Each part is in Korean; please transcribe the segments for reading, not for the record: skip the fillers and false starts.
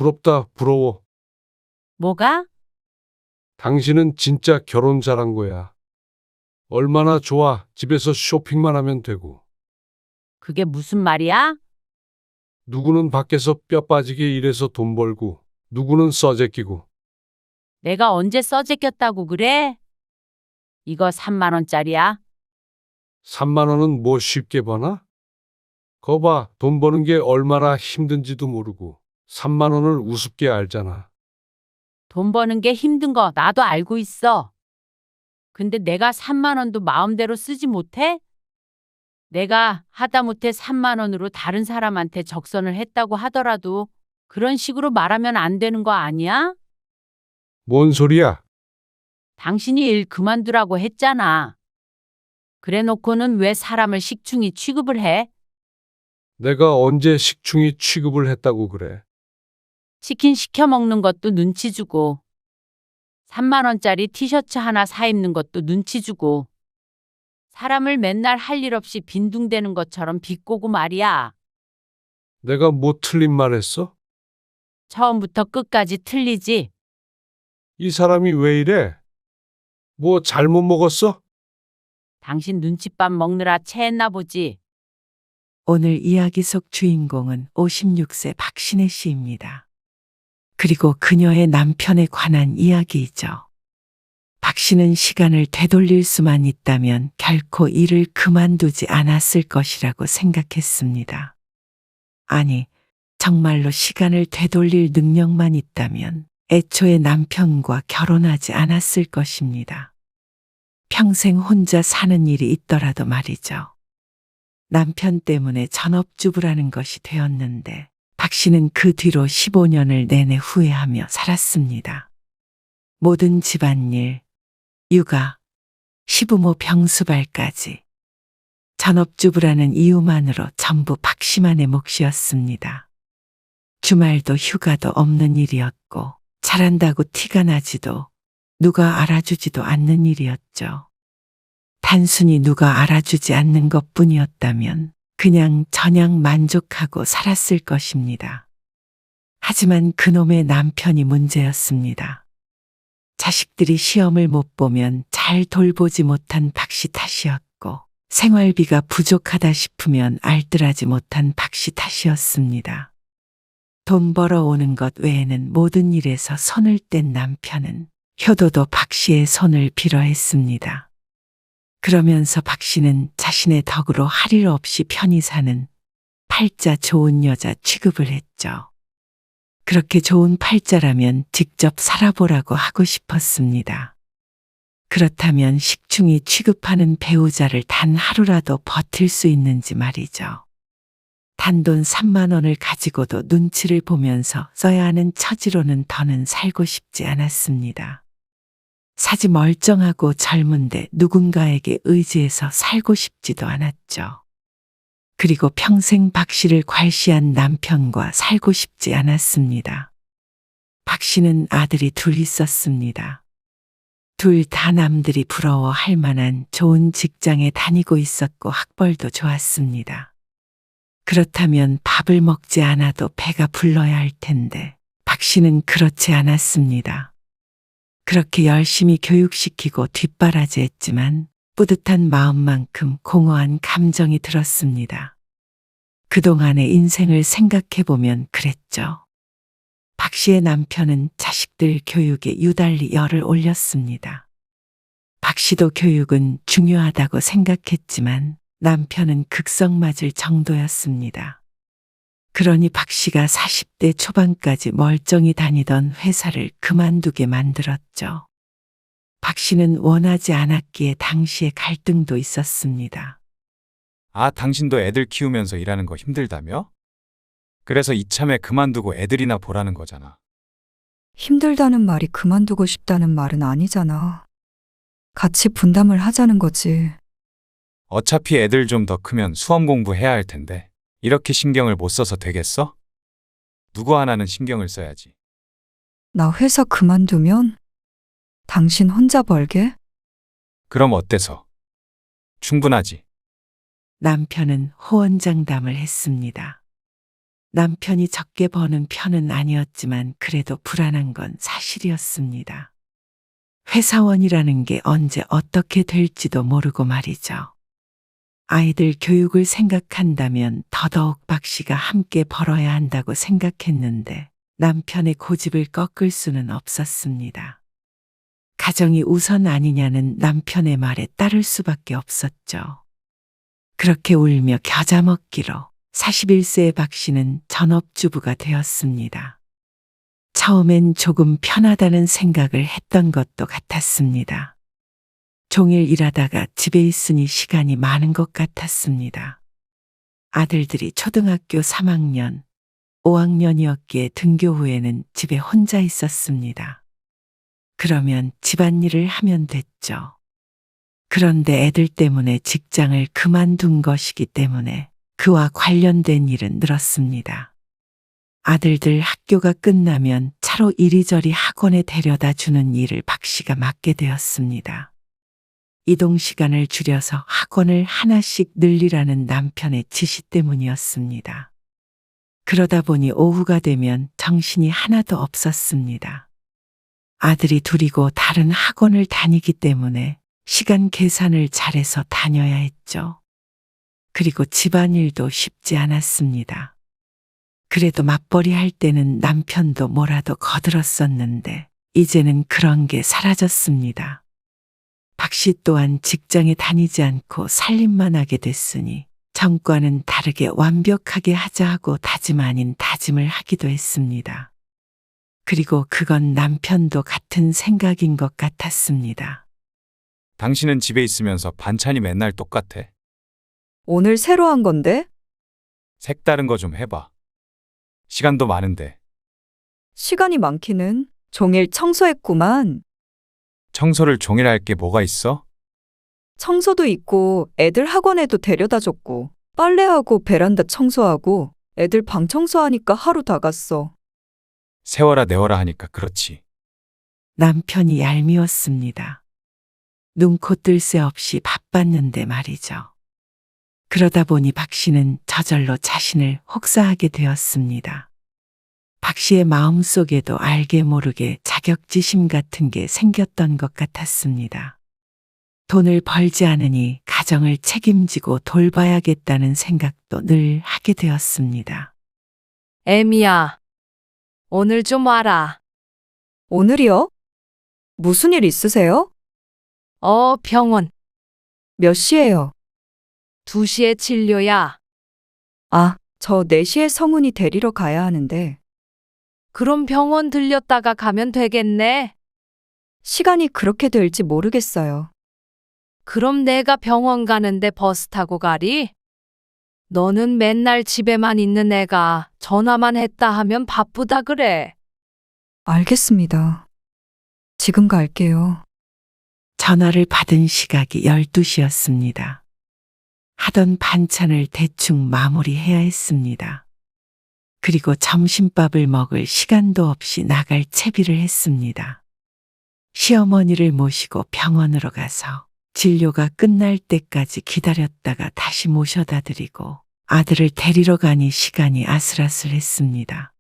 부럽다, 부러워. 뭐가? 당신은 진짜 결혼 잘한 거야. 얼마나 좋아. 집에서 쇼핑만 하면 되고. 그게 무슨 말이야? 누구는 밖에서 뼈 빠지게 일해서 돈 벌고, 누구는 써제끼고. 내가 언제 써제꼈다고 그래? 이거 3만 원짜리야. 3만 원은 뭐 쉽게 버나? 거봐, 돈 버는 게 얼마나 힘든지도 모르고 3만 원을 우습게 알잖아. 돈 버는 게 힘든 거 나도 알고 있어. 근데 내가 3만 원도 마음대로 쓰지 못해? 내가 하다못해 3만 원으로 다른 사람한테 적선을 했다고 하더라도 그런 식으로 말하면 안 되는 거 아니야? 뭔 소리야? 당신이 일 그만두라고 했잖아. 그래 놓고는 왜 사람을 식충이 취급을 해? 내가 언제 식충이 취급을 했다고 그래? 치킨 시켜 먹는 것도 눈치 주고 3만 원짜리 티셔츠 하나 사 입는 것도 눈치 주고 사람을 맨날 할 일 없이 빈둥대는 것처럼 비꼬고 말이야. 내가 뭐 틀린 말 했어? 처음부터 끝까지 틀리지. 이 사람이 왜 이래? 뭐 잘못 먹었어? 당신 눈칫밥 먹느라 체했나 보지. 오늘 이야기 속 주인공은 56세 박신혜 씨입니다. 그리고 그녀의 남편에 관한 이야기이죠. 박 씨는 시간을 되돌릴 수만 있다면 결코 일을 그만두지 않았을 것이라고 생각했습니다. 아니, 정말로 시간을 되돌릴 능력만 있다면 애초에 남편과 결혼하지 않았을 것입니다. 평생 혼자 사는 일이 있더라도 말이죠. 남편 때문에 전업주부라는 것이 되었는데 박 씨는 그 뒤로 15년을 내내 후회하며 살았습니다. 모든 집안일, 육아, 시부모 병수발까지 전업주부라는 이유만으로 전부 박 씨만의 몫이었습니다. 주말도 휴가도 없는 일이었고 잘한다고 티가 나지도 누가 알아주지도 않는 일이었죠. 단순히 누가 알아주지 않는 것뿐이었다면 그냥 저냥 만족하고 살았을 것입니다. 하지만 그놈의 남편이 문제였습니다. 자식들이 시험을 못 보면 잘 돌보지 못한 박 씨 탓이었고 생활비가 부족하다 싶으면 알뜰하지 못한 박 씨 탓이었습니다. 돈 벌어오는 것 외에는 모든 일에서 손을 뗀 남편은 효도도 박 씨의 손을 빌어 했습니다. 그러면서 박 씨는 자신의 덕으로 할 일 없이 편히 사는 팔자 좋은 여자 취급을 했죠. 그렇게 좋은 팔자라면 직접 살아보라고 하고 싶었습니다. 그렇다면 식충이 취급하는 배우자를 단 하루라도 버틸 수 있는지 말이죠. 단돈 3만 원을 가지고도 눈치를 보면서 써야 하는 처지로는 더는 살고 싶지 않았습니다. 사지 멀쩡하고 젊은데 누군가에게 의지해서 살고 싶지도 않았죠. 그리고 평생 박 씨를 괄시한 남편과 살고 싶지 않았습니다. 박 씨는 아들이 둘 있었습니다. 둘 다 남들이 부러워할 만한 좋은 직장에 다니고 있었고 학벌도 좋았습니다. 그렇다면 밥을 먹지 않아도 배가 불러야 할 텐데 박 씨는 그렇지 않았습니다. 그렇게 열심히 교육시키고 뒷바라지했지만 뿌듯한 마음만큼 공허한 감정이 들었습니다. 그동안의 인생을 생각해보면 그랬죠. 박 씨의 남편은 자식들 교육에 유달리 열을 올렸습니다. 박 씨도 교육은 중요하다고 생각했지만 남편은 극성 맞을 정도였습니다. 그러니 박 씨가 40대 초반까지 멀쩡히 다니던 회사를 그만두게 만들었죠. 박 씨는 원하지 않았기에 당시에 갈등도 있었습니다. 아, 당신도 애들 키우면서 일하는 거 힘들다며? 그래서 이참에 그만두고 애들이나 보라는 거잖아. 힘들다는 말이 그만두고 싶다는 말은 아니잖아. 같이 분담을 하자는 거지. 어차피 애들 좀 더 크면 수험 공부해야 할 텐데 이렇게 신경을 못 써서 되겠어? 누구 하나는 신경을 써야지. 나 회사 그만두면 당신 혼자 벌게? 그럼 어때서? 충분하지. 남편은 호언장담을 했습니다. 남편이 적게 버는 편은 아니었지만 그래도 불안한 건 사실이었습니다. 회사원이라는 게 언제 어떻게 될지도 모르고 말이죠. 아이들 교육을 생각한다면 더더욱 박 씨가 함께 벌어야 한다고 생각했는데 남편의 고집을 꺾을 수는 없었습니다. 가정이 우선 아니냐는 남편의 말에 따를 수밖에 없었죠. 그렇게 울며 겨자 먹기로 41세의 박 씨는 전업주부가 되었습니다. 처음엔 조금 편하다는 생각을 했던 것도 같았습니다. 종일 일하다가 집에 있으니 시간이 많은 것 같았습니다. 아들들이 초등학교 3학년, 5학년이었기에 등교 후에는 집에 혼자 있었습니다. 그러면 집안일을 하면 됐죠. 그런데 애들 때문에 직장을 그만둔 것이기 때문에 그와 관련된 일은 늘었습니다. 아들들 학교가 끝나면 차로 이리저리 학원에 데려다 주는 일을 박 씨가 맡게 되었습니다. 이동 시간을 줄여서 학원을 하나씩 늘리라는 남편의 지시 때문이었습니다. 그러다 보니 오후가 되면 정신이 하나도 없었습니다. 아들이 둘이고 다른 학원을 다니기 때문에 시간 계산을 잘해서 다녀야 했죠. 그리고 집안일도 쉽지 않았습니다. 그래도 맞벌이 할 때는 남편도 뭐라도 거들었었는데 이제는 그런 게 사라졌습니다. 박 씨 또한 직장에 다니지 않고 살림만 하게 됐으니 전과는 다르게 완벽하게 하자 하고 다짐 아닌 다짐을 하기도 했습니다. 그리고 그건 남편도 같은 생각인 것 같았습니다. 당신은 집에 있으면서 반찬이 맨날 똑같아. 오늘 새로 한 건데? 색다른 거 좀 해봐. 시간도 많은데. 시간이 많기는 종일 청소했구만. 청소를 종일 할 게 뭐가 있어? 청소도 있고 애들 학원에도 데려다 줬고 빨래하고 베란다 청소하고 애들 방 청소하니까 하루 다 갔어. 세워라 내워라 하니까 그렇지. 남편이 얄미웠습니다. 눈코 뜰 새 없이 바빴는데 말이죠. 그러다 보니 박 씨는 저절로 자신을 혹사하게 되었습니다. 박 씨의 마음속에도 알게 모르게 자격지심 같은 게 생겼던 것 같았습니다. 돈을 벌지 않으니 가정을 책임지고 돌봐야겠다는 생각도 늘 하게 되었습니다. 애미야, 오늘 좀 와라. 오늘이요? 무슨 일 있으세요? 병원. 몇 시에요? 2시에 진료야. 아, 저 4시에 성훈이 데리러 가야 하는데 그럼 병원 들렸다가 가면 되겠네. 시간이 그렇게 될지 모르겠어요. 그럼 내가 병원 가는데 버스 타고 가리? 너는 맨날 집에만 있는 애가 전화만 했다 하면 바쁘다 그래. 알겠습니다. 지금 갈게요. 전화를 받은 시각이 12시였습니다. 하던 반찬을 대충 마무리해야 했습니다. 그리고 점심밥을 먹을 시간도 없이 나갈 채비를 했습니다. 시어머니를 모시고 병원으로 가서 진료가 끝날 때까지 기다렸다가 다시 모셔다 드리고 아들을 데리러 가니 시간이 아슬아슬했습니다.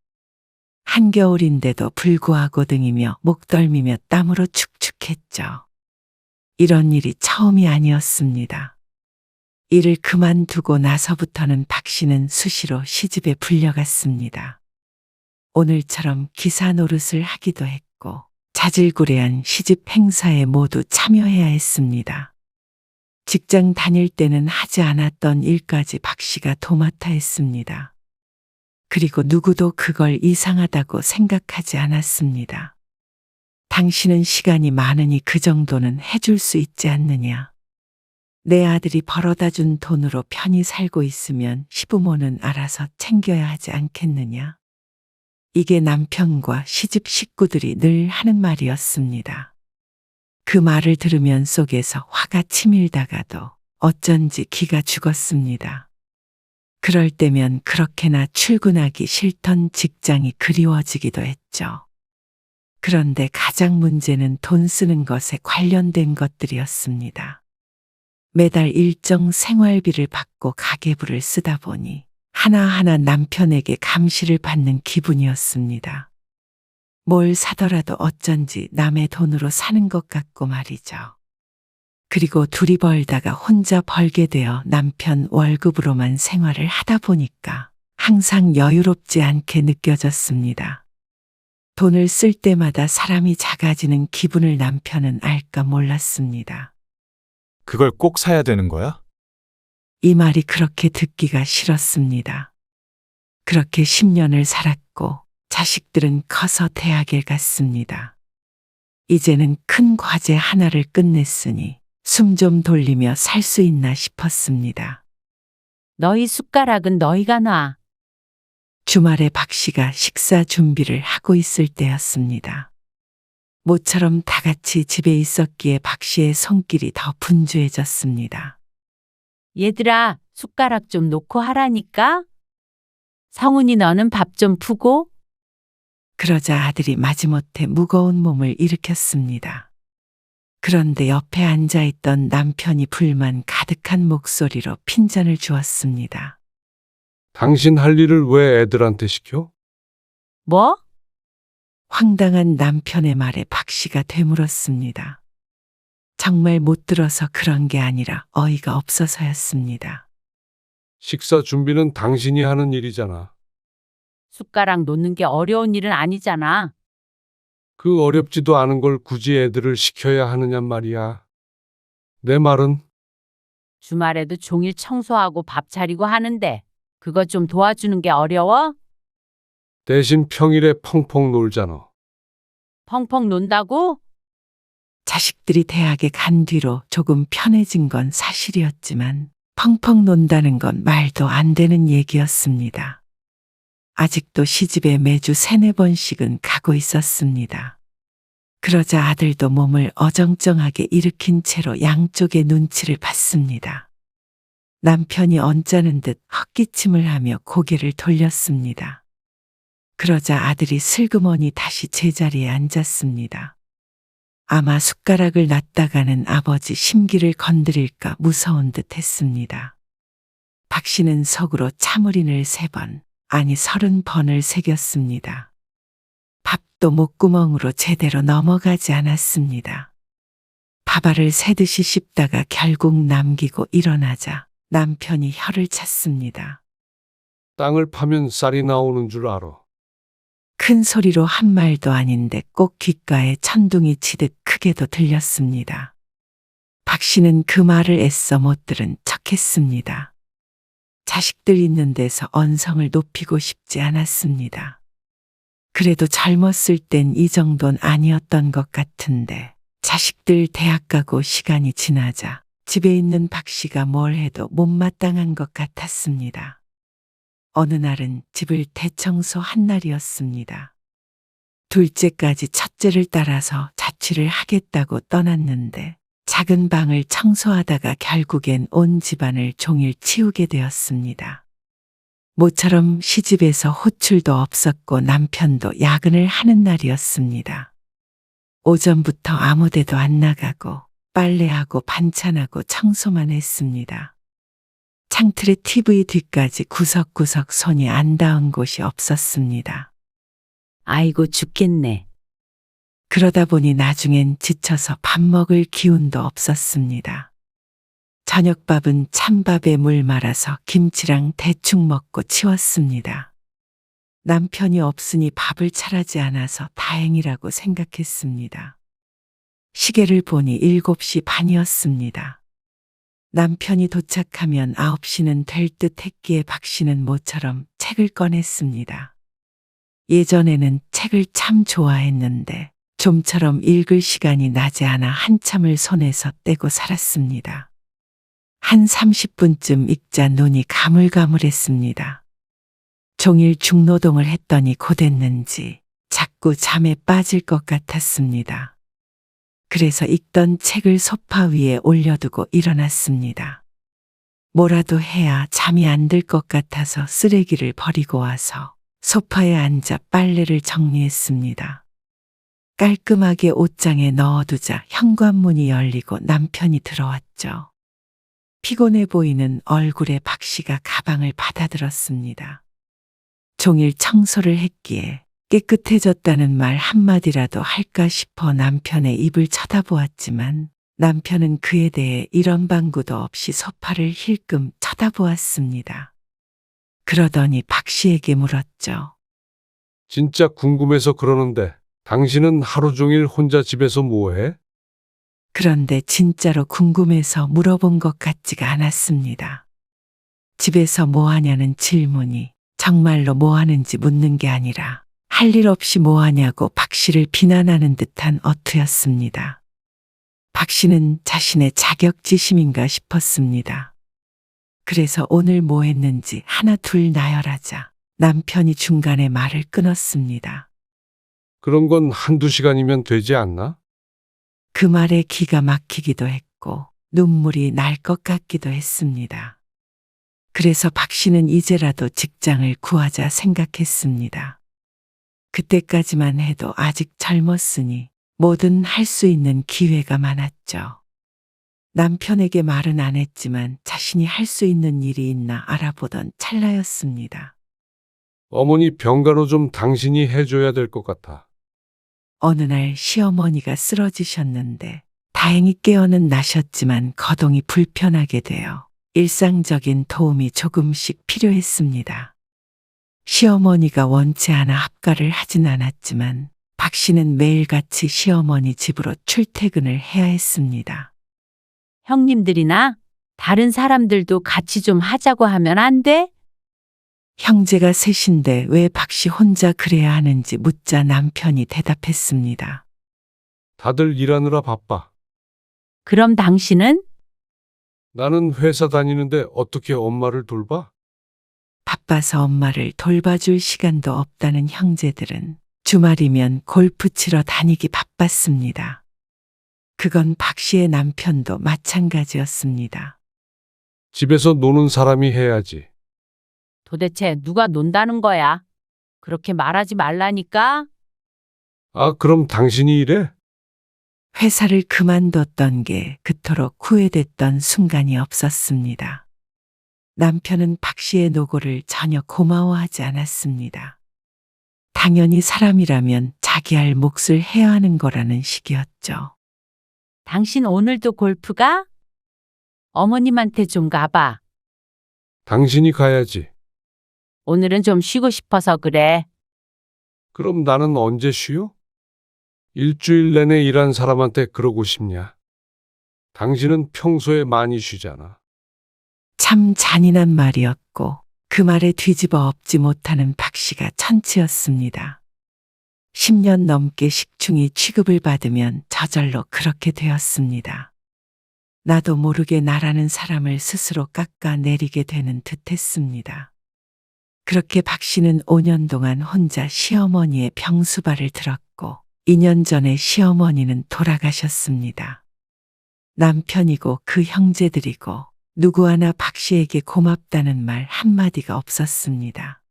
한겨울인데도 불구하고등이며 목덜미며 땀으로 축축했죠. 이런 일이 처음이 아니었습니다. 일을 그만두고 나서부터는 박 씨는 수시로 시집에 불려갔습니다. 오늘처럼 기사 노릇을 하기도 했고 자질구레한 시집 행사에 모두 참여해야 했습니다. 직장 다닐 때는 하지 않았던 일까지 박 씨가 도맡아 했습니다. 그리고 누구도 그걸 이상하다고 생각하지 않았습니다. 당신은 시간이 많으니 그 정도는 해줄 수 있지 않느냐. 내 아들이 벌어다 준 돈으로 편히 살고 있으면 시부모는 알아서 챙겨야 하지 않겠느냐. 이게 남편과 시집 식구들이 늘 하는 말이었습니다. 그 말을 들으면 속에서 화가 치밀다가도 어쩐지 기가 죽었습니다. 그럴 때면 그렇게나 출근하기 싫던 직장이 그리워지기도 했죠. 그런데 가장 문제는 돈 쓰는 것에 관련된 것들이었습니다. 매달 일정 생활비를 받고 가계부를 쓰다 보니 하나하나 남편에게 감시를 받는 기분이었습니다. 뭘 사더라도 어쩐지 남의 돈으로 사는 것 같고 말이죠. 그리고 둘이 벌다가 혼자 벌게 되어 남편 월급으로만 생활을 하다 보니까 항상 여유롭지 않게 느껴졌습니다. 돈을 쓸 때마다 사람이 작아지는 기분을 남편은 알까 몰랐습니다. 그걸 꼭 사야 되는 거야? 이 말이 그렇게 듣기가 싫었습니다. 그렇게 10년을 살았고 자식들은 커서 대학에 갔습니다. 이제는 큰 과제 하나를 끝냈으니 숨 좀 돌리며 살 수 있나 싶었습니다. 너희 숟가락은 너희가 놔. 주말에 박 씨가 식사 준비를 하고 있을 때였습니다. 모처럼 다 같이 집에 있었기에 박 씨의 손길이 더 분주해졌습니다. 얘들아, 숟가락 좀 놓고 하라니까. 성훈이 너는 밥 좀 푸고. 그러자 아들이 마지못해 무거운 몸을 일으켰습니다. 그런데 옆에 앉아있던 남편이 불만 가득한 목소리로 핀잔을 주었습니다. 당신 할 일을 왜 애들한테 시켜? 뭐? 황당한 남편의 말에 박 씨가 되물었습니다. 정말 못 들어서 그런 게 아니라 어이가 없어서였습니다. 식사 준비는 당신이 하는 일이잖아. 숟가락 놓는 게 어려운 일은 아니잖아. 그 어렵지도 않은 걸 굳이 애들을 시켜야 하느냔 말이야. 내 말은 주말에도 종일 청소하고 밥 차리고 하는데 그거 좀 도와주는 게 어려워? 대신 평일에 펑펑 놀잖아. 펑펑 논다고? 자식들이 대학에 간 뒤로 조금 편해진 건 사실이었지만 펑펑 논다는 건 말도 안 되는 얘기였습니다. 아직도 시집에 매주 3-4번씩은 가고 있었습니다. 그러자 아들도 몸을 어정쩡하게 일으킨 채로 양쪽의 눈치를 받습니다. 남편이 언짢은 듯 헛기침을 하며 고개를 돌렸습니다. 그러자 아들이 슬그머니 다시 제자리에 앉았습니다. 아마 숟가락을 놨다가는 아버지 심기를 건드릴까 무서운 듯 했습니다. 박 씨는 속으로 참을인을 3번, 아니 30번을 새겼습니다. 밥도 목구멍으로 제대로 넘어가지 않았습니다. 밥알을 새듯이 씹다가 결국 남기고 일어나자 남편이 혀를 찼습니다. 땅을 파면 쌀이 나오는 줄 알아. 큰 소리로 한 말도 아닌데 꼭 귓가에 천둥이 치듯 크게도 들렸습니다. 박 씨는 그 말을 애써 못 들은 척했습니다. 자식들 있는 데서 언성을 높이고 싶지 않았습니다. 그래도 젊었을 땐 이 정도는 아니었던 것 같은데 자식들 대학 가고 시간이 지나자 집에 있는 박 씨가 뭘 해도 못마땅한 것 같았습니다. 어느 날은 집을 대청소한 날이었습니다. 둘째까지 첫째를 따라서 자취를 하겠다고 떠났는데 작은 방을 청소하다가 결국엔 온 집안을 종일 치우게 되었습니다. 모처럼 시집에서 호출도 없었고 남편도 야근을 하는 날이었습니다. 오전부터 아무데도 안 나가고 빨래하고 반찬하고 청소만 했습니다. 창틀에 TV 뒤까지 구석구석 손이 안 닿은 곳이 없었습니다. 아이고 죽겠네. 그러다 보니 나중엔 지쳐서 밥 먹을 기운도 없었습니다. 저녁밥은 찬밥에 물 말아서 김치랑 대충 먹고 치웠습니다. 남편이 없으니 밥을 차리지 않아서 다행이라고 생각했습니다. 시계를 보니 7시 반이었습니다. 남편이 도착하면 9시는 될 듯 했기에 박 씨는 모처럼 책을 꺼냈습니다. 예전에는 책을 참 좋아했는데 좀처럼 읽을 시간이 나지 않아 한참을 손에서 떼고 살았습니다. 한 30분쯤 읽자 눈이 가물가물했습니다. 종일 중노동을 했더니 고됐는지 자꾸 잠에 빠질 것 같았습니다. 그래서 읽던 책을 소파 위에 올려두고 일어났습니다. 뭐라도 해야 잠이 안 들 것 같아서 쓰레기를 버리고 와서 소파에 앉아 빨래를 정리했습니다. 깔끔하게 옷장에 넣어두자 현관문이 열리고 남편이 들어왔죠. 피곤해 보이는 얼굴의 박 씨가 가방을 받아들었습니다. 종일 청소를 했기에 깨끗해졌다는 말 한마디라도 할까 싶어 남편의 입을 쳐다보았지만 남편은 그에 대해 이런 방구도 없이 소파를 힐끔 쳐다보았습니다. 그러더니 박 씨에게 물었죠. 진짜 궁금해서 그러는데 당신은 하루 종일 혼자 집에서 뭐해? 그런데 진짜로 궁금해서 물어본 것 같지가 않았습니다. 집에서 뭐 하냐는 질문이 정말로 뭐 하는지 묻는 게 아니라 할 일 없이 뭐 하냐고 박 씨를 비난하는 듯한 어투였습니다. 박 씨는 자신의 자격지심인가 싶었습니다. 그래서 오늘 뭐 했는지 하나 둘 나열하자 남편이 중간에 말을 끊었습니다. 그런 건 한두 시간이면 되지 않나? 그 말에 기가 막히기도 했고 눈물이 날 것 같기도 했습니다. 그래서 박 씨는 이제라도 직장을 구하자 생각했습니다. 그때까지만 해도 아직 젊었으니 뭐든 할 수 있는 기회가 많았죠. 남편에게 말은 안 했지만 자신이 할 수 있는 일이 있나 알아보던 찰나였습니다. 어머니 병간호 좀 당신이 해줘야 될 것 같아. 어느 날 시어머니가 쓰러지셨는데 다행히 깨어는 나셨지만 거동이 불편하게 되어 일상적인 도움이 조금씩 필요했습니다. 시어머니가 원치 않아 합가를 하진 않았지만 박 씨는 매일같이 시어머니 집으로 출퇴근을 해야 했습니다. 형님들이나 다른 사람들도 같이 좀 하자고 하면 안 돼? 형제가 셋인데 왜 박 씨 혼자 그래야 하는지 묻자 남편이 대답했습니다. 다들 일하느라 바빠. 그럼 당신은? 나는 회사 다니는데 어떻게 엄마를 돌봐? 바빠서 엄마를 돌봐줄 시간도 없다는 형제들은 주말이면 골프 치러 다니기 바빴습니다. 그건 박 씨의 남편도 마찬가지였습니다. 집에서 노는 사람이 해야지. 도대체 누가 논다는 거야? 그렇게 말하지 말라니까? 아, 그럼 당신이 일해? 회사를 그만뒀던 게 그토록 후회됐던 순간이 없었습니다. 남편은 박 씨의 노고를 전혀 고마워하지 않았습니다. 당연히 사람이라면 자기 할 몫을 해야 하는 거라는 식이었죠. 당신 오늘도 골프 가? 어머님한테 좀 가봐. 당신이 가야지. 오늘은 좀 쉬고 싶어서 그래. 그럼 나는 언제 쉬어? 일주일 내내 일한 사람한테 그러고 싶냐? 당신은 평소에 많이 쉬잖아. 참 잔인한 말이었고 그 말에 뒤집어 엎지 못하는 박 씨가 천치였습니다. 10년 넘게 식충이 취급을 받으면 저절로 그렇게 되었습니다. 나도 모르게 나라는 사람을 스스로 깎아내리게 되는 듯했습니다. 그렇게 박 씨는 5년 동안 혼자 시어머니의 병수발을 들었고 2년 전에 시어머니는 돌아가셨습니다. 남편이고 그 형제들이고 누구 하나 박 씨에게 고맙다는 말 한마디가 없었습니다.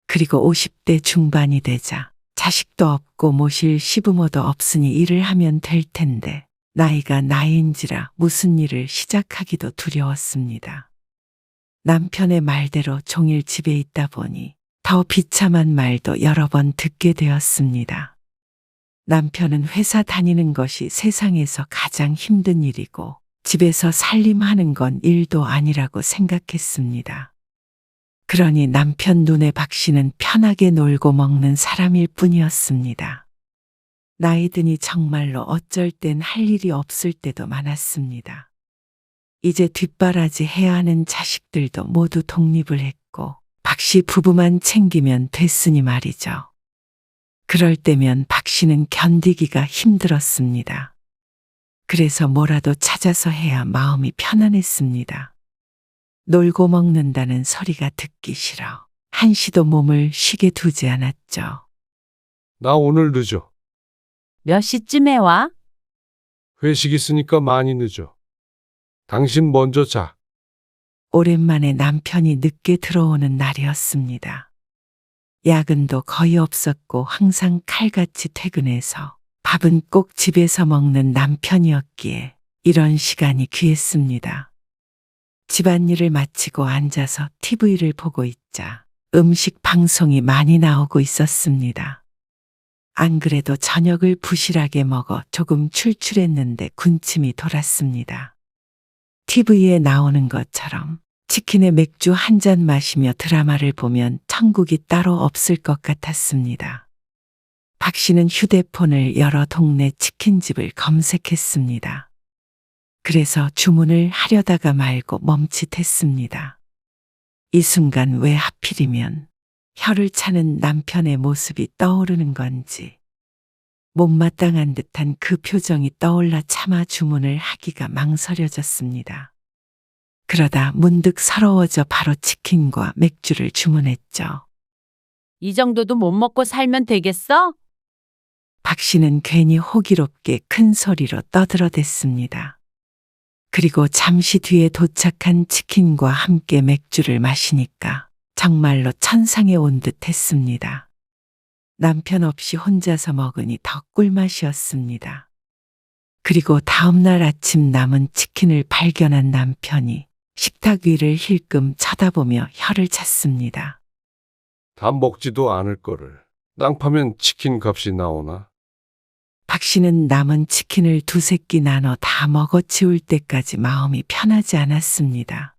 그리고 50대 중반이 되자 자식도 없고 모실 시부모도 없으니 일을 하면 될 텐데 나이가 나이인지라 무슨 일을 시작하기도 두려웠습니다. 남편의 말대로 종일 집에 있다 보니 더 비참한 말도 여러 번 듣게 되었습니다. 남편은 회사 다니는 것이 세상에서 가장 힘든 일이고 집에서 살림하는 건 일도 아니라고 생각했습니다. 그러니 남편 눈에 박 씨는 편하게 놀고 먹는 사람일 뿐이었습니다. 나이 드니 정말로 어쩔 땐 할 일이 없을 때도 많았습니다. 이제 뒷바라지 해야 하는 자식들도 모두 독립을 했고 박 씨 부부만 챙기면 됐으니 말이죠. 그럴 때면 박 씨는 견디기가 힘들었습니다. 그래서 뭐라도 찾아서 해야 마음이 편안했습니다. 놀고 먹는다는 소리가 듣기 싫어 한시도 몸을 쉬게 두지 않았죠. 나 오늘 늦어. 몇 시쯤에 와? 회식 있으니까 많이 늦어. 당신 먼저 자. 오랜만에 남편이 늦게 들어오는 날이었습니다. 야근도 거의 없었고 항상 칼같이 퇴근해서 밥은 꼭 집에서 먹는 남편이었기에 이런 시간이 귀했습니다. 집안일을 마치고 앉아서 TV를 보고 있자 음식 방송이 많이 나오고 있었습니다. 안 그래도 저녁을 부실하게 먹어 조금 출출했는데 군침이 돌았습니다. TV에 나오는 것처럼 치킨에 맥주 한 잔 마시며 드라마를 보면 천국이 따로 없을 것 같았습니다. 박 씨는 휴대폰을 열어 동네 치킨집을 검색했습니다. 그래서 주문을 하려다가 말고 멈칫했습니다. 이 순간 왜 하필이면 혀를 차는 남편의 모습이 떠오르는 건지 못마땅한 듯한 그 표정이 떠올라 차마 주문을 하기가 망설여졌습니다. 그러다 문득 서러워져 바로 치킨과 맥주를 주문했죠. 이 정도도 못 먹고 살면 되겠어? 박 씨는 괜히 호기롭게 큰 소리로 떠들어댔습니다. 그리고 잠시 뒤에 도착한 치킨과 함께 맥주를 마시니까 정말로 천상에 온 듯 했습니다. 남편 없이 혼자서 먹으니 더 꿀맛이었습니다. 그리고 다음날 아침 남은 치킨을 발견한 남편이 식탁 위를 힐끔 쳐다보며 혀를 찼습니다. 다 먹지도 않을 거를. 땅 파면 치킨 값이 나오나? 박 씨는 남은 치킨을 두세 끼 나눠 다 먹어치울 때까지 마음이 편하지 않았습니다.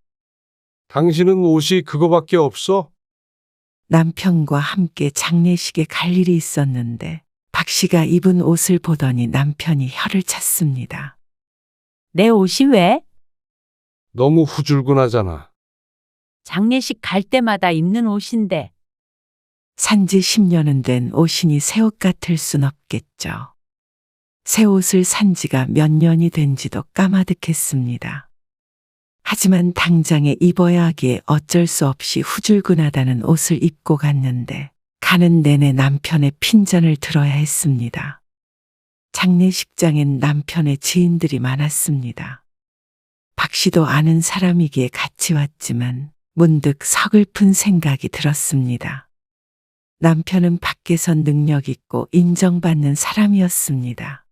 당신은 옷이 그거밖에 없어? 남편과 함께 장례식에 갈 일이 있었는데 박 씨가 입은 옷을 보더니 남편이 혀를 찼습니다. 내 옷이 왜? 너무 후줄근하잖아. 장례식 갈 때마다 입는 옷인데. 산지 10년은 된 옷이니 새 옷 같을 순 없겠죠. 새 옷을 산 지가 몇 년이 된지도 까마득했습니다. 하지만 당장에 입어야 하기에 어쩔 수 없이 후줄근하다는 옷을 입고 갔는데 가는 내내 남편의 핀잔을 들어야 했습니다. 장례식장엔 남편의 지인들이 많았습니다. 박 씨도 아는 사람이기에 같이 왔지만 문득 서글픈 생각이 들었습니다. 남편은 밖에선 능력 있고 인정받는 사람이었습니다.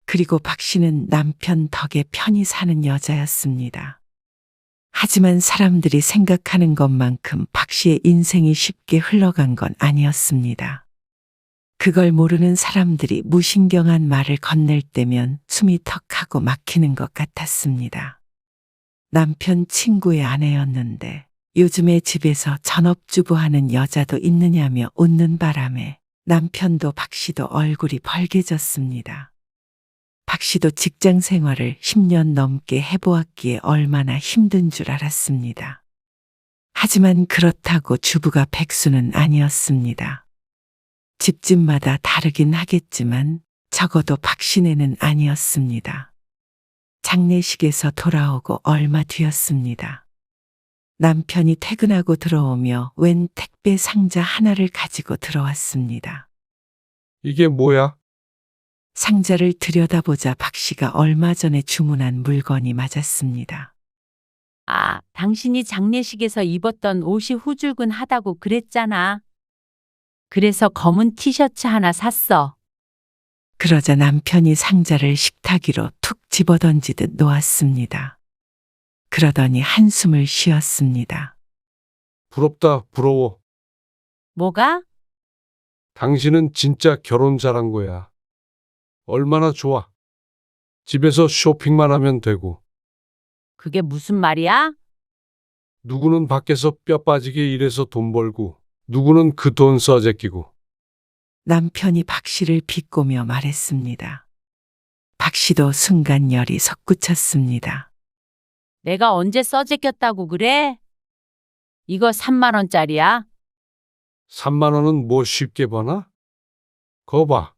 그리고 박 씨는 남편 덕에 편히 사는 여자였습니다. 하지만 사람들이 생각하는 것만큼 박 씨의 인생이 쉽게 흘러간 건 아니었습니다. 그걸 모르는 사람들이 무신경한 말을 건넬 때면 숨이 턱하고 막히는 것 같았습니다. 남편 친구의 아내였는데 요즘에 집에서 전업주부하는 여자도 있느냐며 웃는 바람에 남편도 박 씨도 얼굴이 벌개졌습니다. 박 씨도 직장 생활을 10년 넘게 해보았기에 얼마나 힘든 줄 알았습니다. 하지만 그렇다고 주부가 백수는 아니었습니다. 집집마다 다르긴 하겠지만 적어도 박 씨네는 아니었습니다. 장례식에서 돌아오고 얼마 뒤였습니다. 남편이 퇴근하고 들어오며 웬 택배 상자 하나를 가지고 들어왔습니다. 이게 뭐야? 상자를 들여다보자 박 씨가 얼마 전에 주문한 물건이 맞았습니다. 아, 당신이 장례식에서 입었던 옷이 후줄근하다고 그랬잖아. 그래서 검은 티셔츠 하나 샀어. 그러자 남편이 상자를 식탁 위로 툭 집어던지듯 놓았습니다. 그러더니 한숨을 쉬었습니다. 부럽다, 부러워. 뭐가? 당신은 진짜 결혼 잘한 거야. 얼마나 좋아. 집에서 쇼핑만 하면 되고, 그게 무슨 말이야? 누구는 밖에서 뼈 빠지게 일해서 돈 벌고, 누구는 그 돈 써제끼고. 남편이 박 씨를 비꼬며 말했습니다. 박 씨도 순간 열이 솟구쳤습니다. 내가 언제 써제꼈다고 그래? 이거 3만 원짜리야. 3만 원은 뭐 쉽게 버나? 거 봐.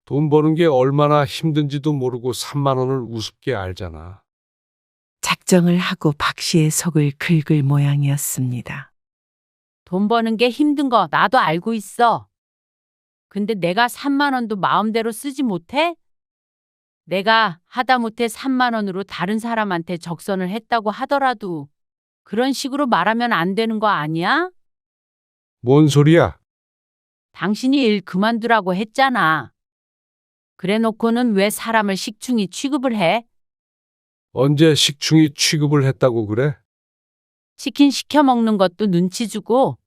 돈 버는 게 얼마나 힘든지도 모르고 3만 원을 우습게 알잖아. 작정을 하고 박 씨의 속을 긁을 모양이었습니다. 돈 버는 게 힘든 거 나도 알고 있어. 근데 내가 3만 원도 마음대로 쓰지 못해? 내가 하다못해 3만 원으로 다른 사람한테 적선을 했다고 하더라도 그런 식으로 말하면 안 되는 거 아니야? 뭔 소리야? 당신이 일 그만두라고 했잖아. 그래 놓고는 왜 사람을 식충이 취급을 해? 언제 식충이 취급을 했다고 그래? 치킨 시켜 먹는 것도 눈치 주고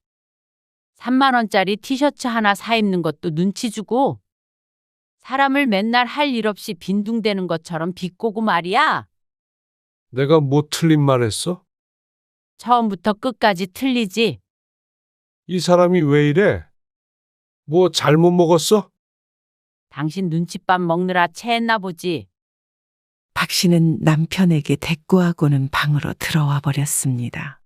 3만 원짜리 티셔츠 하나 사 입는 것도 눈치 주고 사람을 맨날 할 일 없이 빈둥대는 것처럼 비꼬고 말이야. 내가 뭐 틀린 말 했어? 처음부터 끝까지 틀리지. 이 사람이 왜 이래? 뭐 잘못 먹었어? 당신 눈칫밥 먹느라 체했나 보지. 박 씨는 남편에게 대꾸하고는 방으로 들어와 버렸습니다.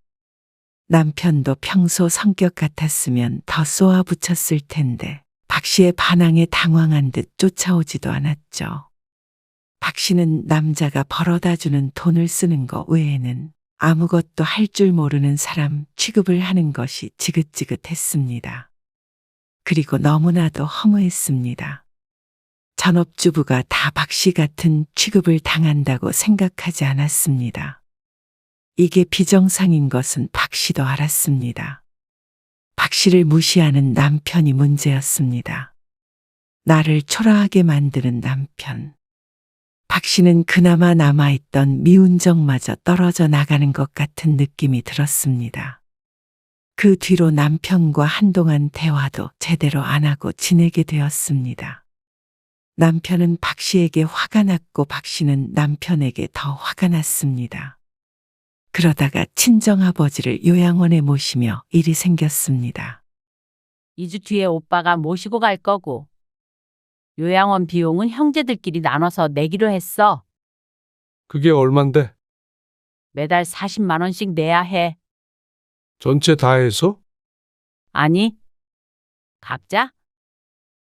남편도 평소 성격 같았으면 더 쏘아붙였을 텐데 박 씨의 반항에 당황한 듯 쫓아오지도 않았죠. 박 씨는 남자가 벌어다 주는 돈을 쓰는 것 외에는 아무것도 할 줄 모르는 사람 취급을 하는 것이 지긋지긋했습니다. 그리고 너무나도 허무했습니다. 전업주부가 다 박 씨 같은 취급을 당한다고 생각하지 않았습니다. 이게 비정상인 것은 박 씨도 알았습니다. 박 씨를 무시하는 남편이 문제였습니다. 나를 초라하게 만드는 남편. 박 씨는 그나마 남아있던 미운정마저 떨어져 나가는 것 같은 느낌이 들었습니다. 그 뒤로 남편과 한동안 대화도 제대로 안 하고 지내게 되었습니다. 남편은 박 씨에게 화가 났고 박 씨는 남편에게 더 화가 났습니다. 그러다가 친정아버지를 요양원에 모시며 일이 생겼습니다. 2주 뒤에 오빠가 모시고 갈 거고 요양원 비용은 형제들끼리 나눠서 내기로 했어. 그게 얼만데? 매달 40만 원씩 내야 해. 전체 다 해서? 아니, 각자?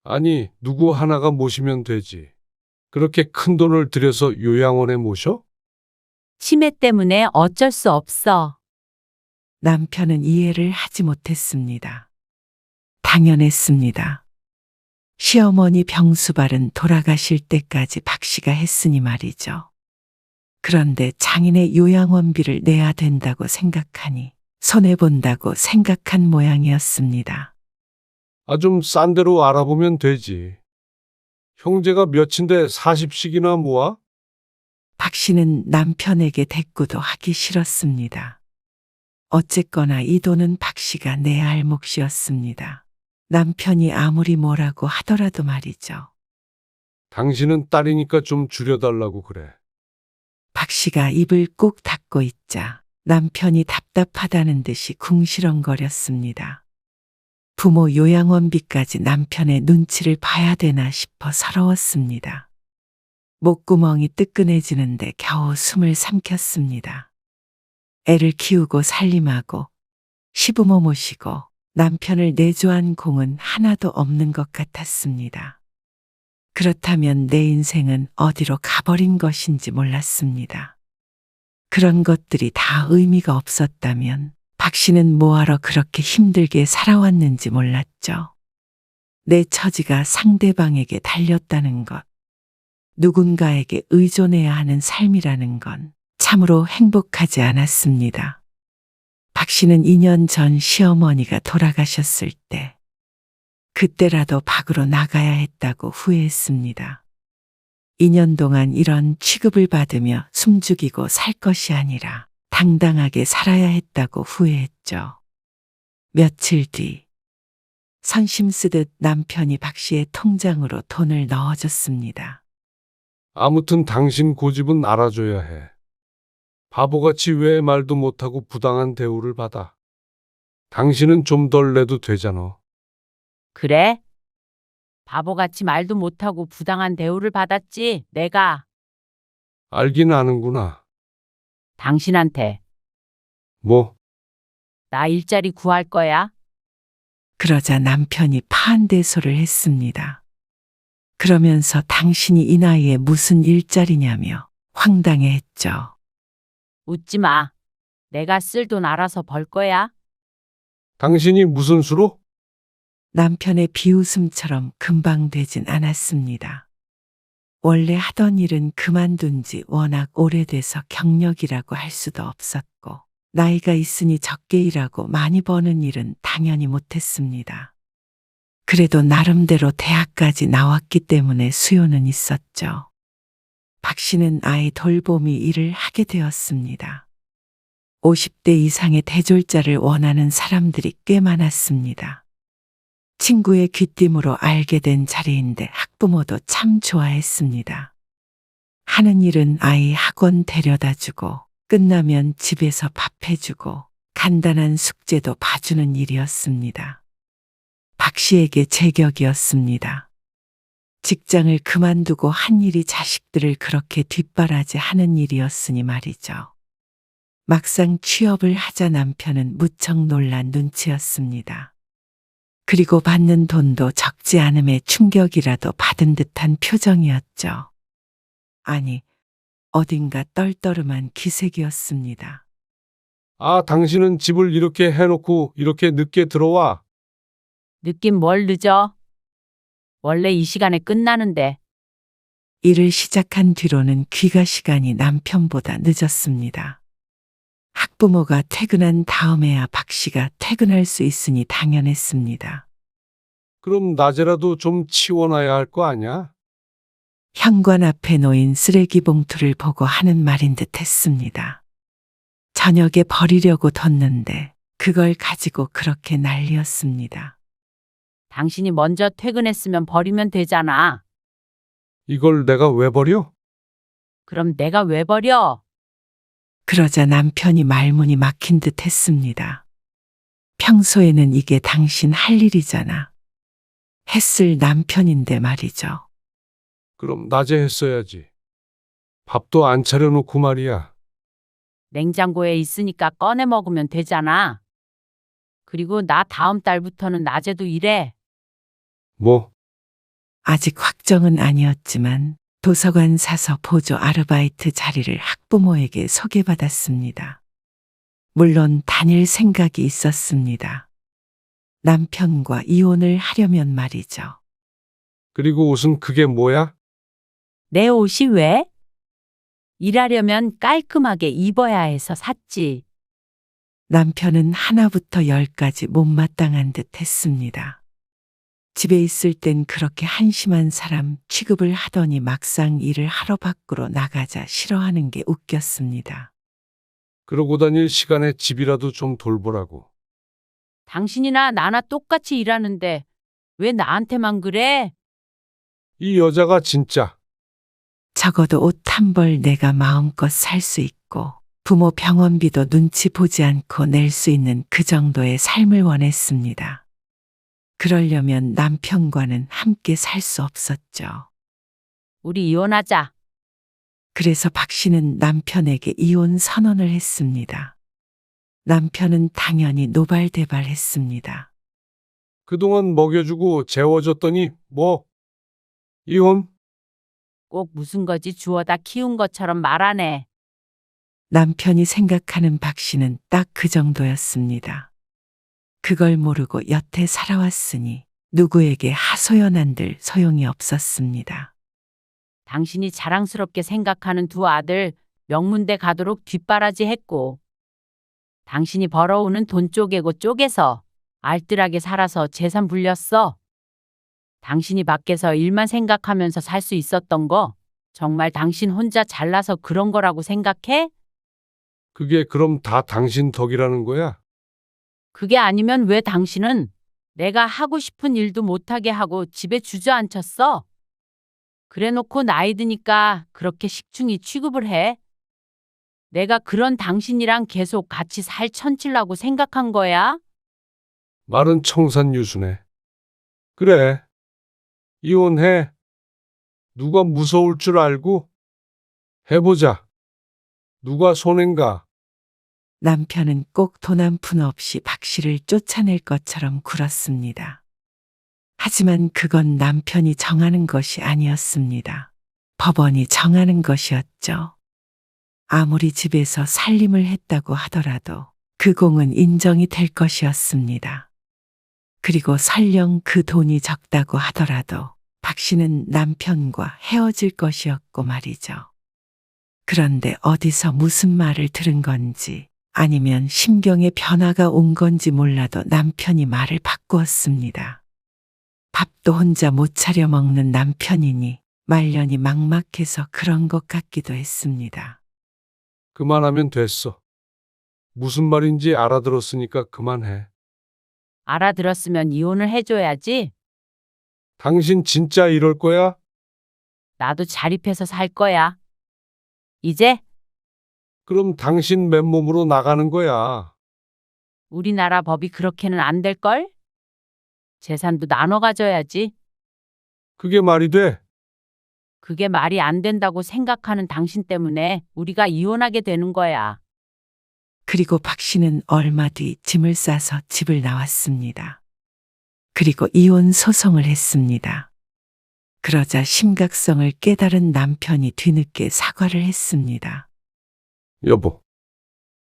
아니, 누구 하나가 모시면 되지. 그렇게 큰 돈을 들여서 요양원에 모셔? 치매 때문에 어쩔 수 없어. 남편은 이해를 하지 못했습니다. 당연했습니다. 시어머니 병수발은 돌아가실 때까지 박 씨가 했으니 말이죠. 그런데 장인의 요양원비를 내야 된다고 생각하니 손해본다고 생각한 모양이었습니다. 아, 좀 싼 데로 알아보면 되지. 형제가 몇인데 40씩이나 모아? 박 씨는 남편에게 대꾸도 하기 싫었습니다. 어쨌거나 이 돈은 박 씨가 내야 할 몫이었습니다. 남편이 아무리 뭐라고 하더라도 말이죠. 당신은 딸이니까 좀 줄여달라고 그래. 박 씨가 입을 꼭 닫고 있자 남편이 답답하다는 듯이 궁시렁거렸습니다. 부모 요양원비까지 남편의 눈치를 봐야 되나 싶어 서러웠습니다. 목구멍이 뜨끈해지는데 겨우 숨을 삼켰습니다. 애를 키우고 살림하고 시부모 모시고 남편을 내조한 공은 하나도 없는 것 같았습니다. 그렇다면 내 인생은 어디로 가버린 것인지 몰랐습니다. 그런 것들이 다 의미가 없었다면 박 씨는 뭐하러 그렇게 힘들게 살아왔는지 몰랐죠. 내 처지가 상대방에게 달렸다는 것, 누군가에게 의존해야 하는 삶이라는 건 참으로 행복하지 않았습니다. 박 씨는 2년 전 시어머니가 돌아가셨을 때 그때라도 밖으로 나가야 했다고 후회했습니다. 2년 동안 이런 취급을 받으며 숨죽이고 살 것이 아니라 당당하게 살아야 했다고 후회했죠. 며칠 뒤 선심 쓰듯 남편이 박 씨의 통장으로 돈을 넣어줬습니다. 아무튼 당신 고집은 알아줘야 해. 바보같이 왜 말도 못하고 부당한 대우를 받아. 당신은 좀 덜 내도 되잖아. 그래? 바보같이 말도 못하고 부당한 대우를 받았지, 내가. 알긴 아는구나. 당신한테. 뭐, 나 일자리 구할 거야. 그러자 남편이 파한대소를 했습니다. 그러면서 당신이 이 나이에 무슨 일자리냐며 황당해했죠. 웃지 마. 내가 쓸 돈 알아서 벌 거야. 당신이 무슨 수로? 남편의 비웃음처럼 금방 되진 않았습니다. 원래 하던 일은 그만둔 지 워낙 오래돼서 경력이라고 할 수도 없었고 나이가 있으니 적게 일하고 많이 버는 일은 당연히 못했습니다. 그래도 나름대로 대학까지 나왔기 때문에 수요는 있었죠. 박 씨는 아이 돌보미 일을 하게 되었습니다. 50대 이상의 대졸자를 원하는 사람들이 꽤 많았습니다. 친구의 귀띔으로 알게 된 자리인데 학부모도 참 좋아했습니다. 하는 일은 아이 학원 데려다 주고 끝나면 집에서 밥 해주고 간단한 숙제도 봐주는 일이었습니다. 박 씨에게 제격이었습니다. 직장을 그만두고 한 일이 자식들을 그렇게 뒷바라지 하는 일이었으니 말이죠. 막상 취업을 하자 남편은 무척 놀란 눈치였습니다. 그리고 받는 돈도 적지 않음에 충격이라도 받은 듯한 표정이었죠. 아니, 어딘가 떨떠름한 기색이었습니다. 아, 당신은 집을 이렇게 해놓고 이렇게 늦게 들어와. 느낌 뭘 늦어? 원래 이 시간에 끝나는데. 일을 시작한 뒤로는 귀가 시간이 남편보다 늦었습니다. 학부모가 퇴근한 다음에야 박 씨가 퇴근할 수 있으니 당연했습니다. 그럼 낮에라도 좀 치워놔야 할 거 아니야? 현관 앞에 놓인 쓰레기 봉투를 보고 하는 말인 듯 했습니다. 저녁에 버리려고 뒀는데 그걸 가지고 그렇게 난리였습니다. 당신이 먼저 퇴근했으면 버리면 되잖아. 이걸 내가 왜 버려? 그럼 내가 왜 버려? 그러자 남편이 말문이 막힌 듯 했습니다. 평소에는 이게 당신 할 일이잖아. 했을 남편인데 말이죠. 그럼 낮에 했어야지. 밥도 안 차려놓고 말이야. 냉장고에 있으니까 꺼내 먹으면 되잖아. 그리고 나 다음 달부터는 낮에도 일해. 뭐? 아직 확정은 아니었지만 도서관 사서 보조 아르바이트 자리를 학부모에게 소개받았습니다. 물론 다닐 생각이 있었습니다. 남편과 이혼을 하려면 말이죠. 그리고 옷은 그게 뭐야? 내 옷이 왜? 일하려면 깔끔하게 입어야 해서 샀지. 남편은 하나부터 열까지 못마땅한 듯 했습니다. 집에 있을 땐 그렇게 한심한 사람 취급을 하더니 막상 일을 하러 밖으로 나가자 싫어하는 게 웃겼습니다. 그러고 다닐 시간에 집이라도 좀 돌보라고. 당신이나 나나 똑같이 일하는데 왜 나한테만 그래? 이 여자가 진짜. 적어도 옷 한 벌 내가 마음껏 살 수 있고 부모 병원비도 눈치 보지 않고 낼 수 있는 그 정도의 삶을 원했습니다. 그러려면 남편과는 함께 살 수 없었죠. 우리 이혼하자. 그래서 박 씨는 남편에게 이혼 선언을 했습니다. 남편은 당연히 노발대발했습니다. 그동안 먹여주고 재워줬더니 뭐? 이혼? 꼭 무슨 거지 주워다 키운 것처럼 말하네. 남편이 생각하는 박 씨는 딱 그 정도였습니다. 그걸 모르고 여태 살아왔으니 누구에게 하소연한들 소용이 없었습니다. 당신이 자랑스럽게 생각하는 두 아들 명문대 가도록 뒷바라지 했고 당신이 벌어오는 돈 쪼개고 쪼개서 알뜰하게 살아서 재산 불렸어. 당신이 밖에서 일만 생각하면서 살 수 있었던 거 정말 당신 혼자 잘나서 그런 거라고 생각해? 그게 그럼 다 당신 덕이라는 거야? 그게 아니면 왜 당신은 내가 하고 싶은 일도 못하게 하고 집에 주저앉혔어? 그래놓고 나이 드니까 그렇게 식충이 취급을 해? 내가 그런 당신이랑 계속 같이 살 천칠라고 생각한 거야? 말은 청산유수네. 그래. 이혼해. 누가 무서울 줄 알고? 해보자. 누가 손해인가? 남편은 꼭 돈 한 푼 없이 박 씨를 쫓아낼 것처럼 굴었습니다. 하지만 그건 남편이 정하는 것이 아니었습니다. 법원이 정하는 것이었죠. 아무리 집에서 살림을 했다고 하더라도 그 공은 인정이 될 것이었습니다. 그리고 설령 그 돈이 적다고 하더라도 박 씨는 남편과 헤어질 것이었고 말이죠. 그런데 어디서 무슨 말을 들은 건지 아니면 심경의 변화가 온 건지 몰라도 남편이 말을 바꾸었습니다. 밥도 혼자 못 차려 먹는 남편이니 말년이 막막해서 그런 것 같기도 했습니다. 그만하면 됐어. 무슨 말인지 알아들었으니까 그만해. 알아들었으면 이혼을 해줘야지. 당신 진짜 이럴 거야? 나도 자립해서 살 거야. 이제 그럼 당신 맨몸으로 나가는 거야. 우리나라 법이 그렇게는 안 될걸? 재산도 나눠 가져야지. 그게 말이 돼? 그게 말이 안 된다고 생각하는 당신 때문에 우리가 이혼하게 되는 거야. 그리고 박 씨는 얼마 뒤 짐을 싸서 집을 나왔습니다. 그리고 이혼 소송을 했습니다. 그러자 심각성을 깨달은 남편이 뒤늦게 사과를 했습니다. 여보,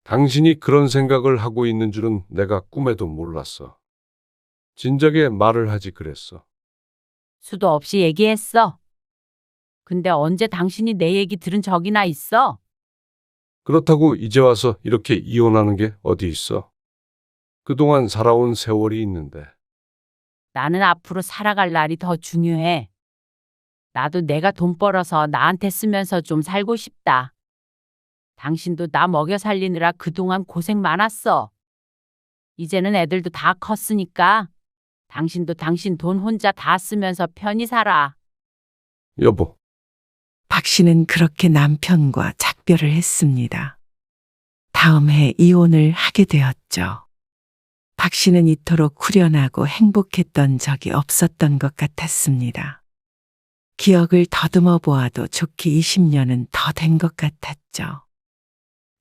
당신이 그런 생각을 하고 있는 줄은 내가 꿈에도 몰랐어. 진작에 말을 하지 그랬어. 수도 없이 얘기했어. 근데 언제 당신이 내 얘기 들은 적이나 있어? 그렇다고 이제 와서 이렇게 이혼하는 게 어디 있어? 그동안 살아온 세월이 있는데. 나는 앞으로 살아갈 날이 더 중요해. 나도 내가 돈 벌어서 나한테 쓰면서 좀 살고 싶다. 당신도 나 먹여 살리느라 그동안 고생 많았어. 이제는 애들도 다 컸으니까 당신도 당신 돈 혼자 다 쓰면서 편히 살아. 여보, 박 씨는 그렇게 남편과 작별을 했습니다. 다음 해 이혼을 하게 되었죠. 박 씨는 이토록 후련하고 행복했던 적이 없었던 것 같았습니다. 기억을 더듬어 보아도 좋게 20년은 더 된 것 같았죠.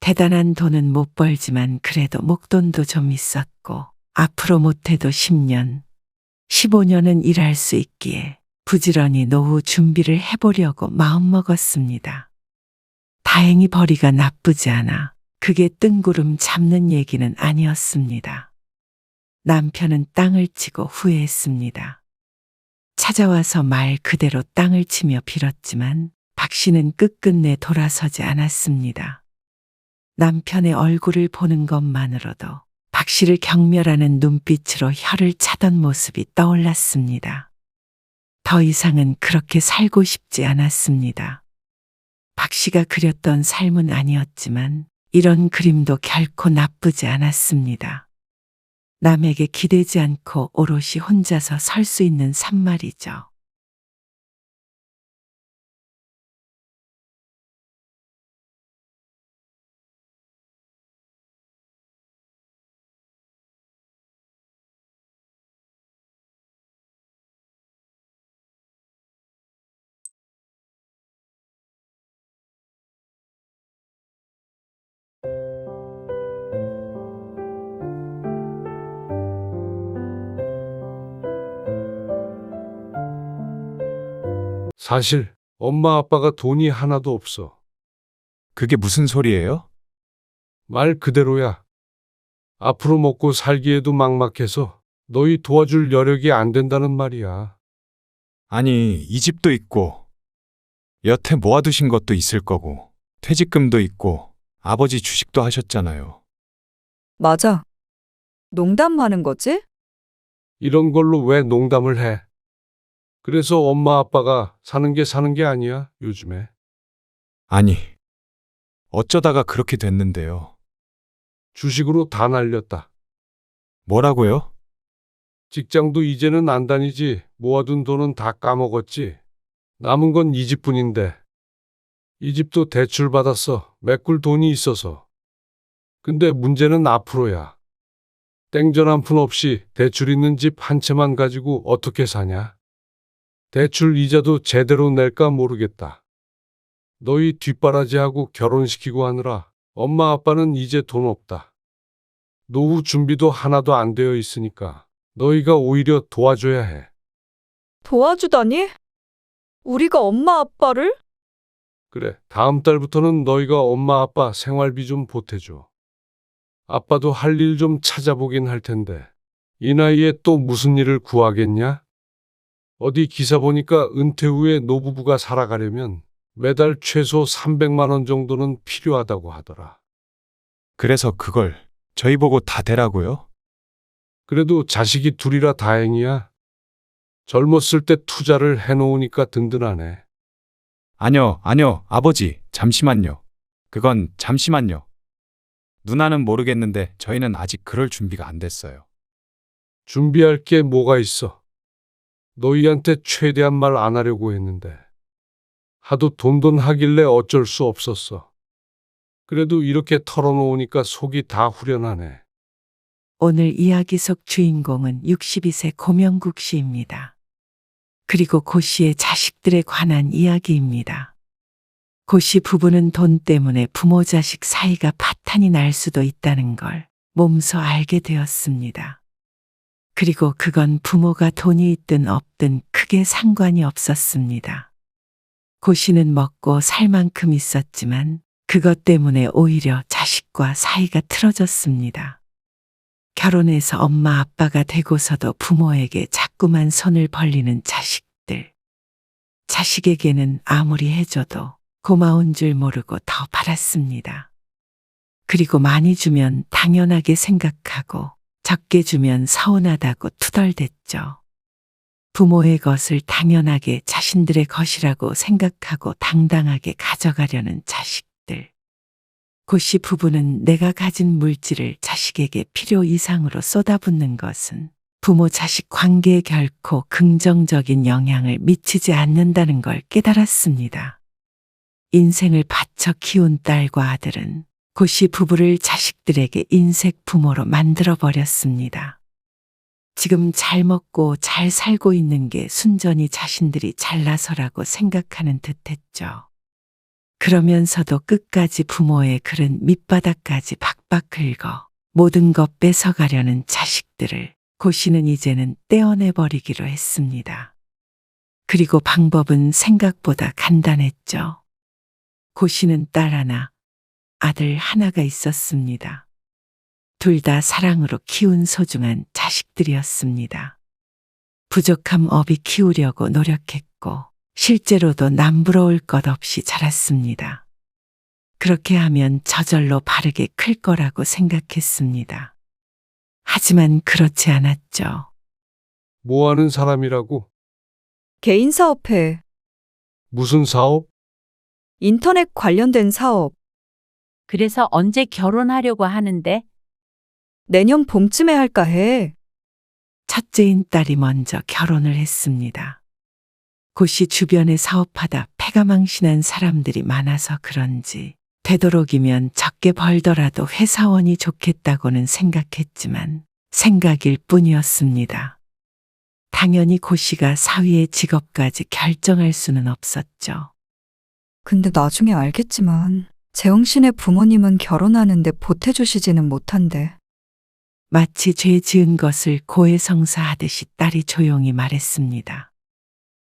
대단한 돈은 못 벌지만 그래도 목돈도 좀 있었고 앞으로 못해도 10년, 15년은 일할 수 있기에 부지런히 노후 준비를 해보려고 마음먹었습니다. 다행히 벌이가 나쁘지 않아 그게 뜬구름 잡는 얘기는 아니었습니다. 남편은 땅을 치고 후회했습니다. 찾아와서 말 그대로 땅을 치며 빌었지만 박 씨는 끝끝내 돌아서지 않았습니다. 남편의 얼굴을 보는 것만으로도 박 씨를 경멸하는 눈빛으로 혀를 차던 모습이 떠올랐습니다. 더 이상은 그렇게 살고 싶지 않았습니다. 박 씨가 그렸던 삶은 아니었지만 이런 그림도 결코 나쁘지 않았습니다. 남에게 기대지 않고 오롯이 혼자서 설 수 있는 삶 말이죠. 사실 엄마 아빠가 돈이 하나도 없어. 그게 무슨 소리예요? 말 그대로야. 앞으로 먹고 살기에도 막막해서 너희 도와줄 여력이 안 된다는 말이야. 아니, 이 집도 있고, 여태 모아두신 것도 있을 거고, 퇴직금도 있고, 아버지 주식도 하셨잖아요. 맞아. 농담하는 거지? 이런 걸로 왜 농담을 해? 그래서 엄마 아빠가 사는 게 아니야, 요즘에. 아니, 어쩌다가 그렇게 됐는데요. 주식으로 다 날렸다. 뭐라고요? 직장도 이제는 안 다니지. 모아둔 돈은 다 까먹었지. 남은 건 이 집뿐인데. 이 집도 대출 받았어. 메꿀 돈이 있어서. 근데 문제는 앞으로야. 땡전 한 푼 없이 대출 있는 집 한 채만 가지고 어떻게 사냐? 대출 이자도 제대로 낼까 모르겠다. 너희 뒷바라지하고 결혼시키고 하느라 엄마 아빠는 이제 돈 없다. 노후 준비도 하나도 안 되어 있으니까 너희가 오히려 도와줘야 해. 도와주다니? 우리가 엄마 아빠를? 그래, 다음 달부터는 너희가 엄마 아빠 생활비 좀 보태줘. 아빠도 할 일 좀 찾아보긴 할 텐데 이 나이에 또 무슨 일을 구하겠냐? 어디 기사 보니까 은퇴 후에 노부부가 살아가려면 매달 최소 300만 원 정도는 필요하다고 하더라. 그래서 그걸 저희 보고 다 대라고요? 그래도 자식이 둘이라 다행이야. 젊었을 때 투자를 해놓으니까 든든하네. 아니요, 아버지, 잠시만요. 그건 잠시만요. 누나는 모르겠는데 저희는 아직 그럴 준비가 안 됐어요. 준비할 게 뭐가 있어? 너희한테 최대한 말 안 하려고 했는데. 하도 돈돈 하길래 어쩔 수 없었어. 그래도 이렇게 털어놓으니까 속이 다 후련하네. 오늘 이야기 속 주인공은 62세 고명국 씨입니다. 그리고 고 씨의 자식들에 관한 이야기입니다. 고 씨 부부는 돈 때문에 부모 자식 사이가 파탄이 날 수도 있다는 걸 몸소 알게 되었습니다. 그리고 그건 부모가 돈이 있든 없든 크게 상관이 없었습니다. 고 씨는 먹고 살 만큼 있었지만 그것 때문에 오히려 자식과 사이가 틀어졌습니다. 결혼해서 엄마 아빠가 되고서도 부모에게 자꾸만 손을 벌리는 자식들. 자식에게는 아무리 해줘도 고마운 줄 모르고 더 받았습니다. 그리고 많이 주면 당연하게 생각하고 적게 주면 서운하다고 투덜댔죠. 부모의 것을 당연하게 자신들의 것이라고 생각하고 당당하게 가져가려는 자식들. 고 씨 부부는 내가 가진 물질을 자식에게 필요 이상으로 쏟아붓는 것은 부모 자식 관계에 결코 긍정적인 영향을 미치지 않는다는 걸 깨달았습니다. 인생을 바쳐 키운 딸과 아들은 고 씨 부부를 자식들에게 인색 부모로 만들어 버렸습니다. 지금 잘 먹고 잘 살고 있는 게 순전히 자신들이 잘나서라고 생각하는 듯했죠. 그러면서도 끝까지 부모의 그른 밑바닥까지 박박 긁어 모든 것 뺏어가려는 자식들을 고 씨는 이제는 떼어내버리기로 했습니다. 그리고 방법은 생각보다 간단했죠. 고 씨는 딸 하나, 아들 하나가 있었습니다. 둘 다 사랑으로 키운 소중한 자식들이었습니다. 부족함 없이 키우려고 노력했고 실제로도 남부러울 것 없이 자랐습니다. 그렇게 하면 저절로 바르게 클 거라고 생각했습니다. 하지만 그렇지 않았죠. 뭐 하는 사람이라고? 개인 사업해. 무슨 사업? 인터넷 관련된 사업. 그래서 언제 결혼하려고 하는데? 내년 봄쯤에 할까 해. 첫째인 딸이 먼저 결혼을 했습니다. 고 씨 주변에 사업하다 패가망신한 사람들이 많아서 그런지 되도록이면 적게 벌더라도 회사원이 좋겠다고는 생각했지만 생각일 뿐이었습니다. 당연히 고 씨가 사위의 직업까지 결정할 수는 없었죠. 근데 나중에 알겠지만 재홍 씨네 부모님은 결혼하는데 보태주시지는 못한대. 마치 죄 지은 것을 고해성사하듯이 딸이 조용히 말했습니다.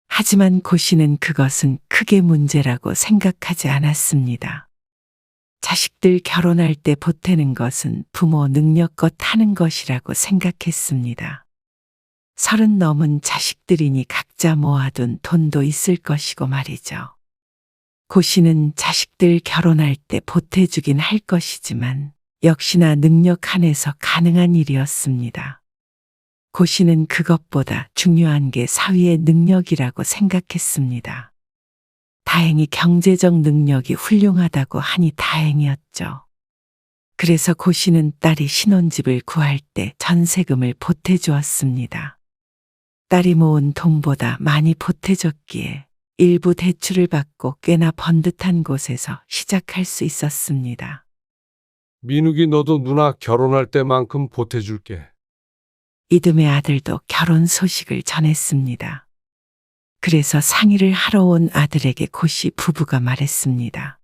하지만 고 씨는 그것은 크게 문제라고 생각하지 않았습니다. 자식들 결혼할 때 보태는 것은 부모 능력껏 하는 것이라고 생각했습니다. 30 넘은 자식들이니 각자 모아둔 돈도 있을 것이고 말이죠. 고 씨는 자식들 결혼할 때 보태주긴 할 것이지만 역시나 능력 한에서 가능한 일이었습니다. 고 씨는 그것보다 중요한 게 사위의 능력이라고 생각했습니다. 다행히 경제적 능력이 훌륭하다고 하니 다행이었죠. 그래서 고 씨는 딸이 신혼집을 구할 때 전세금을 보태주었습니다. 딸이 모은 돈보다 많이 보태줬기에 일부 대출을 받고 꽤나 번듯한 곳에서 시작할 수 있었습니다. 민욱이 너도 누나 결혼할 때만큼 보태줄게. 이듬해 아들도 결혼 소식을 전했습니다. 그래서 상의를 하러 온 아들에게 고 씨 부부가 말했습니다.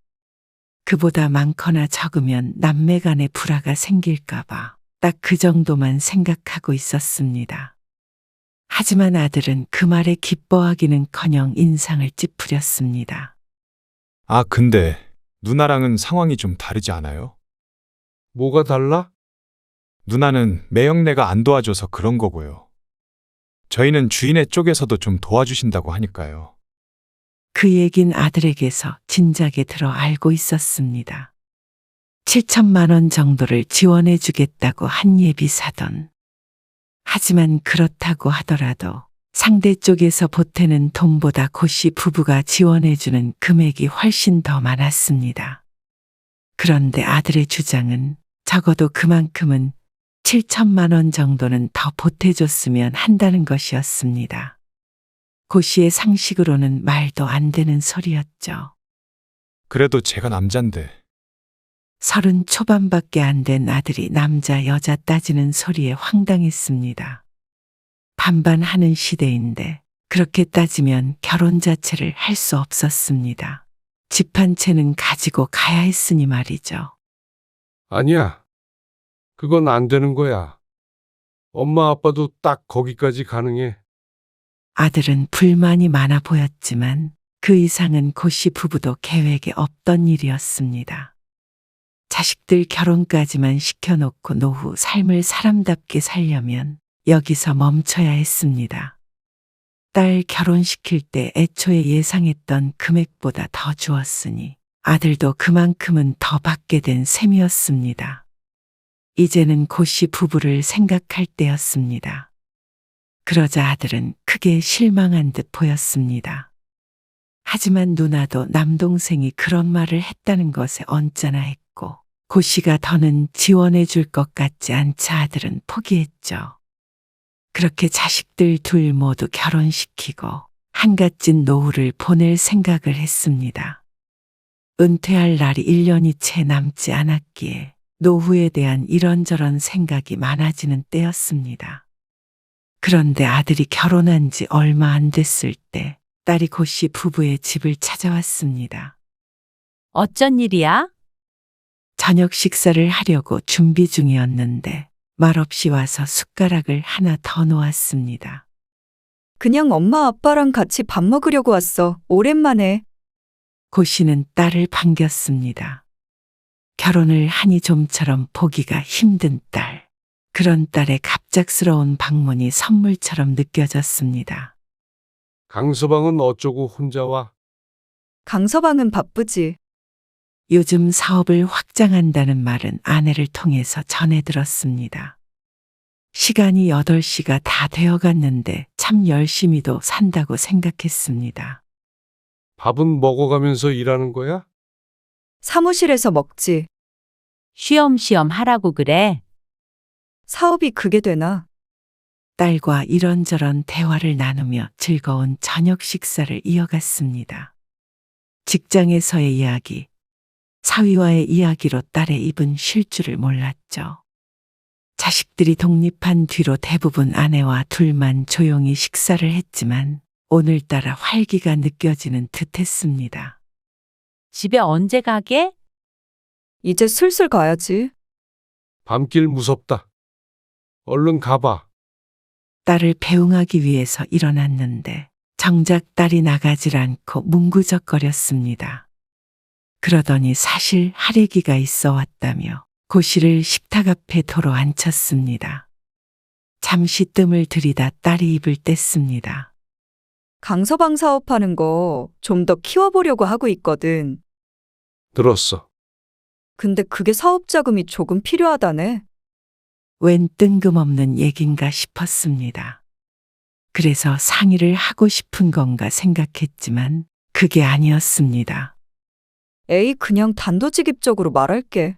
그보다 많거나 적으면 남매 간의 불화가 생길까봐 딱 그 정도만 생각하고 있었습니다. 하지만 아들은 그 말에 기뻐하기는커녕 인상을 찌푸렸습니다. 아, 근데 누나랑은 상황이 좀 다르지 않아요? 뭐가 달라? 누나는 매형네가 안 도와줘서 그런 거고요. 저희는 주인의 쪽에서도 좀 도와주신다고 하니까요. 그 얘긴 아들에게서 진작에 들어 알고 있었습니다. 7천만 원 정도를 지원해 주겠다고 한 예비 사돈. 하지만 그렇다고 하더라도 상대 쪽에서 보태는 돈보다 고씨 부부가 지원해주는 금액이 훨씬 더 많았습니다. 그런데 아들의 주장은 적어도 그만큼은 7천만 원 정도는 더 보태줬으면 한다는 것이었습니다. 고씨의 상식으로는 말도 안 되는 소리였죠. 그래도 제가 남잔데. 30 초반밖에 안 된 아들이 남자 여자 따지는 소리에 황당했습니다. 반반하는 시대인데 그렇게 따지면 결혼 자체를 할 수 없었습니다. 집 한 채는 가지고 가야 했으니 말이죠. 아니야. 그건 안 되는 거야. 엄마 아빠도 딱 거기까지 가능해. 아들은 불만이 많아 보였지만 그 이상은 고씨 부부도 계획에 없던 일이었습니다. 자식들 결혼까지만 시켜놓고 노후 삶을 사람답게 살려면 여기서 멈춰야 했습니다. 딸 결혼시킬 때 애초에 예상했던 금액보다 더 주었으니 아들도 그만큼은 더 받게 된 셈이었습니다. 이제는 고씨 부부를 생각할 때였습니다. 그러자 아들은 크게 실망한 듯 보였습니다. 하지만 누나도 남동생이 그런 말을 했다는 것에 언짢아 했고 고씨가 더는 지원해 줄 것 같지 않자 아들은 포기했죠. 그렇게 자식들 둘 모두 결혼시키고 한갓진 노후를 보낼 생각을 했습니다. 은퇴할 날이 1년이 채 남지 않았기에 노후에 대한 이런저런 생각이 많아지는 때였습니다. 그런데 아들이 결혼한 지 얼마 안 됐을 때 딸이 고씨 부부의 집을 찾아왔습니다. 어쩐 일이야? 저녁 식사를 하려고 준비 중이었는데 말없이 와서 숟가락을 하나 더 놓았습니다. 그냥 엄마 아빠랑 같이 밥 먹으려고 왔어. 오랜만에. 고씨는 딸을 반겼습니다. 결혼을 하니 좀처럼 보기가 힘든 딸. 그런 딸의 갑작스러운 방문이 선물처럼 느껴졌습니다. 강서방은 어쩌고 혼자 와? 강서방은 바쁘지. 요즘 사업을 확장한다는 말은 아내를 통해서 전해 들었습니다. 시간이 8시가 다 되어 갔는데 참 열심히도 산다고 생각했습니다. 밥은 먹어가면서 일하는 거야? 사무실에서 먹지. 쉬엄쉬엄 하라고 그래. 사업이 그게 되나? 딸과 이런저런 대화를 나누며 즐거운 저녁 식사를 이어갔습니다. 직장에서의 이야기, 사위와의 이야기로 딸의 입은 쉴 줄을 몰랐죠. 자식들이 독립한 뒤로 대부분 아내와 둘만 조용히 식사를 했지만 오늘따라 활기가 느껴지는 듯했습니다. 집에 언제 가게? 이제 슬슬 가야지. 밤길 무섭다. 얼른 가봐. 딸을 배웅하기 위해서 일어났는데 정작 딸이 나가질 않고 뭉구적거렸습니다. 그러더니 사실 할애기가 있어 왔다며 고씨를 식탁 앞에 도로 앉혔습니다. 잠시 뜸을 들이다 딸이 입을 뗐습니다. 강서방 사업하는 거 좀 더 키워보려고 하고 있거든. 들었어. 근데 그게 사업 자금이 조금 필요하다네. 웬 뜬금없는 얘긴가 싶었습니다. 그래서 상의를 하고 싶은 건가 생각했지만 그게 아니었습니다. 에이, 그냥 단도직입적으로 말할게.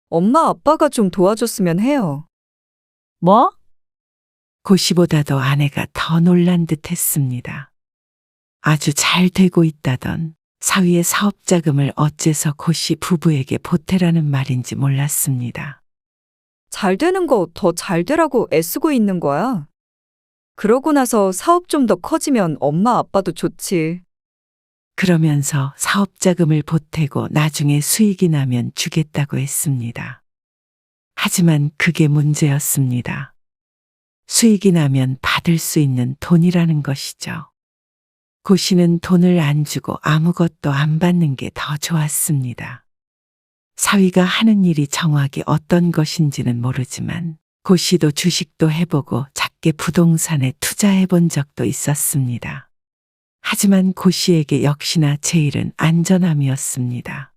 엄마 아빠가 좀 도와줬으면 해요. 뭐? 고씨보다도 아내가 더 놀란 듯 했습니다. 아주 잘 되고 있다던 사위의 사업 자금을 어째서 고씨 부부에게 보태라는 말인지 몰랐습니다. 잘 되는 거 더 잘 되라고 애쓰고 있는 거야. 그러고 나서 사업 좀 더 커지면 엄마 아빠도 좋지. 그러면서 사업 자금을 보태고 나중에 수익이 나면 주겠다고 했습니다. 하지만 그게 문제였습니다. 수익이 나면 받을 수 있는 돈이라는 것이죠. 고씨는 돈을 안 주고 아무것도 안 받는 게 더 좋았습니다. 사위가 하는 일이 정확히 어떤 것인지는 모르지만 고씨도 주식도 해보고 작게 부동산에 투자해 본 적도 있었습니다. 하지만 고씨에게 역시나 제일은 안전함이었습니다.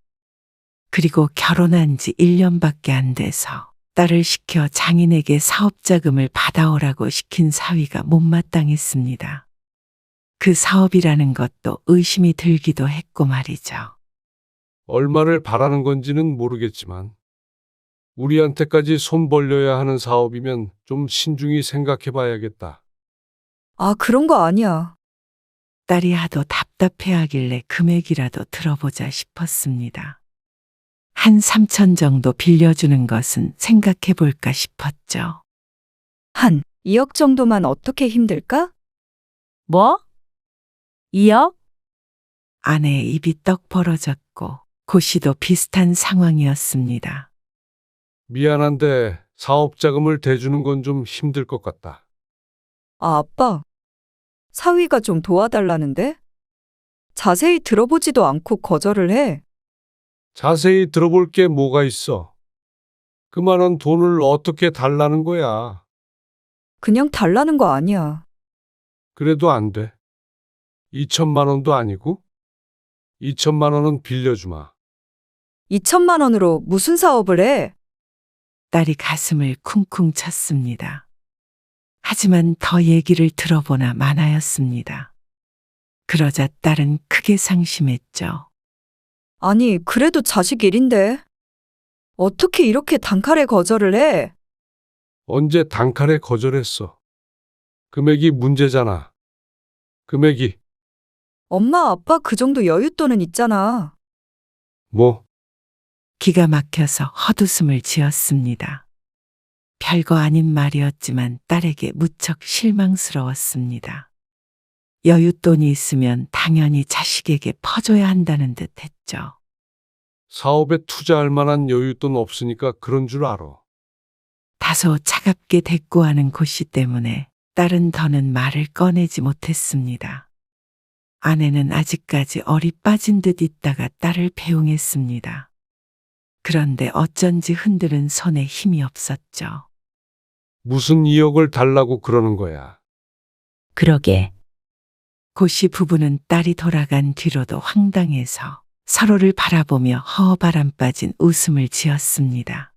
그리고 결혼한 지 1년밖에 안 돼서 딸을 시켜 장인에게 사업자금을 받아오라고 시킨 사위가 못마땅했습니다. 그 사업이라는 것도 의심이 들기도 했고 말이죠. 얼마를 바라는 건지는 모르겠지만 우리한테까지 손 벌려야 하는 사업이면 좀 신중히 생각해 봐야겠다. 아, 그런 거 아니야. 딸이 하도 답답해하길래 금액이라도 들어보자 싶었습니다. 한 3천 정도 빌려주는 것은 생각해 볼까 싶었죠. 한 2억 정도만 어떻게 힘들까? 뭐? 2억? 아내의 입이 떡 벌어졌고 고씨도 비슷한 상황이었습니다. 미안한데 사업 자금을 대주는 건 좀 힘들 것 같다. 아, 아빠. 사위가 좀 도와달라는데? 자세히 들어보지도 않고 거절을 해. 자세히 들어볼 게 뭐가 있어? 그만한 돈을 어떻게 달라는 거야? 그냥 달라는 거 아니야. 그래도 안 돼. 2천만 원도 아니고? 2천만 원은 빌려주마. 2천만 원으로 무슨 사업을 해? 딸이 가슴을 쿵쿵 쳤습니다. 하지만 더 얘기를 들어보나 마나였습니다. 그러자 딸은 크게 상심했죠. 아니, 그래도 자식 일인데. 어떻게 이렇게 단칼에 거절을 해? 언제 단칼에 거절했어? 금액이 문제잖아. 금액이 엄마, 아빠 그 정도 여윳돈은 있잖아. 뭐? 기가 막혀서 헛웃음을 지었습니다. 별거 아닌 말이었지만 딸에게 무척 실망스러웠습니다. 여윳돈이 있으면 당연히 자식에게 퍼줘야 한다는 듯 했죠. 사업에 투자할 만한 여윳돈 없으니까 그런 줄 알아. 다소 차갑게 대꾸하는 고씨 때문에 딸은 더는 말을 꺼내지 못했습니다. 아내는 아직까지 얼이 빠진 듯 있다가 딸을 배웅했습니다. 그런데 어쩐지 흔드는 손에 힘이 없었죠. 무슨 2억을 달라고 그러는 거야. 그러게. 고씨 부부는 딸이 돌아간 뒤로도 황당해서 서로를 바라보며 허허바람 빠진 웃음을 지었습니다.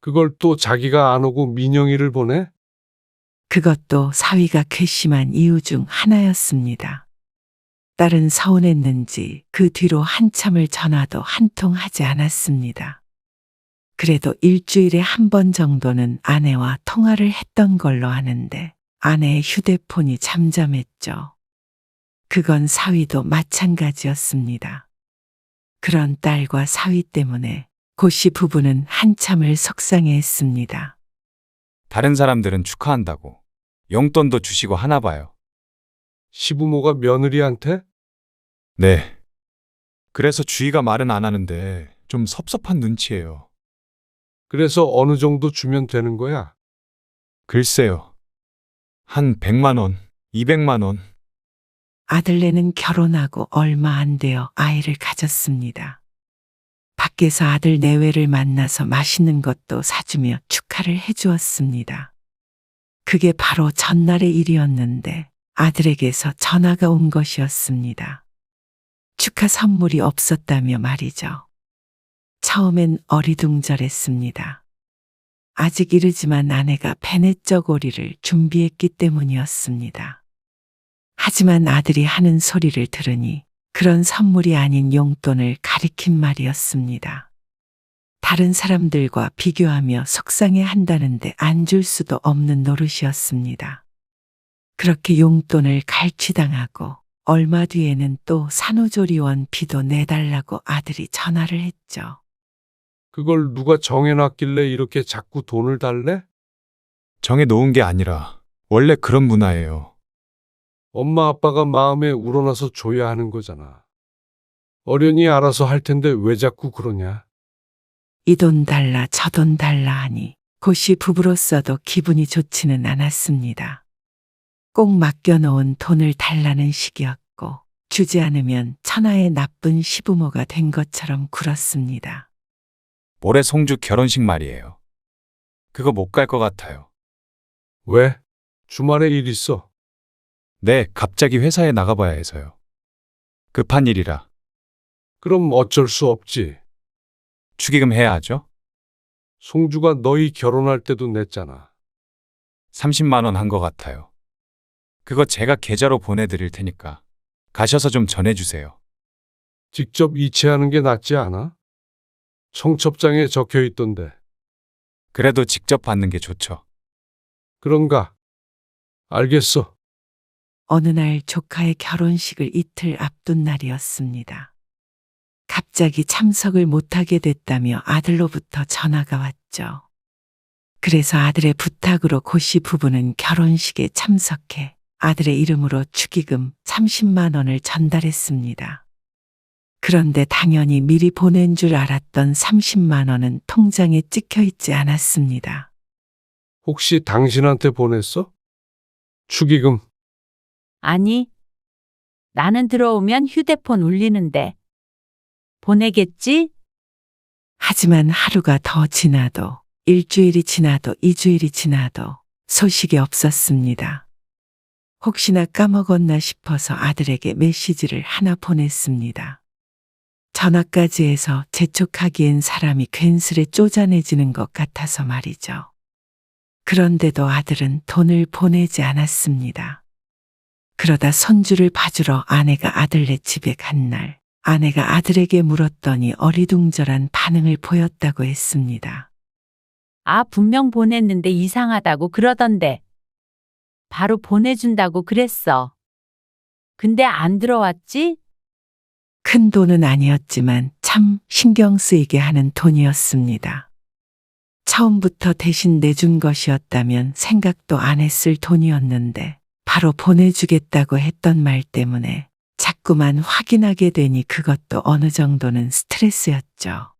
그걸 또 자기가 안 오고 민영이를 보내? 그것도 사위가 괘씸한 이유 중 하나였습니다. 딸은 서운했는지 그 뒤로 한참을 전화도 한 통 하지 않았습니다. 그래도 일주일에 한 번 정도는 아내와 통화를 했던 걸로 아는데 아내의 휴대폰이 잠잠했죠. 그건 사위도 마찬가지였습니다. 그런 딸과 사위 때문에 고씨 부부는 한참을 속상해했습니다. 다른 사람들은 축하한다고 용돈도 주시고 하나 봐요. 시부모가 며느리한테? 네. 그래서 주희가 말은 안 하는데 좀 섭섭한 눈치예요. 그래서 어느 정도 주면 되는 거야? 글쎄요. 한 100만 원, 200만 원. 아들네는 결혼하고 얼마 안 되어 아이를 가졌습니다. 밖에서 아들 내외를 만나서 맛있는 것도 사주며 축하를 해주었습니다. 그게 바로 전날의 일이었는데 아들에게서 전화가 온 것이었습니다. 축하 선물이 없었다며 말이죠. 처음엔 어리둥절했습니다. 아직 이르지만 아내가 베넷저고리를 준비했기 때문이었습니다. 하지만 아들이 하는 소리를 들으니 그런 선물이 아닌 용돈을 가리킨 말이었습니다. 다른 사람들과 비교하며 속상해 한다는데 안 줄 수도 없는 노릇이었습니다. 그렇게 용돈을 갈취당하고 얼마 뒤에는 또 산후조리원 비도 내달라고 아들이 전화를 했죠. 그걸 누가 정해놨길래 이렇게 자꾸 돈을 달래? 정해 놓은 게 아니라 원래 그런 문화예요. 엄마 아빠가 마음에 우러나서 줘야 하는 거잖아. 어련히 알아서 할 텐데 왜 자꾸 그러냐? 이 돈 달라 저 돈 달라 하니 고씨 부부로서도 기분이 좋지는 않았습니다. 꼭 맡겨놓은 돈을 달라는 식이었고 주지 않으면 천하의 나쁜 시부모가 된 것처럼 굴었습니다. 모레 송주 결혼식 말이에요. 그거 못 갈 것 같아요. 왜? 주말에 일 있어. 네, 갑자기 회사에 나가봐야 해서요. 급한 일이라. 그럼 어쩔 수 없지. 축의금 해야 하죠? 송주가 너희 결혼할 때도 냈잖아. 30만 원 한 것 같아요. 그거 제가 계좌로 보내드릴 테니까 가셔서 좀 전해주세요. 직접 이체하는 게 낫지 않아? 청첩장에 적혀 있던데. 그래도 직접 받는 게 좋죠. 그런가? 알겠어. 어느 날 조카의 결혼식을 이틀 앞둔 날이었습니다. 갑자기 참석을 못하게 됐다며 아들로부터 전화가 왔죠. 그래서 아들의 부탁으로 고씨 부부는 결혼식에 참석해 아들의 이름으로 축의금 30만 원을 전달했습니다. 그런데 당연히 미리 보낸 줄 알았던 30만 원은 통장에 찍혀 있지 않았습니다. 혹시 당신한테 보냈어? 축의금. 아니, 나는 들어오면 휴대폰 울리는데. 보내겠지? 하지만 하루가 더 지나도 일주일이 지나도 2주일이 지나도 소식이 없었습니다. 혹시나 까먹었나 싶어서 아들에게 메시지를 하나 보냈습니다. 전화까지 해서 재촉하기엔 사람이 괜스레 쪼잔해지는 것 같아서 말이죠. 그런데도 아들은 돈을 보내지 않았습니다. 그러다 손주를 봐주러 아내가 아들네 집에 간 날, 아내가 아들에게 물었더니 어리둥절한 반응을 보였다고 했습니다. 아, 분명 보냈는데 이상하다고 그러던데. 바로 보내준다고 그랬어. 근데 안 들어왔지? 큰 돈은 아니었지만 참 신경 쓰이게 하는 돈이었습니다. 처음부터 대신 내준 것이었다면 생각도 안 했을 돈이었는데 바로 보내주겠다고 했던 말 때문에 자꾸만 확인하게 되니 그것도 어느 정도는 스트레스였죠.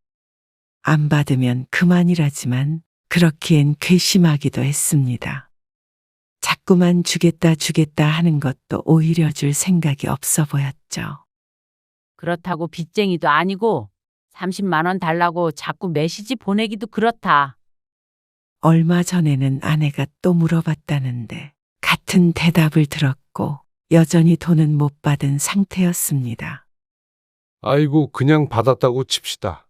안 받으면 그만이라지만 그렇기엔 괘씸하기도 했습니다. 자꾸만 주겠다 하는 것도 오히려 줄 생각이 없어 보였죠. 그렇다고 빚쟁이도 아니고 30만 원 달라고 자꾸 메시지 보내기도 그렇다. 얼마 전에는 아내가 또 물어봤다는데 같은 대답을 들었고 여전히 돈은 못 받은 상태였습니다. 아이고, 그냥 받았다고 칩시다.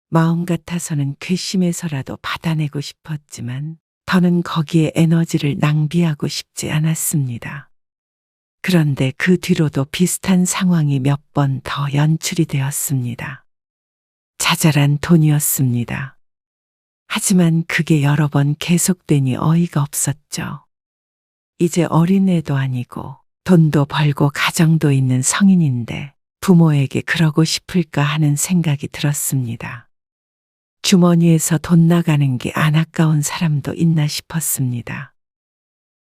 마음 같아서는 괘씸해서라도 받아내고 싶었지만 더는 거기에 에너지를 낭비하고 싶지 않았습니다. 그런데 그 뒤로도 비슷한 상황이 몇 번 더 연출이 되었습니다. 자잘한 돈이었습니다. 하지만 그게 여러 번 계속되니 어이가 없었죠. 이제 어린애도 아니고 돈도 벌고 가정도 있는 성인인데 부모에게 그러고 싶을까 하는 생각이 들었습니다. 주머니에서 돈 나가는 게 안 아까운 사람도 있나 싶었습니다.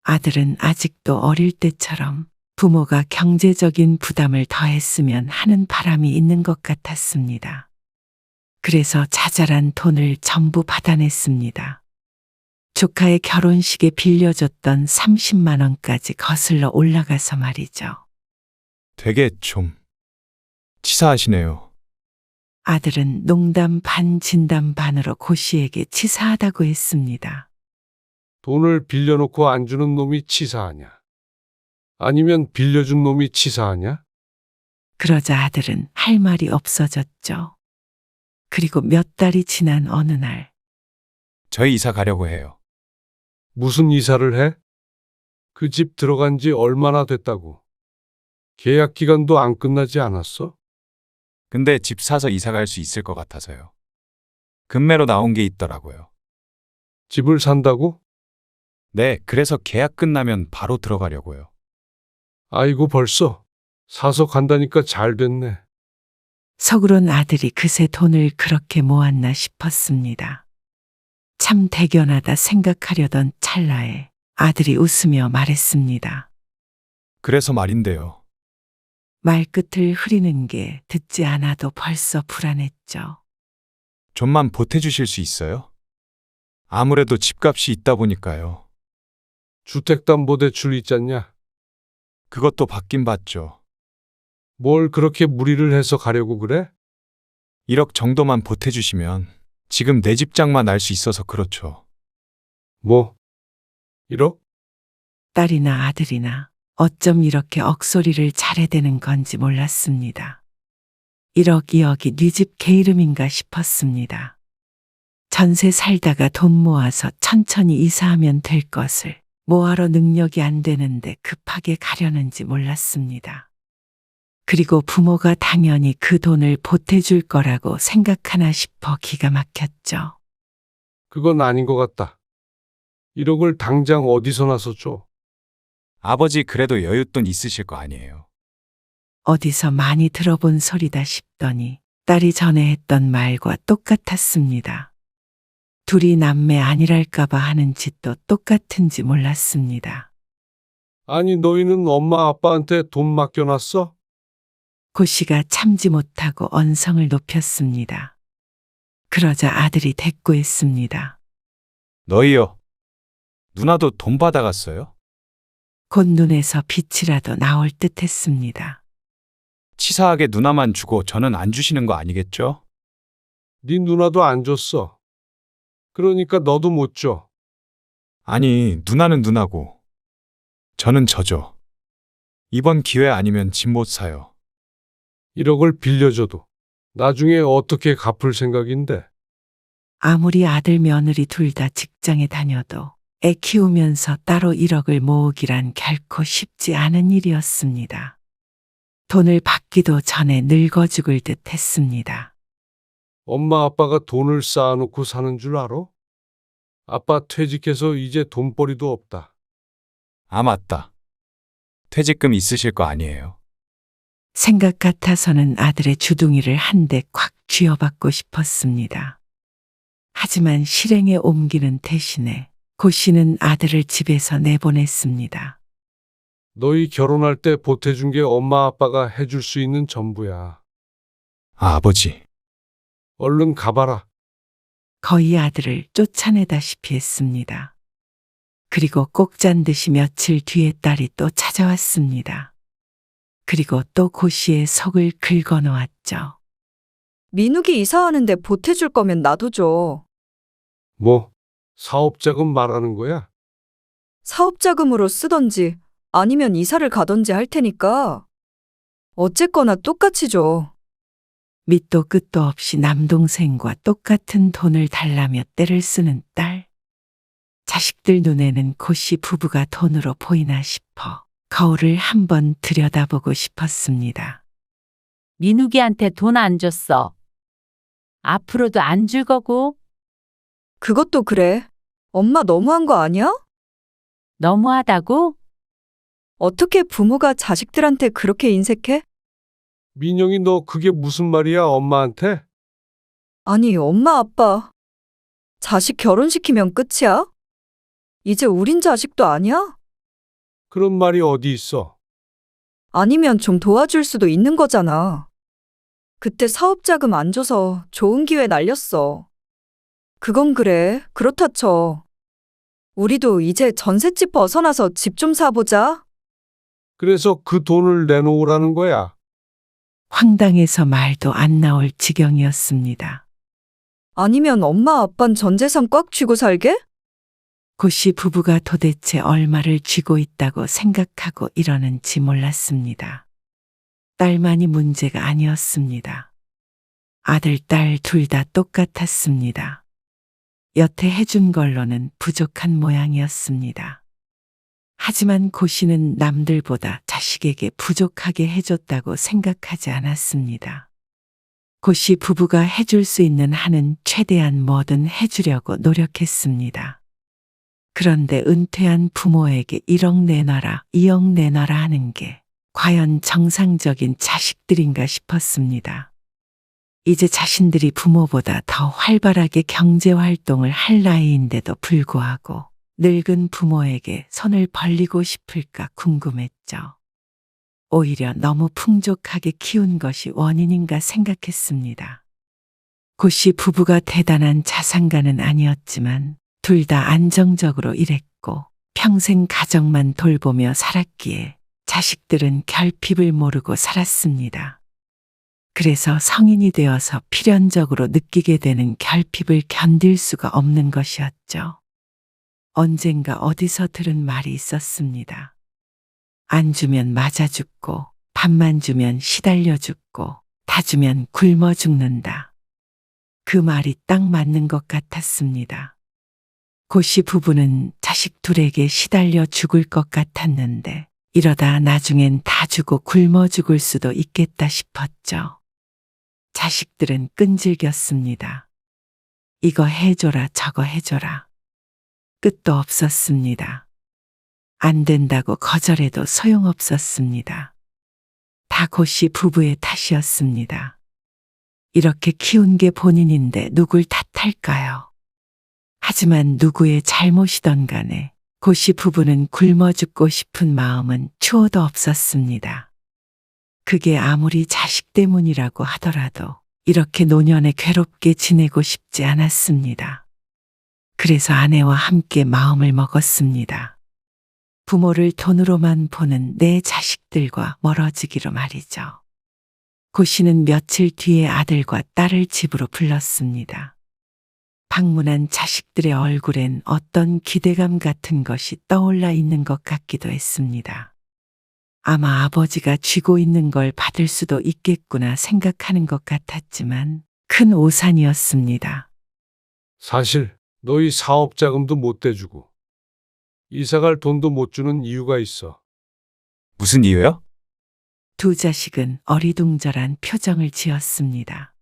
아들은 아직도 어릴 때처럼 부모가 경제적인 부담을 더했으면 하는 바람이 있는 것 같았습니다. 그래서 자잘한 돈을 전부 받아냈습니다. 조카의 결혼식에 빌려줬던 30만 원까지 거슬러 올라가서 말이죠. 되게 좀 치사하시네요. 아들은 농담 반 진담 반으로 고씨에게 치사하다고 했습니다. 돈을 빌려놓고 안 주는 놈이 치사하냐? 아니면 빌려준 놈이 치사하냐? 그러자 아들은 할 말이 없어졌죠. 그리고 몇 달이 지난 어느 날 저희 이사 가려고 해요. 무슨 이사를 해? 그 집 들어간 지 얼마나 됐다고? 계약 기간도 안 끝나지 않았어? 근데 집 사서 이사 갈 수 있을 것 같아서요. 금매로 나온 게 있더라고요. 집을 산다고? 네, 그래서 계약 끝나면 바로 들어가려고요. 아이고, 벌써 사서 간다니까 잘 됐네. 속으론 아들이 그새 돈을 그렇게 모았나 싶었습니다. 참 대견하다 생각하려던 찰나에 아들이 웃으며 말했습니다. 그래서 말인데요. 말끝을 흐리는 게 듣지 않아도 벌써 불안했죠. 좀만 보태주실 수 있어요? 아무래도 집값이 있다 보니까요. 주택담보대출 있잖냐? 그것도 받긴 받죠. 뭘 그렇게 무리를 해서 가려고 그래? 1억 정도만 보태주시면 지금 내 집장만 알 수 있어서 그렇죠. 뭐? 1억? 딸이나 아들이나 어쩜 이렇게 억소리를 잘해대는 건지 몰랐습니다. 1억 2억이 네 집 개 이름인가 싶었습니다. 전세 살다가 돈 모아서 천천히 이사하면 될 것을 뭐하러 능력이 안 되는데 급하게 가려는지 몰랐습니다. 그리고 부모가 당연히 그 돈을 보태줄 거라고 생각하나 싶어 기가 막혔죠. 그건 아닌 것 같다. 1억을 당장 어디서 나서 줘? 아버지 그래도 여윳돈 있으실 거 아니에요. 어디서 많이 들어본 소리다 싶더니 딸이 전에 했던 말과 똑같았습니다. 둘이 남매 아니랄까봐 하는 짓도 똑같은지 몰랐습니다. 아니, 너희는 엄마 아빠한테 돈 맡겨놨어? 고씨가 참지 못하고 언성을 높였습니다. 그러자 아들이 대꾸했습니다. 너희요. 누나도 돈 받아갔어요? 곧 눈에서 빛이라도 나올 듯 했습니다. 치사하게 누나만 주고 저는 안 주시는 거 아니겠죠? 네 누나도 안 줬어. 그러니까 너도 못 줘. 아니, 누나는 누나고. 저는 저죠. 이번 기회 아니면 집 못 사요. 1억을 빌려줘도 나중에 어떻게 갚을 생각인데? 아무리 아들 며느리 둘 다 직장에 다녀도 애 키우면서 따로 1억을 모으기란 결코 쉽지 않은 일이었습니다. 돈을 받기도 전에 늙어 죽을 듯 했습니다. 엄마 아빠가 돈을 쌓아놓고 사는 줄 알아? 아빠 퇴직해서 이제 돈벌이도 없다. 아, 맞다. 퇴직금 있으실 거 아니에요. 생각 같아서는 아들의 주둥이를 한 대 콱 쥐어받고 싶었습니다. 하지만 실행에 옮기는 대신에 고씨는 아들을 집에서 내보냈습니다. 너희 결혼할 때 보태준 게 엄마 아빠가 해줄 수 있는 전부야. 아, 아버지. 얼른 가봐라. 거의 아들을 쫓아내다시피 했습니다. 그리고 꼭 잔 듯이 며칠 뒤에 딸이 또 찾아왔습니다. 그리고 또 고씨의 속을 긁어놓았죠. 민욱이 이사하는데 보태줄 거면 나도 줘. 뭐, 사업자금 말하는 거야? 사업자금으로 쓰던지 아니면 이사를 가던지 할 테니까. 어쨌거나 똑같이 줘. 밑도 끝도 없이 남동생과 똑같은 돈을 달라며 떼를 쓰는 딸. 자식들 눈에는 고씨 부부가 돈으로 보이나 싶어 거울을 한번 들여다보고 싶었습니다. 민욱이한테 돈 안 줬어. 앞으로도 안 줄 거고. 그것도 그래. 엄마 너무한 거 아니야? 너무하다고? 어떻게 부모가 자식들한테 그렇게 인색해? 민영이 너 그게 무슨 말이야, 엄마한테? 아니, 엄마, 아빠. 자식 결혼시키면 끝이야? 이제 우린 자식도 아니야? 그런 말이 어디 있어? 아니면 좀 도와줄 수도 있는 거잖아. 그때 사업자금 안 줘서 좋은 기회 날렸어. 그건 그래. 그렇다 쳐. 우리도 이제 전셋집 벗어나서 집 좀 사보자. 그래서 그 돈을 내놓으라는 거야. 황당해서 말도 안 나올 지경이었습니다. 아니면 엄마, 아빤 전 재산 꽉 쥐고 살게? 고씨 부부가 도대체 얼마를 쥐고 있다고 생각하고 이러는지 몰랐습니다. 딸만이 문제가 아니었습니다. 아들, 딸 둘 다 똑같았습니다. 여태 해준 걸로는 부족한 모양이었습니다. 하지만 고씨는 남들보다 자식에게 부족하게 해줬다고 생각하지 않았습니다. 고씨 부부가 해줄 수 있는 한은 최대한 뭐든 해주려고 노력했습니다. 그런데 은퇴한 부모에게 1억 내놔라, 2억 내놔라 하는 게 과연 정상적인 자식들인가 싶었습니다. 이제 자신들이 부모보다 더 활발하게 경제활동을 할 나이인데도 불구하고 늙은 부모에게 손을 벌리고 싶을까 궁금했죠. 오히려 너무 풍족하게 키운 것이 원인인가 생각했습니다. 고씨 부부가 대단한 자산가는 아니었지만 둘 다 안정적으로 일했고 평생 가정만 돌보며 살았기에 자식들은 결핍을 모르고 살았습니다. 그래서 성인이 되어서 필연적으로 느끼게 되는 결핍을 견딜 수가 없는 것이었죠. 언젠가 어디서 들은 말이 있었습니다. 안 주면 맞아 죽고, 밥만 주면 시달려 죽고, 다 주면 굶어 죽는다. 그 말이 딱 맞는 것 같았습니다. 고씨 부부는 자식 둘에게 시달려 죽을 것 같았는데 이러다 나중엔 다 주고 굶어 죽을 수도 있겠다 싶었죠. 자식들은 끈질겼습니다. 이거 해줘라 저거 해줘라. 끝도 없었습니다. 안 된다고 거절해도 소용없었습니다. 다 고씨 부부의 탓이었습니다. 이렇게 키운 게 본인인데 누굴 탓할까요? 하지만 누구의 잘못이던 간에 고씨 부부는 굶어 죽고 싶은 마음은 추호도 없었습니다. 그게 아무리 자식 때문이라고 하더라도 이렇게 노년에 괴롭게 지내고 싶지 않았습니다. 그래서 아내와 함께 마음을 먹었습니다. 부모를 돈으로만 보는 내 자식들과 멀어지기로 말이죠. 고씨는 며칠 뒤에 아들과 딸을 집으로 불렀습니다. 방문한 자식들의 얼굴엔 어떤 기대감 같은 것이 떠올라 있는 것 같기도 했습니다. 아마 아버지가 쥐고 있는 걸 받을 수도 있겠구나 생각하는 것 같았지만 큰 오산이었습니다. 사실 너희 사업 자금도 못 대주고 이사갈 돈도 못 주는 이유가 있어. 무슨 이유요? 두 자식은 어리둥절한 표정을 지었습니다.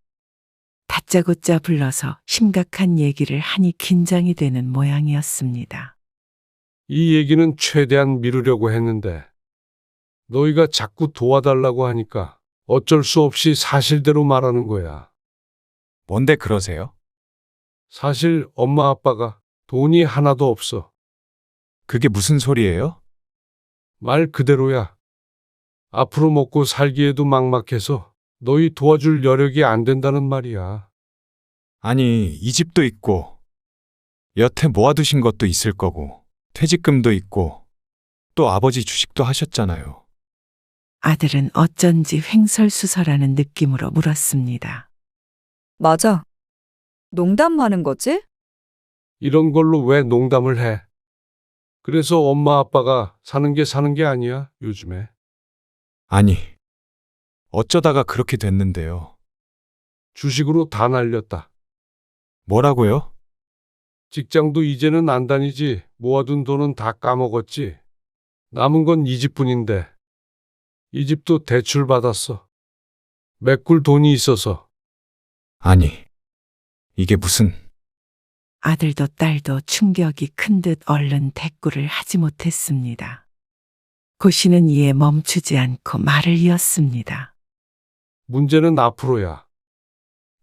다짜고짜 불러서 심각한 얘기를 하니 긴장이 되는 모양이었습니다. 이 얘기는 최대한 미루려고 했는데 너희가 자꾸 도와달라고 하니까 어쩔 수 없이 사실대로 말하는 거야. 뭔데 그러세요? 사실 엄마 아빠가 돈이 하나도 없어. 그게 무슨 소리예요? 말 그대로야. 앞으로 먹고 살기에도 막막해서 너희 도와줄 여력이 안 된다는 말이야. 아니, 이 집도 있고, 여태 모아두신 것도 있을 거고, 퇴직금도 있고, 또 아버지 주식도 하셨잖아요. 아들은 어쩐지 횡설수설하는 느낌으로 물었습니다. 맞아. 농담하는 거지? 이런 걸로 왜 농담을 해? 그래서 엄마 아빠가 사는 게 아니야, 요즘에. 아니, 어쩌다가 그렇게 됐는데요. 주식으로 다 날렸다. 뭐라고요? 직장도 이제는 안 다니지. 모아둔 돈은 다 까먹었지. 남은 건 이 집뿐인데. 이 집도 대출 받았어. 메꿀 돈이 있어서. 아니, 이게 무슨... 아들도 딸도 충격이 큰 듯 얼른 대꾸를 하지 못했습니다. 고씨는 이에 멈추지 않고 말을 이었습니다. 문제는 앞으로야.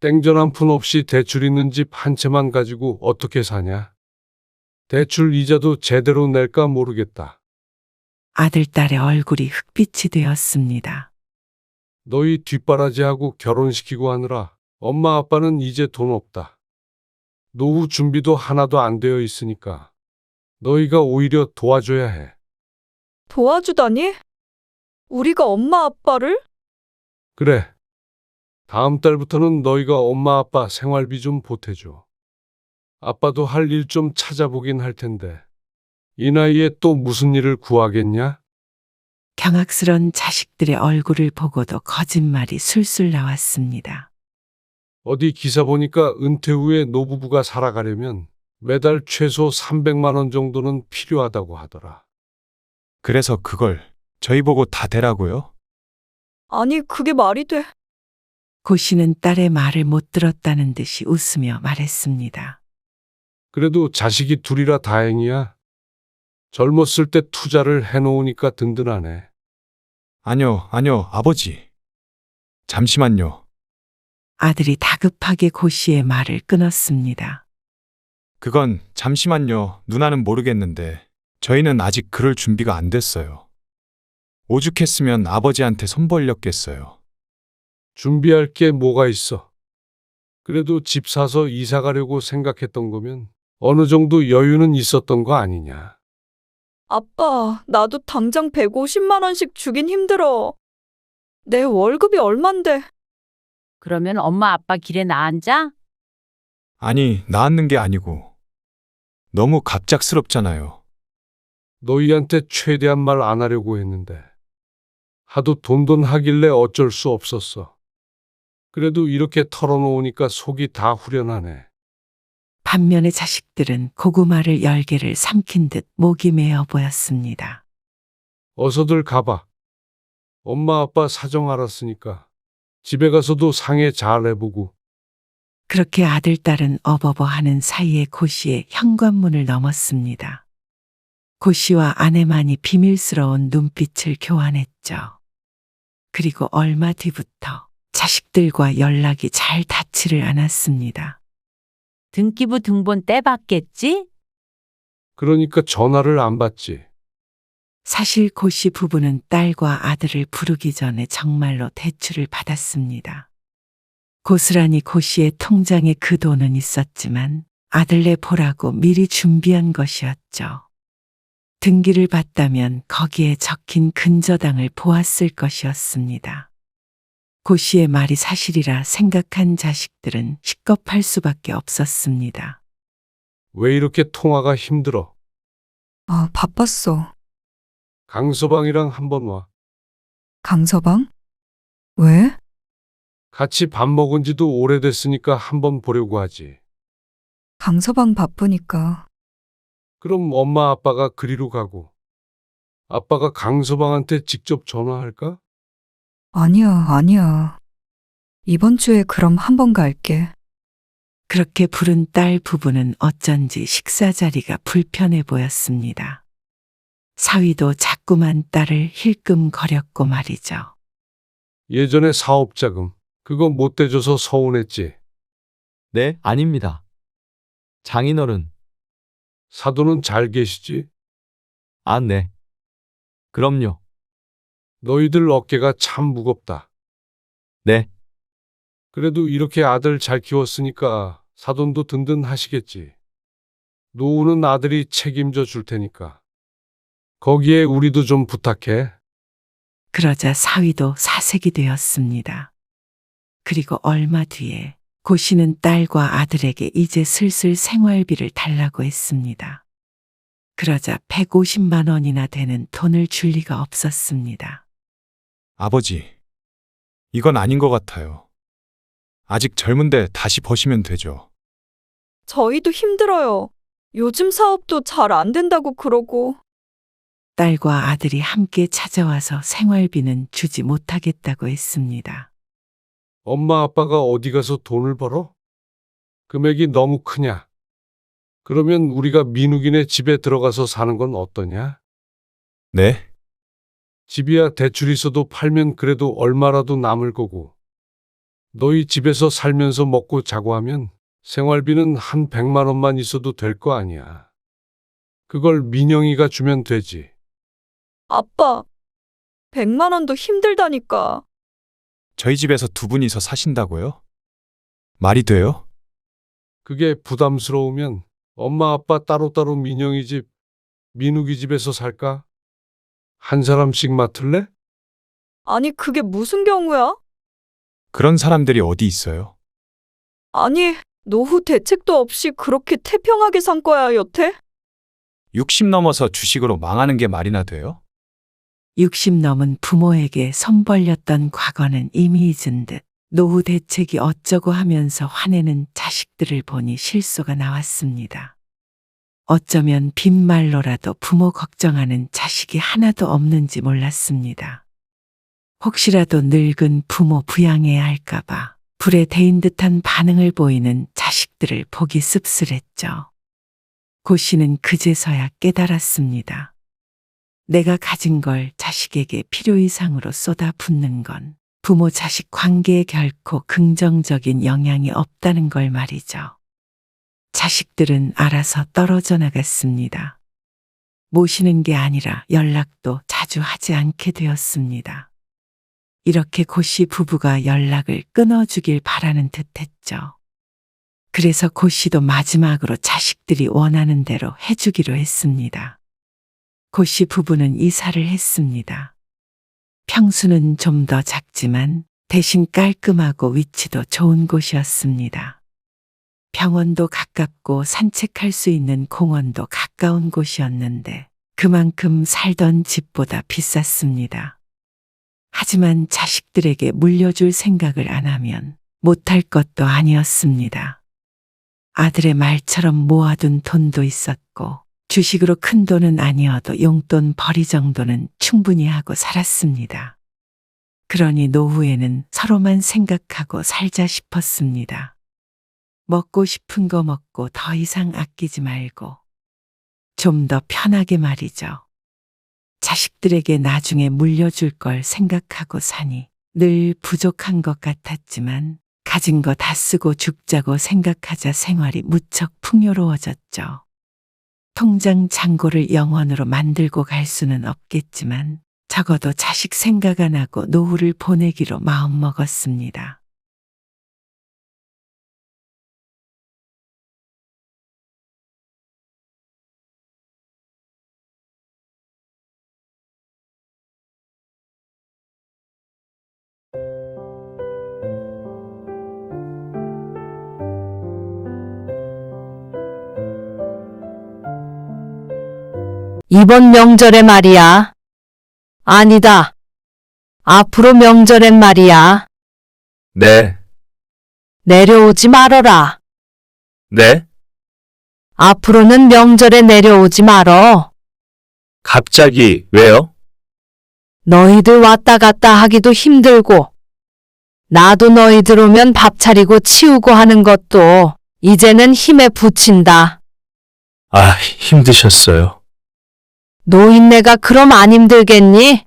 땡전 한 푼 없이 대출 있는 집 한 채만 가지고 어떻게 사냐? 대출 이자도 제대로 낼까 모르겠다. 아들, 딸의 얼굴이 흑빛이 되었습니다. 너희 뒷바라지하고 결혼시키고 하느라 엄마 아빠는 이제 돈 없다. 노후 준비도 하나도 안 되어 있으니까 너희가 오히려 도와줘야 해. 도와주다니? 우리가 엄마 아빠를? 그래. 다음 달부터는 너희가 엄마 아빠 생활비 좀 보태줘. 아빠도 할 일 좀 찾아보긴 할 텐데. 이 나이에 또 무슨 일을 구하겠냐? 경악스런 자식들의 얼굴을 보고도 거짓말이 술술 나왔습니다. 어디 기사 보니까 은퇴 후에 노부부가 살아가려면 매달 최소 300만 원 정도는 필요하다고 하더라. 그래서 그걸 저희 보고 다 대라고요? 아니, 그게 말이 돼. 고씨는 딸의 말을 못 들었다는 듯이 웃으며 말했습니다. 그래도 자식이 둘이라 다행이야. 젊었을 때 투자를 해놓으니까 든든하네. 아니요, 아버지. 잠시만요. 아들이 다급하게 고씨의 말을 끊었습니다. 그건 잠시만요. 누나는 모르겠는데 저희는 아직 그럴 준비가 안 됐어요. 오죽했으면 아버지한테 손 벌렸겠어요. 준비할 게 뭐가 있어. 그래도 집 사서 이사 가려고 생각했던 거면 어느 정도 여유는 있었던 거 아니냐. 아빠, 나도 당장 150만 원씩 주긴 힘들어. 내 월급이 얼만데. 그러면 엄마 아빠 길에 나앉아? 아니, 낳았는 게 아니고 너무 갑작스럽잖아요. 너희한테 최대한 말 안 하려고 했는데 하도 돈돈 하길래 어쩔 수 없었어. 그래도 이렇게 털어놓으니까 속이 다 후련하네. 반면에 자식들은 고구마를 열개를 삼킨 듯 목이 메어 보였습니다. 어서들 가봐. 엄마 아빠 사정 알았으니까. 집에 가서도 상해 잘 해보고. 그렇게 아들, 딸은 어버버 하는 사이에 고씨의 현관문을 넘었습니다. 고씨와 아내만이 비밀스러운 눈빛을 교환했죠. 그리고 얼마 뒤부터 자식들과 연락이 잘 닿지를 않았습니다. 등기부 등본 떼봤겠지? 그러니까 전화를 안 받지. 사실 고씨 부부는 딸과 아들을 부르기 전에 정말로 대출을 받았습니다. 고스란히 고씨의 통장에 그 돈은 있었지만 아들네 보라고 미리 준비한 것이었죠. 등기를 받다면 거기에 적힌 근저당을 보았을 것이었습니다. 고씨의 말이 사실이라 생각한 자식들은 식겁할 수밖에 없었습니다. 왜 이렇게 통화가 힘들어? 아, 바빴어. 강서방이랑 한번 와. 강서방? 왜? 같이 밥 먹은 지도 오래됐으니까 한번 보려고 하지. 강서방 바쁘니까. 그럼 엄마 아빠가 그리로 가고. 아빠가 강서방한테 직접 전화할까? 아니야. 이번 주에 그럼 한번 갈게. 그렇게 부른 딸 부부는 어쩐지 식사 자리가 불편해 보였습니다. 사위도 자꾸만 딸을 힐끔거렸고 말이죠. 예전에 사업자금. 그거 못 대줘서 서운했지. 네, 아닙니다. 장인어른, 사돈은 잘 계시지? 아, 네. 그럼요. 너희들 어깨가 참 무겁다. 네, 그래도 이렇게 아들 잘 키웠으니까 사돈도 든든하시겠지. 노후는 아들이 책임져 줄 테니까. 거기에 우리도 좀 부탁해. 그러자 사위도 사색이 되었습니다. 그리고 얼마 뒤에 고씨는 딸과 아들에게 이제 슬슬 생활비를 달라고 했습니다. 그러자 150만 원이나 되는 돈을 줄 리가 없었습니다. 아버지, 이건 아닌 것 같아요. 아직 젊은데 다시 버시면 되죠. 저희도 힘들어요. 요즘 사업도 잘 안 된다고 그러고. 딸과 아들이 함께 찾아와서 생활비는 주지 못하겠다고 했습니다. 엄마 아빠가 어디 가서 돈을 벌어? 금액이 너무 크냐? 그러면 우리가 민욱이네 집에 들어가서 사는 건 어떠냐? 네? 집이야 대출 있어도 팔면 그래도 얼마라도 남을 거고. 너희 집에서 살면서 먹고 자고 하면 생활비는 한 100만 원만 있어도 될 거 아니야. 그걸 민영이가 주면 되지. 아빠, 100만 원도 힘들다니까. 저희 집에서 두 분이서 사신다고요? 말이 돼요? 그게 부담스러우면 엄마 아빠 따로따로 민영이 집, 민욱이 집에서 살까? 한 사람씩 맡을래? 아니, 그게 무슨 경우야? 그런 사람들이 어디 있어요? 아니, 노후 대책도 없이 그렇게 태평하게 산 거야, 여태? 60 넘어서 주식으로 망하는 게 말이나 돼요? 60 넘은 부모에게 손 벌렸던 과거는 이미 잊은 듯 노후 대책이 어쩌고 하면서 화내는 자식들을 보니 실소가 나왔습니다. 어쩌면 빈말로라도 부모 걱정하는 자식이 하나도 없는지 몰랐습니다. 혹시라도 늙은 부모 부양해야 할까봐 불에 데인 듯한 반응을 보이는 자식들을 보기 씁쓸했죠. 고씨는 그제서야 깨달았습니다. 내가 가진 걸 자식에게 필요 이상으로 쏟아붓는 건 부모 자식 관계에 결코 긍정적인 영향이 없다는 걸 말이죠. 자식들은 알아서 떨어져 나갔습니다. 모시는 게 아니라 연락도 자주 하지 않게 되었습니다. 이렇게 고씨 부부가 연락을 끊어주길 바라는 듯했죠. 그래서 고씨도 마지막으로 자식들이 원하는 대로 해주기로 했습니다. 고씨 부부는 이사를 했습니다. 평수는 좀 더 작지만 대신 깔끔하고 위치도 좋은 곳이었습니다. 병원도 가깝고 산책할 수 있는 공원도 가까운 곳이었는데 그만큼 살던 집보다 비쌌습니다. 하지만 자식들에게 물려줄 생각을 안 하면 못할 것도 아니었습니다. 아들의 말처럼 모아둔 돈도 있었고 주식으로 큰 돈은 아니어도 용돈 벌이 정도는 충분히 하고 살았습니다. 그러니 노후에는 서로만 생각하고 살자 싶었습니다. 먹고 싶은 거 먹고 더 이상 아끼지 말고 좀 더 편하게 말이죠. 자식들에게 나중에 물려줄 걸 생각하고 사니 늘 부족한 것 같았지만 가진 거 다 쓰고 죽자고 생각하자 생활이 무척 풍요로워졌죠. 통장 잔고를 영원으로 만들고 갈 수는 없겠지만 적어도 자식 생각 안 하고 노후를 보내기로 마음먹었습니다. 이번 명절에 말이야. 아니다. 앞으로 명절엔 말이야. 네, 내려오지 말어라. 네? 앞으로는 명절에 내려오지 말어. 갑자기 왜요? 너희들 왔다 갔다 하기도 힘들고, 나도 너희들 오면 밥 차리고 치우고 하는 것도 이제는 힘에 부친다. 아, 힘드셨어요. 노인네가 그럼 안 힘들겠니?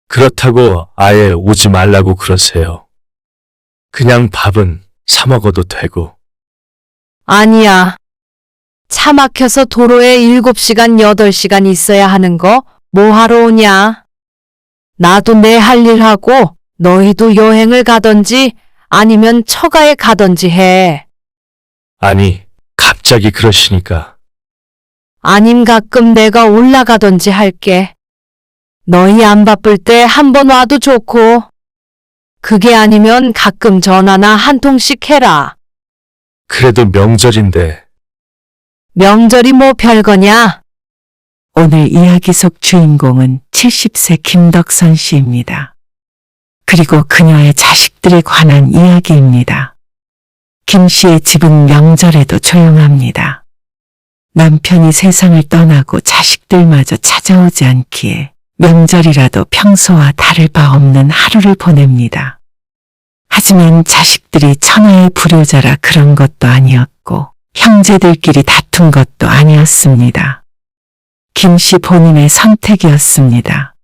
그렇다고 아예 오지 말라고 그러세요. 그냥 밥은 사 먹어도 되고. 아니야. 차 막혀서 도로에 7시간, 8시간 있어야 하는 거 뭐하러 오냐? 나도 내 할 일 하고 너희도 여행을 가던지 아니면 처가에 가던지 해. 아니, 갑자기 그러시니까. 아님 가끔 내가 올라가던지 할게. 너희 안 바쁠 때 한 번 와도 좋고. 그게 아니면 가끔 전화나 한 통씩 해라. 그래도 명절인데. 명절이 뭐 별거냐? 오늘 이야기 속 주인공은 70세 김덕선 씨입니다. 그리고 그녀의 자식들에 관한 이야기입니다. 김 씨의 집은 명절에도 조용합니다. 남편이 세상을 떠나고 자식들마저 찾아오지 않기에 명절이라도 평소와 다를 바 없는 하루를 보냅니다. 하지만 자식들이 천하의 불효자라 그런 것도 아니었고 형제들끼리 다툰 것도 아니었습니다. 김 씨 본인의 선택이었습니다.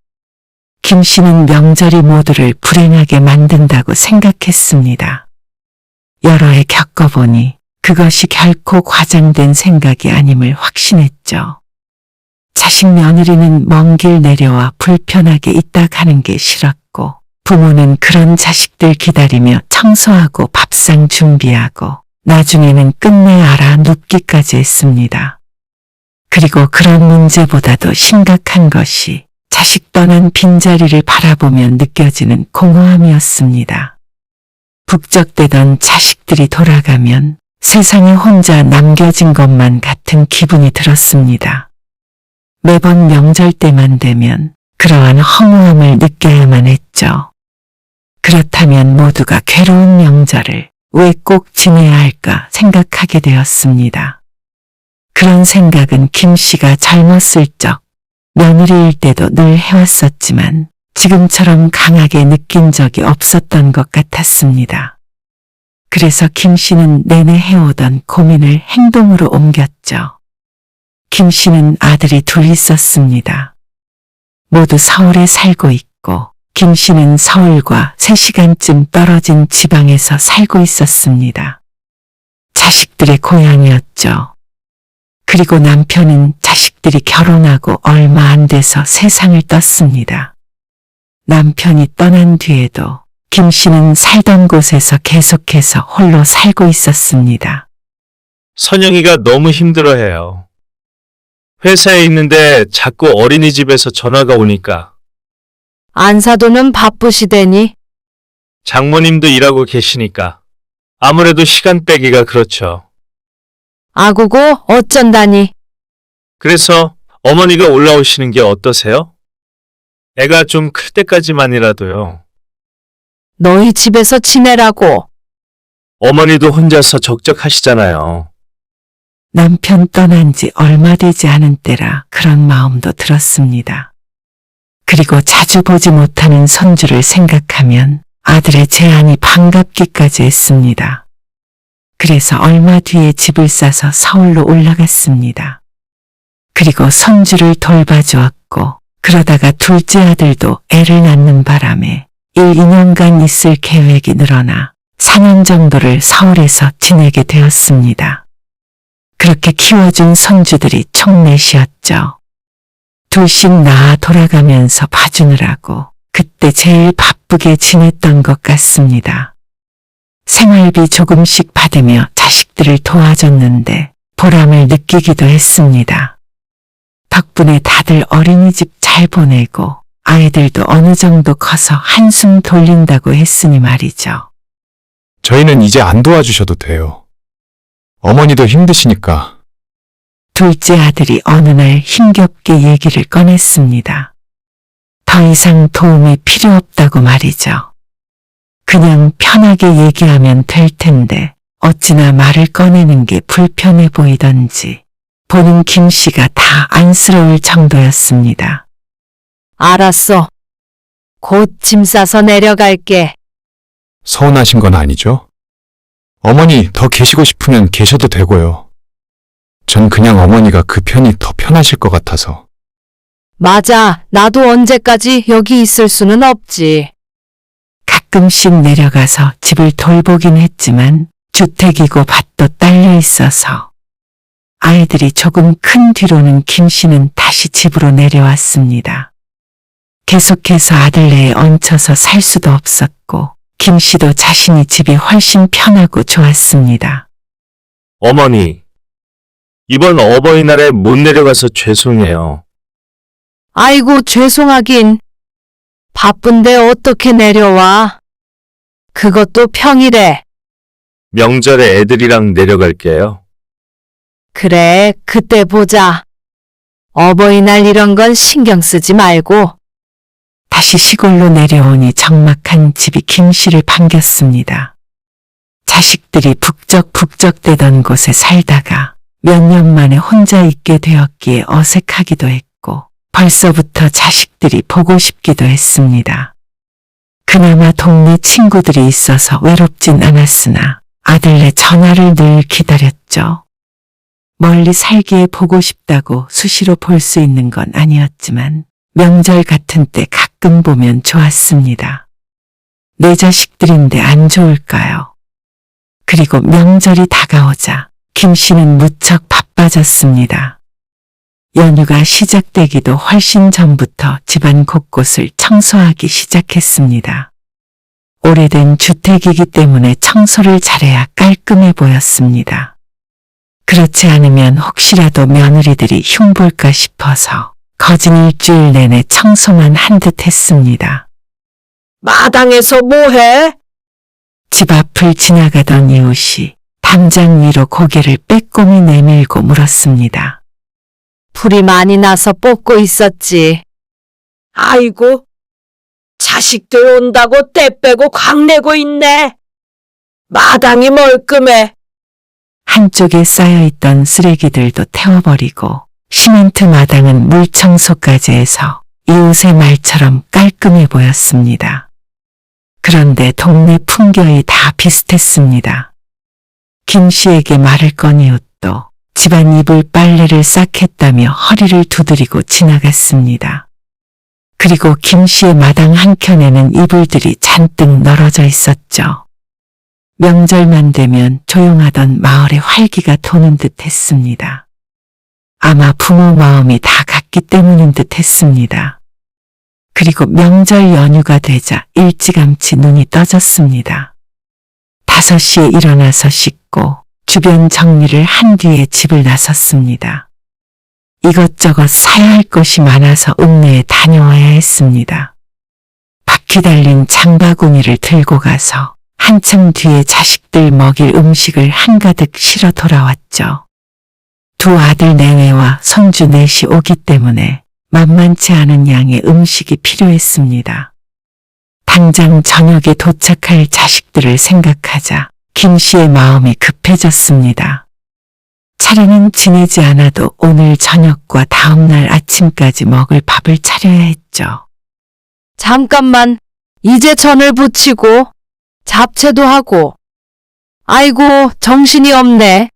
김 씨는 명절이 모두를 불행하게 만든다고 생각했습니다. 여러 해 겪어보니 그것이 결코 과장된 생각이 아님을 확신했죠. 자식 며느리는 먼 길 내려와 불편하게 있다 가는 게 싫었고 부모는 그런 자식들 기다리며 청소하고 밥상 준비하고 나중에는 끝내 알아 눕기까지 했습니다. 그리고 그런 문제보다도 심각한 것이 자식 떠난 빈자리를 바라보며 느껴지는 공허함이었습니다. 북적대던 자식들이 돌아가면 세상에 혼자 남겨진 것만 같은 기분이 들었습니다. 매번 명절 때만 되면 그러한 허무함을 느껴야만 했죠. 그렇다면 모두가 괴로운 명절을 왜 꼭 지내야 할까 생각하게 되었습니다. 그런 생각은 김 씨가 젊었을 적 며느리일 때도 늘 해왔었지만 지금처럼 강하게 느낀 적이 없었던 것 같았습니다. 그래서 김 씨는 내내 해오던 고민을 행동으로 옮겼죠. 김 씨는 아들이 둘 있었습니다. 모두 서울에 살고 있고 김 씨는 서울과 3시간쯤 떨어진 지방에서 살고 있었습니다. 자식들의 고향이었죠. 그리고 남편은 자식들이 결혼하고 얼마 안 돼서 세상을 떴습니다. 남편이 떠난 뒤에도 김 씨는 살던 곳에서 계속해서 홀로 살고 있었습니다. 선영이가 너무 힘들어해요. 회사에 있는데 자꾸 어린이집에서 전화가 오니까. 안사도는 바쁘시대니? 장모님도 일하고 계시니까. 아무래도 시간 빼기가 그렇죠. 아구고 어쩐다니? 그래서 어머니가 올라오시는 게 어떠세요? 애가 좀 클 때까지만이라도요. 너희 집에서 지내라고. 어머니도 혼자서 적적하시잖아요. 남편 떠난 지 얼마 되지 않은 때라 그런 마음도 들었습니다. 그리고 자주 보지 못하는 손주를 생각하면 아들의 제안이 반갑기까지 했습니다. 그래서 얼마 뒤에 집을 싸서 서울로 올라갔습니다. 그리고 손주를 돌봐주었고 그러다가 둘째 아들도 애를 낳는 바람에 1, 2년간 있을 계획이 늘어나 4년 정도를 서울에서 지내게 되었습니다. 그렇게 키워준 손주들이 총 4이었죠. 둘씩 낳아 돌아가면서 봐주느라고 그때 제일 바쁘게 지냈던 것 같습니다. 생활비 조금씩 받으며 자식들을 도와줬는데 보람을 느끼기도 했습니다. 덕분에 다들 어린이집 잘 보내고 아이들도 어느 정도 커서 한숨 돌린다고 했으니 말이죠. 저희는 이제 안 도와주셔도 돼요. 어머니도 힘드시니까. 둘째 아들이 어느 날 힘겹게 얘기를 꺼냈습니다. 더 이상 도움이 필요 없다고 말이죠. 그냥 편하게 얘기하면 될 텐데 어찌나 말을 꺼내는 게 불편해 보이던지 보는 김 씨가 다 안쓰러울 정도였습니다. 알았어. 곧 짐 싸서 내려갈게. 서운하신 건 아니죠? 어머니 더 계시고 싶으면 계셔도 되고요. 전 그냥 어머니가 그 편이 더 편하실 것 같아서. 맞아. 나도 언제까지 여기 있을 수는 없지. 가끔씩 내려가서 집을 돌보긴 했지만 주택이고 밭도 딸려 있어서 아이들이 조금 큰 뒤로는 김 씨는 다시 집으로 내려왔습니다. 계속해서 아들네에 얹혀서 살 수도 없었고 김 씨도 자신이 집이 훨씬 편하고 좋았습니다. 어머니, 이번 어버이날에 못 내려가서 죄송해요. 아이고, 죄송하긴. 바쁜데 어떻게 내려와? 그것도 평일에. 명절에 애들이랑 내려갈게요. 그래, 그때 보자. 어버이날 이런 건 신경 쓰지 말고. 다시 시골로 내려오니 적막한 집이 김 씨를 반겼습니다. 자식들이 북적북적대던 곳에 살다가 몇 년 만에 혼자 있게 되었기에 어색하기도 했고 벌써부터 자식들이 보고 싶기도 했습니다. 그나마 동네 친구들이 있어서 외롭진 않았으나 아들네 전화를 늘 기다렸죠. 멀리 살기에 보고 싶다고 수시로 볼 수 있는 건 아니었지만 명절 같은 때 가끔 보면 좋았습니다. 내 자식들인데 안 좋을까요? 그리고 명절이 다가오자 김 씨는 무척 바빠졌습니다. 연휴가 시작되기도 훨씬 전부터 집안 곳곳을 청소하기 시작했습니다. 오래된 주택이기 때문에 청소를 잘해야 깔끔해 보였습니다. 그렇지 않으면 혹시라도 며느리들이 흉볼까 싶어서 거진 일주일 내내 청소만 한 듯 했습니다. 마당에서 뭐해? 집 앞을 지나가던 이웃이 담장 위로 고개를 빼꼼히 내밀고 물었습니다. 불이 많이 나서 뽑고 있었지. 아이고, 자식들 온다고 떼 빼고 광내고 있네. 마당이 멀끔해. 한쪽에 쌓여있던 쓰레기들도 태워버리고 시멘트 마당은 물 청소까지 해서 이웃의 말처럼 깔끔해 보였습니다. 그런데 동네 풍경이 다 비슷했습니다. 김 씨에게 말을 건 이웃도 집안 이불 빨래를 싹 했다며 허리를 두드리고 지나갔습니다. 그리고 김 씨의 마당 한켠에는 이불들이 잔뜩 널어져 있었죠. 명절만 되면 조용하던 마을에 활기가 도는 듯 했습니다. 아마 부모 마음이 다 같기 때문인 듯 했습니다. 그리고 명절 연휴가 되자 일찌감치 눈이 떠졌습니다. 5시에 일어나서 씻고 주변 정리를 한 뒤에 집을 나섰습니다. 이것저것 사야 할 것이 많아서 읍내에 다녀와야 했습니다. 바퀴 달린 장바구니를 들고 가서 한참 뒤에 자식들 먹일 음식을 한가득 실어 돌아왔죠. 두 아들 내외와 손주 넷이 오기 때문에 만만치 않은 양의 음식이 필요했습니다. 당장 저녁에 도착할 자식들을 생각하자 김 씨의 마음이 급해졌습니다. 차례는 지내지 않아도 오늘 저녁과 다음날 아침까지 먹을 밥을 차려야 했죠. 잠깐만, 이제 전을 부치고, 잡채도 하고. 아이고, 정신이 없네.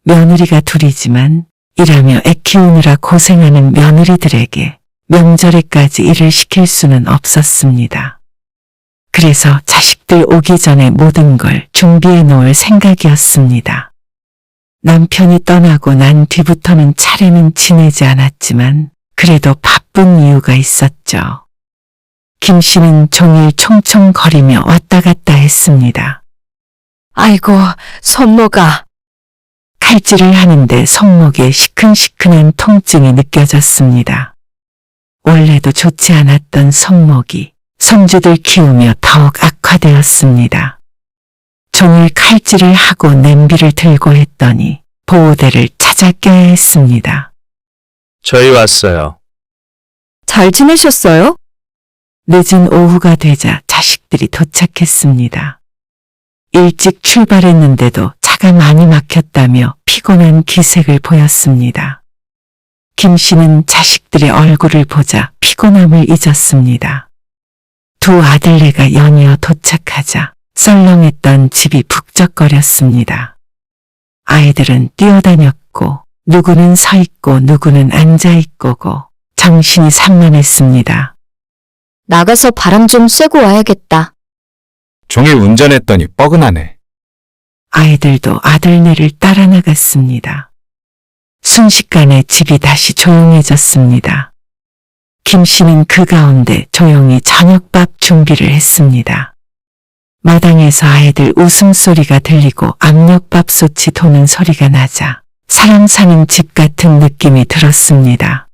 며느리가 둘이지만 일하며 애 키우느라 고생하는 며느리들에게 명절에까지 일을 시킬 수는 없었습니다. 그래서 자식들 오기 전에 모든 걸 준비해 놓을 생각이었습니다. 남편이 떠나고 난 뒤부터는 차례는 지내지 않았지만 그래도 바쁜 이유가 있었죠. 김 씨는 종일 총총거리며 왔다 갔다 했습니다. 아이고, 손모가. 칼질을 하는데 손목에 시큰시큰한 통증이 느껴졌습니다. 원래도 좋지 않았던 손목이 손주들 키우며 더욱 악화되었습니다. 종일 칼질을 하고 냄비를 들고 했더니 보호대를 찾아 껴야 했습니다. 저희 왔어요. 잘 지내셨어요? 늦은 오후가 되자 자식들이 도착했습니다. 일찍 출발했는데도 차가 많이 막혔다며 피곤한 기색을 보였습니다. 김 씨는 자식들의 얼굴을 보자 피곤함을 잊었습니다. 두 아들네가 연이어 도착하자 썰렁했던 집이 북적거렸습니다. 아이들은 뛰어다녔고 누구는 서 있고 누구는 앉아 있고고 정신이 산만했습니다. 나가서 바람 좀 쐬고 와야겠다. 종일 운전했더니 뻐근하네. 아이들도 아들네를 따라 나갔습니다. 순식간에 집이 다시 조용해졌습니다. 김 씨는 그 가운데 조용히 저녁밥 준비를 했습니다. 마당에서 아이들 웃음소리가 들리고 압력밥솥이 도는 소리가 나자 사람 사는 집 같은 느낌이 들었습니다.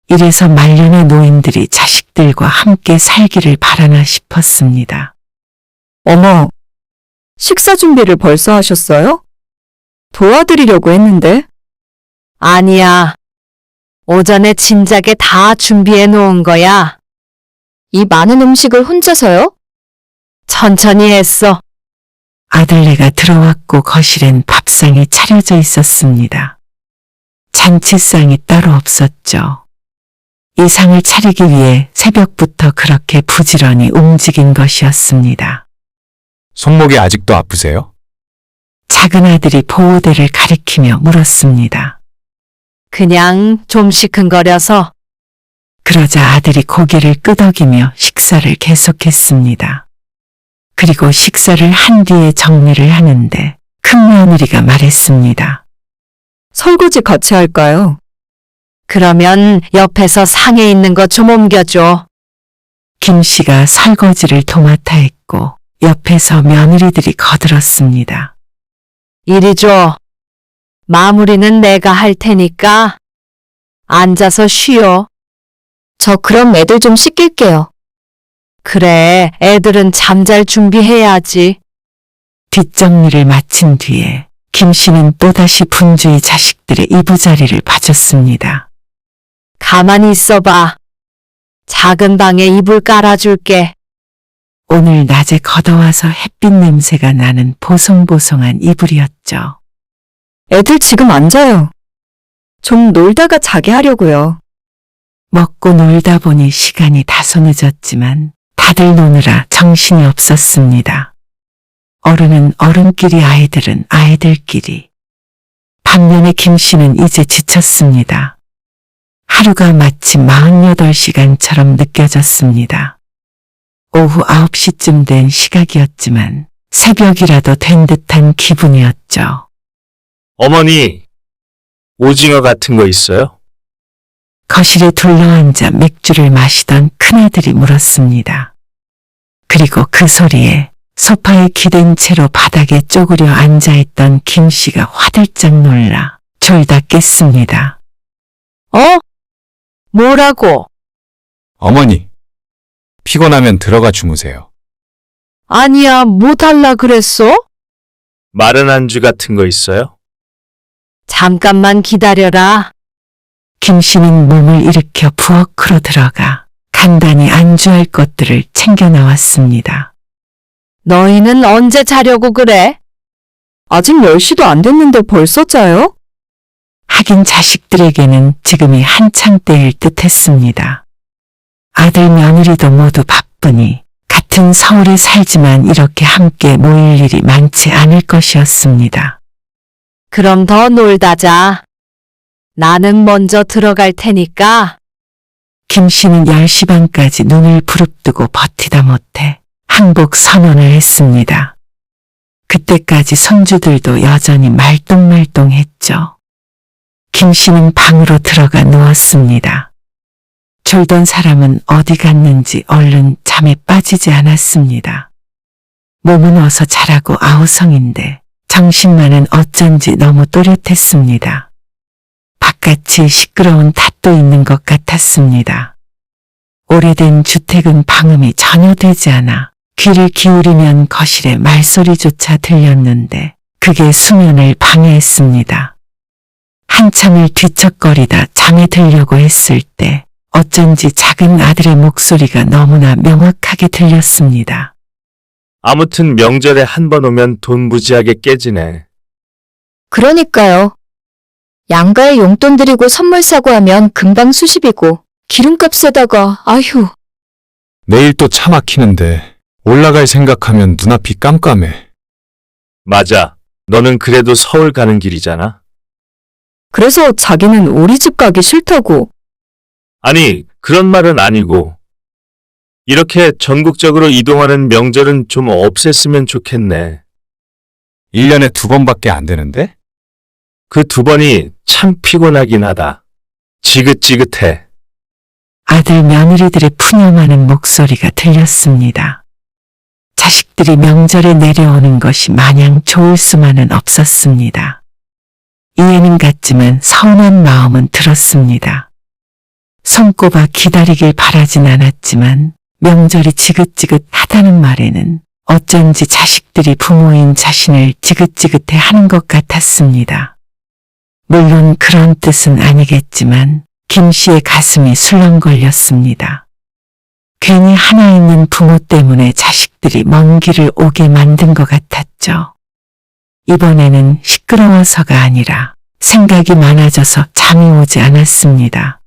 이래서 말년의 노인들이 자식들과 함께 살기를 바라나 싶었습니다. 어머, 식사 준비를 벌써 하셨어요? 도와드리려고 했는데. 아니야. 오전에 진작에 다 준비해 놓은 거야. 이 많은 음식을 혼자서요? 천천히 했어. 아들네가 들어왔고 거실엔 밥상이 차려져 있었습니다. 잔치상이 따로 없었죠. 이 상을 차리기 위해 새벽부터 그렇게 부지런히 움직인 것이었습니다. 손목이 아직도 아프세요? 작은 아들이 보호대를 가리키며 물었습니다. 그냥 좀 시큰거려서. 그러자 아들이 고개를 끄덕이며 식사를 계속했습니다. 그리고 식사를 한 뒤에 정리를 하는데 큰 며느리가 말했습니다. 설거지 같이 할까요? 그러면 옆에서 상에 있는 거 좀 옮겨줘. 김 씨가 설거지를 도맡아 했고 옆에서 며느리들이 거들었습니다. 이리 줘. 마무리는 내가 할 테니까 앉아서 쉬어. 저 그럼 애들 좀 씻길게요. 그래, 애들은 잠잘 준비해야지. 뒷정리를 마친 뒤에 김 씨는 또다시 분주히 자식들의 이부자리를 봐줬습니다. 가만히 있어봐. 작은 방에 이불 깔아줄게. 오늘 낮에 걷어와서 햇빛 냄새가 나는 보송보송한 이불이었죠. 애들 지금 안 자요. 좀 놀다가 자게 하려고요. 먹고 놀다 보니 시간이 다소 늦었지만 다들 노느라 정신이 없었습니다. 어른은 어른끼리 아이들은 아이들끼리. 반면에 김 씨는 이제 지쳤습니다. 하루가 마치 48시간처럼 느껴졌습니다. 오후 9시쯤 된 시각이었지만 새벽이라도 된 듯한 기분이었죠. 어머니, 오징어 같은 거 있어요? 거실에 둘러앉아 맥주를 마시던 큰아들이 물었습니다. 그리고 그 소리에 소파에 기댄 채로 바닥에 쪼그려 앉아있던 김 씨가 화들짝 놀라 졸다 깼습니다. 뭐라고? 어머니, 피곤하면 들어가 주무세요. 아니야, 못할라 그랬어? 마른 안주 같은 거 있어요? 잠깐만 기다려라. 김 씨는 몸을 일으켜 부엌으로 들어가 간단히 안주할 것들을 챙겨 나왔습니다. 너희는 언제 자려고 그래? 아직 10시도 안 됐는데 벌써 자요? 하긴 자식들에게는 지금이 한창 때일 듯 했습니다. 아들 며느리도 모두 바쁘니 같은 서울에 살지만 이렇게 함께 모일 일이 많지 않을 것이었습니다. 그럼 더 놀다 자. 나는 먼저 들어갈 테니까. 김 씨는 10시 반까지 눈을 부릅뜨고 버티다 못해 항복 선언을 했습니다. 그때까지 손주들도 여전히 말똥말똥했죠. 김 씨는 방으로 들어가 누웠습니다. 졸던 사람은 어디 갔는지 얼른 잠에 빠지지 않았습니다. 몸은 어서 자라고 아우성인데 정신만은 어쩐지 너무 또렷했습니다. 바깥이 시끄러운 탓도 있는 것 같았습니다. 오래된 주택은 방음이 전혀 되지 않아 귀를 기울이면 거실에 말소리조차 들렸는데 그게 수면을 방해했습니다. 한참을 뒤척거리다 잠에 들려고 했을 때 어쩐지 작은 아들의 목소리가 너무나 명확하게 들렸습니다. 아무튼 명절에 한 번 오면 돈 무지하게 깨지네. 그러니까요. 양가에 용돈 드리고 선물 사고 하면 금방 수십이고 기름값에다가 아휴. 내일 또 차 막히는데 올라갈 생각하면 눈앞이 깜깜해. 맞아. 너는 그래도 서울 가는 길이잖아. 그래서 자기는 우리 집 가기 싫다고. 아니, 그런 말은 아니고. 이렇게 전국적으로 이동하는 명절은 좀 없앴으면 좋겠네. 1년에 2번밖에 안 되는데? 그 2번이 참 피곤하긴 하다. 지긋지긋해. 아들 며느리들의 푸념하는 목소리가 들렸습니다. 자식들이 명절에 내려오는 것이 마냥 좋을 수만은 없었습니다. 이해는 갔지만 서운한 마음은 들었습니다. 손꼽아 기다리길 바라진 않았지만 명절이 지긋지긋하다는 말에는 어쩐지 자식들이 부모인 자신을 지긋지긋해 하는 것 같았습니다. 물론 그런 뜻은 아니겠지만 김 씨의 가슴이 술렁거렸습니다. 괜히 하나 있는 부모 때문에 자식들이 먼 길을 오게 만든 것 같았죠. 이번에는 시끄러워서가 아니라 생각이 많아져서 잠이 오지 않았습니다.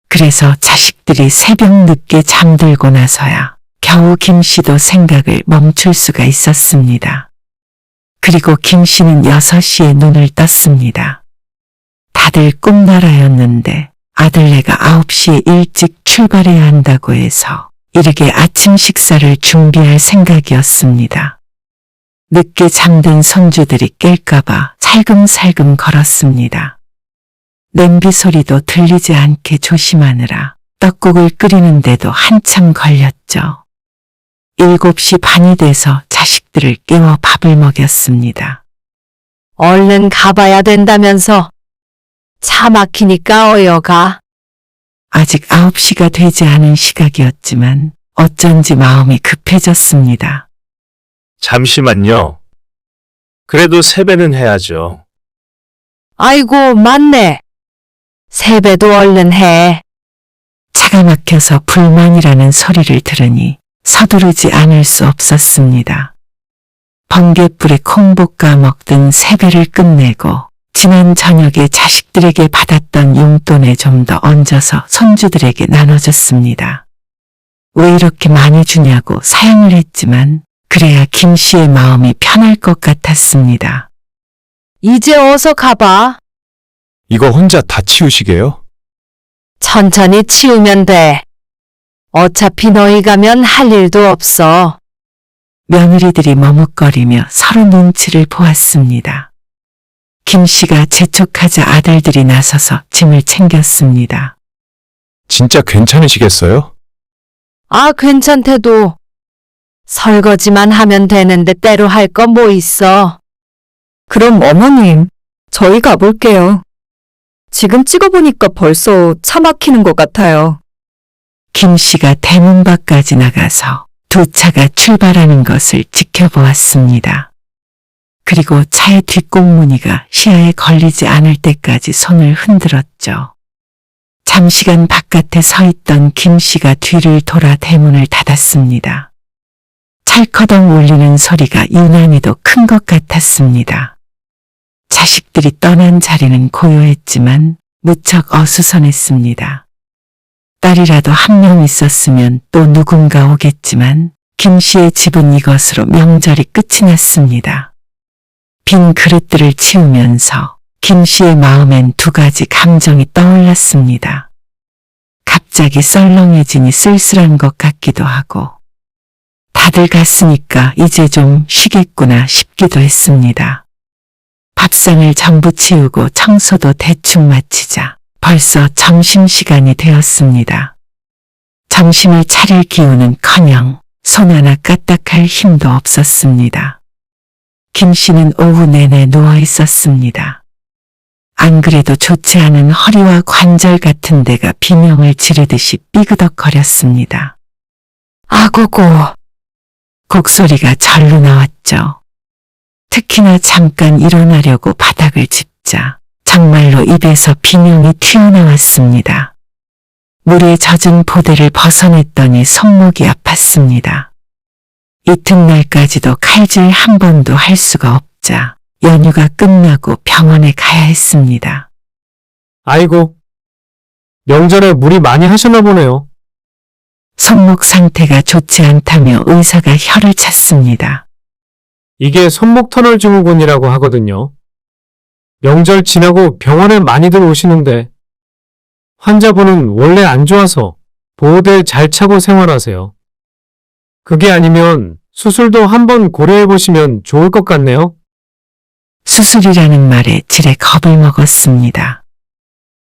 그래서 자식들이 새벽 늦게 잠들고 나서야 겨우 김 씨도 생각을 멈출 수가 있었습니다. 그리고 김 씨는 6시에 눈을 떴습니다. 다들 꿈나라였는데 아들네가 9시에 일찍 출발해야 한다고 해서 이르게 아침 식사를 준비할 생각이었습니다. 늦게 잠든 손주들이 깰까봐 살금살금 걸었습니다. 냄비 소리도 들리지 않게 조심하느라 떡국을 끓이는데도 한참 걸렸죠. 7시 반이 돼서 자식들을 깨워 밥을 먹였습니다. 얼른 가봐야 된다면서. 차 막히니까 어여가. 아직 9시가 되지 않은 시각이었지만 어쩐지 마음이 급해졌습니다. 잠시만요. 그래도 세배는 해야죠. 아이고, 맞네. 세배도 얼른 해. 차가 막혀서 불만이라는 소리를 들으니 서두르지 않을 수 없었습니다. 번갯불에 콩 볶아 먹던 세배를 끝내고 지난 저녁에 자식들에게 받았던 용돈에 좀 더 얹어서 손주들에게 나눠줬습니다. 왜 이렇게 많이 주냐고 사양을 했지만 그래야 김 씨의 마음이 편할 것 같았습니다. 이제 어서 가봐. 이거 혼자 다 치우시게요? 천천히 치우면 돼. 어차피 너희 가면 할 일도 없어. 며느리들이 머뭇거리며 서로 눈치를 보았습니다. 김 씨가 재촉하자 아들들이 나서서 짐을 챙겼습니다. 진짜 괜찮으시겠어요? 아, 괜찮대도. 설거지만 하면 되는데 때로 할 거 뭐 있어. 그럼 어머님, 저희 가볼게요. 지금 찍어보니까 벌써 차 막히는 것 같아요. 김 씨가 대문 밖까지 나가서 두 차가 출발하는 것을 지켜보았습니다. 그리고 차의 뒷공무니가 시야에 걸리지 않을 때까지 손을 흔들었죠. 잠시간 바깥에 서 있던 김 씨가 뒤를 돌아 대문을 닫았습니다. 살커덩 울리는 소리가 유난히도 큰 것 같았습니다. 자식들이 떠난 자리는 고요했지만 무척 어수선했습니다. 딸이라도 한 명 있었으면 또 누군가 오겠지만 김 씨의 집은 이것으로 명절이 끝이 났습니다. 빈 그릇들을 치우면서 김 씨의 마음엔 두 가지 감정이 떠올랐습니다. 갑자기 썰렁해지니 쓸쓸한 것 같기도 하고 다들 갔으니까 이제 좀 쉬겠구나 싶기도 했습니다. 밥상을 전부 치우고 청소도 대충 마치자 벌써 점심시간이 되었습니다. 점심을 차릴 기운은커녕 손 하나 까딱할 힘도 없었습니다. 김 씨는 오후 내내 누워 있었습니다. 안 그래도 좋지 않은 허리와 관절 같은 데가 비명을 지르듯이 삐그덕거렸습니다. 아고고! 곡소리가 절로 나왔죠. 특히나 잠깐 일어나려고 바닥을 짚자 정말로 입에서 비명이 튀어나왔습니다. 물에 젖은 보대를 벗어냈더니 손목이 아팠습니다. 이튿날까지도 칼질 한 번도 할 수가 없자 연휴가 끝나고 병원에 가야 했습니다. 아이고, 명절에 무리 많이 하셨나 보네요. 손목 상태가 좋지 않다며 의사가 혀를 찼습니다. 이게 손목 터널 증후군이라고 하거든요. 명절 지나고 병원에 많이들 오시는데 환자분은 원래 안 좋아서 보호대 잘 차고 생활하세요. 그게 아니면 수술도 한번 고려해 보시면 좋을 것 같네요. 수술이라는 말에 지레 겁을 먹었습니다.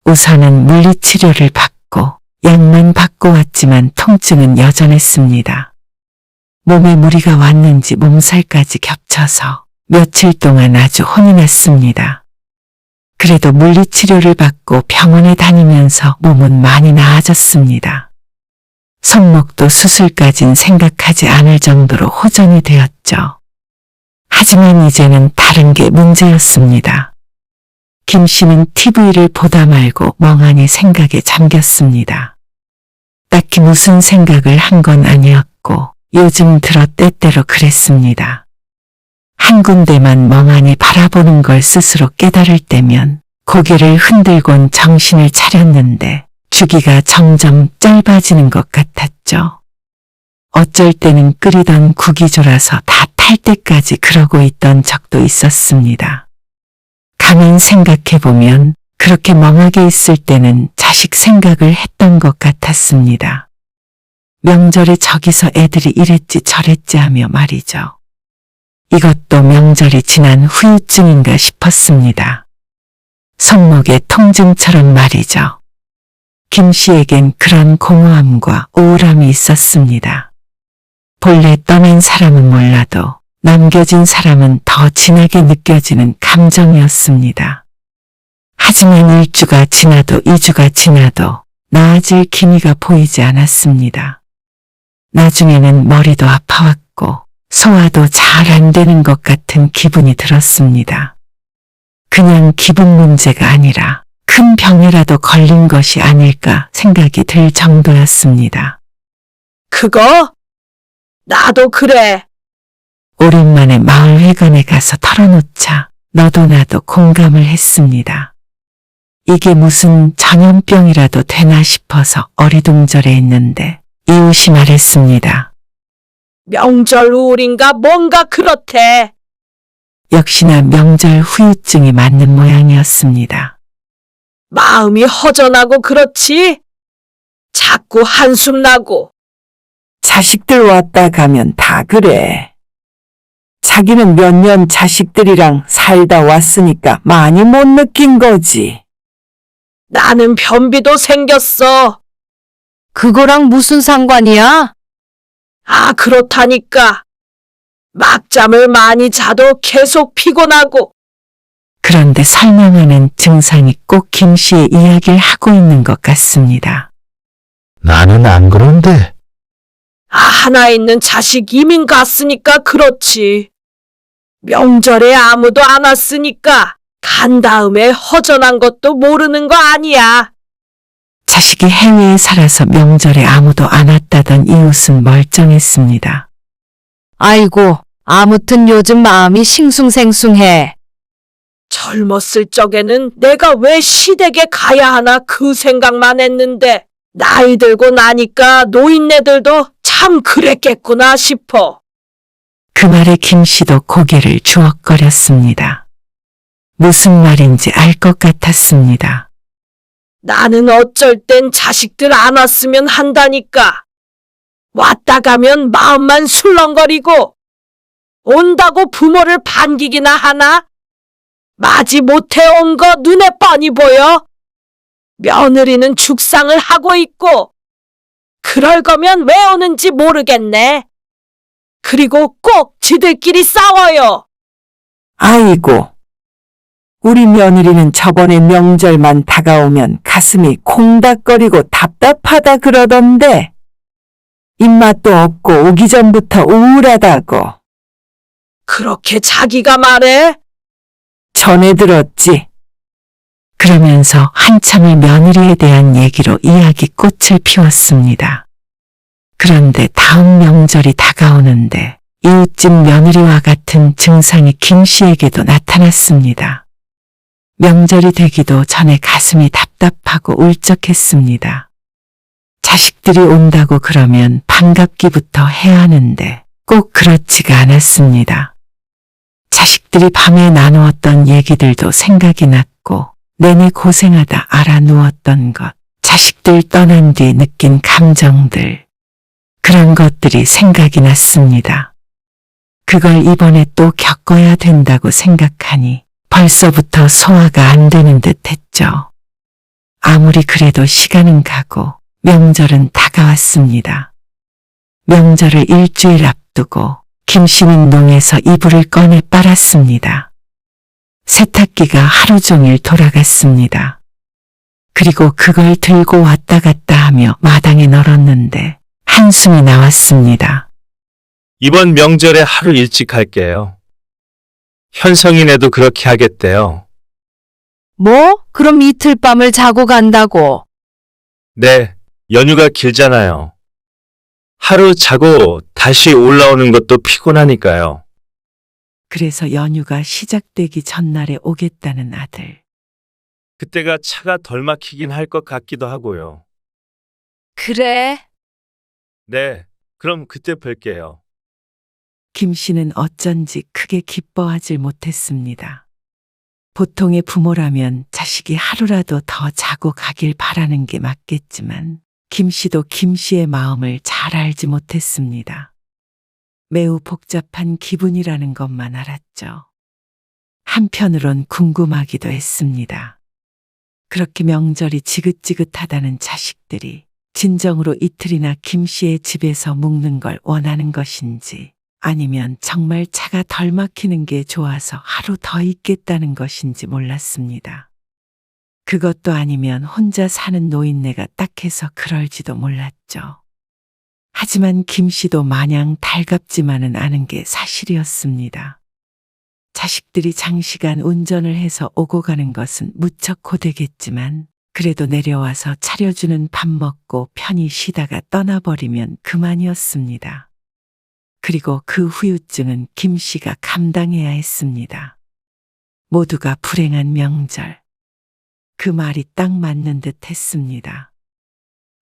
우선은 물리치료를 받고 약만 받고 왔지만 통증은 여전했습니다. 몸에 무리가 왔는지 몸살까지 겹쳐서 며칠 동안 아주 혼이 났습니다. 그래도 물리치료를 받고 병원에 다니면서 몸은 많이 나아졌습니다. 손목도 수술까진 생각하지 않을 정도로 호전이 되었죠. 하지만 이제는 다른 게 문제였습니다. 김 씨는 TV를 보다 말고 멍하니 생각에 잠겼습니다. 딱히 무슨 생각을 한 건 아니었고 요즘 들어 때때로 그랬습니다. 한 군데만 멍하니 바라보는 걸 스스로 깨달을 때면 고개를 흔들곤 정신을 차렸는데 주기가 점점 짧아지는 것 같았죠. 어쩔 때는 끓이던 국이 졸아서 다 탈 때까지 그러고 있던 적도 있었습니다. 가만 생각해보면 그렇게 멍하게 있을 때는 자식 생각을 했던 것 같았습니다. 명절에 저기서 애들이 이랬지 저랬지 하며 말이죠. 이것도 명절이 지난 후유증인가 싶었습니다. 손목의 통증처럼 말이죠. 김 씨에겐 그런 공허함과 우울함이 있었습니다. 본래 떠난 사람은 몰라도 남겨진 사람은 더 진하게 느껴지는 감정이었습니다. 하지만 1주가 지나도 2주가 지나도 나아질 기미가 보이지 않았습니다. 나중에는 머리도 아파왔고 소화도 잘 안 되는 것 같은 기분이 들었습니다. 그냥 기분 문제가 아니라 큰 병이라도 걸린 것이 아닐까 생각이 들 정도였습니다. 그거? 나도 그래. 오랜만에 마을회관에 가서 털어놓자 너도 나도 공감을 했습니다. 이게 무슨 전염병이라도 되나 싶어서 어리둥절해 했는데 이웃이 말했습니다. 명절 우울인가 뭔가 그렇대. 역시나 명절 후유증이 맞는 모양이었습니다. 마음이 허전하고 그렇지? 자꾸 한숨 나고. 자식들 왔다 가면 다 그래. 자기는 몇 년 자식들이랑 살다 왔으니까 많이 못 느낀 거지. 나는 변비도 생겼어. 그거랑 무슨 상관이야? 아, 그렇다니까. 막잠을 많이 자도 계속 피곤하고. 그런데 설명하는 증상이 꼭 김 씨의 이야기를 하고 있는 것 같습니다. 나는 안 그런데. 아, 하나 있는 자식 이민 갔으니까 그렇지. 명절에 아무도 안 왔으니까 간 다음에 허전한 것도 모르는 거 아니야. 자식이 해외에 살아서 명절에 아무도 안 왔다던 이웃은 멀쩡했습니다. 아이고, 아무튼 요즘 마음이 싱숭생숭해. 젊었을 적에는 내가 왜 시댁에 가야 하나 그 생각만 했는데 나이 들고 나니까 노인네들도 참 그랬겠구나 싶어. 그 말에 김 씨도 고개를 주걱거렸습니다. 무슨 말인지 알 것 같았습니다. 나는 어쩔 땐 자식들 안 왔으면 한다니까. 왔다 가면 마음만 술렁거리고 온다고 부모를 반기기나 하나? 마지 못해 온 거 눈에 뻔히 보여. 며느리는 죽상을 하고 있고 그럴 거면 왜 오는지 모르겠네. 그리고 꼭 지들끼리 싸워요. 아이고, 우리 며느리는 저번에 명절만 다가오면 가슴이 콩닥거리고 답답하다 그러던데 입맛도 없고 오기 전부터 우울하다고. 그렇게 자기가 말해? 전에 들었지. 그러면서 한참을 며느리에 대한 얘기로 이야기꽃을 피웠습니다. 그런데 다음 명절이 다가오는데 이웃집 며느리와 같은 증상이 김 씨에게도 나타났습니다. 명절이 되기도 전에 가슴이 답답하고 울적했습니다. 자식들이 온다고 그러면 반갑기부터 해야 하는데 꼭 그렇지가 않았습니다. 자식들이 밤에 나누었던 얘기들도 생각이 났고 내내 고생하다 알아 누웠던 것, 자식들 떠난 뒤 느낀 감정들, 그런 것들이 생각이 났습니다. 그걸 이번에 또 겪어야 된다고 생각하니 벌써부터 소화가 안 되는 듯 했죠. 아무리 그래도 시간은 가고 명절은 다가왔습니다. 명절을 일주일 앞두고 김 씨는 농에서 이불을 꺼내 빨았습니다. 세탁기가 하루 종일 돌아갔습니다. 그리고 그걸 들고 왔다 갔다 하며 마당에 널었는데 한숨이 나왔습니다. 이번 명절에 하루 일찍 할게요. 현성이네도 그렇게 하겠대요. 뭐? 그럼 이틀 밤을 자고 간다고? 네, 연휴가 길잖아요. 하루 자고 다시 올라오는 것도 피곤하니까요. 그래서 연휴가 시작되기 전날에 오겠다는 아들. 그때가 차가 덜 막히긴 할 것 같기도 하고요. 그래. 네, 그럼 그때 뵐게요. 김 씨는 어쩐지 크게 기뻐하질 못했습니다. 보통의 부모라면 자식이 하루라도 더 자고 가길 바라는 게 맞겠지만 김 씨도 김 씨의 마음을 잘 알지 못했습니다. 매우 복잡한 기분이라는 것만 알았죠. 한편으론 궁금하기도 했습니다. 그렇게 명절이 지긋지긋하다는 자식들이 진정으로 이틀이나 김 씨의 집에서 묵는 걸 원하는 것인지 아니면 정말 차가 덜 막히는 게 좋아서 하루 더 있겠다는 것인지 몰랐습니다. 그것도 아니면 혼자 사는 노인네가 딱해서 그럴지도 몰랐죠. 하지만 김 씨도 마냥 달갑지만은 않은 게 사실이었습니다. 자식들이 장시간 운전을 해서 오고 가는 것은 무척 고되겠지만 그래도 내려와서 차려주는 밥 먹고 편히 쉬다가 떠나버리면 그만이었습니다. 그리고 그 후유증은 김 씨가 감당해야 했습니다. 모두가 불행한 명절. 그 말이 딱 맞는 듯 했습니다.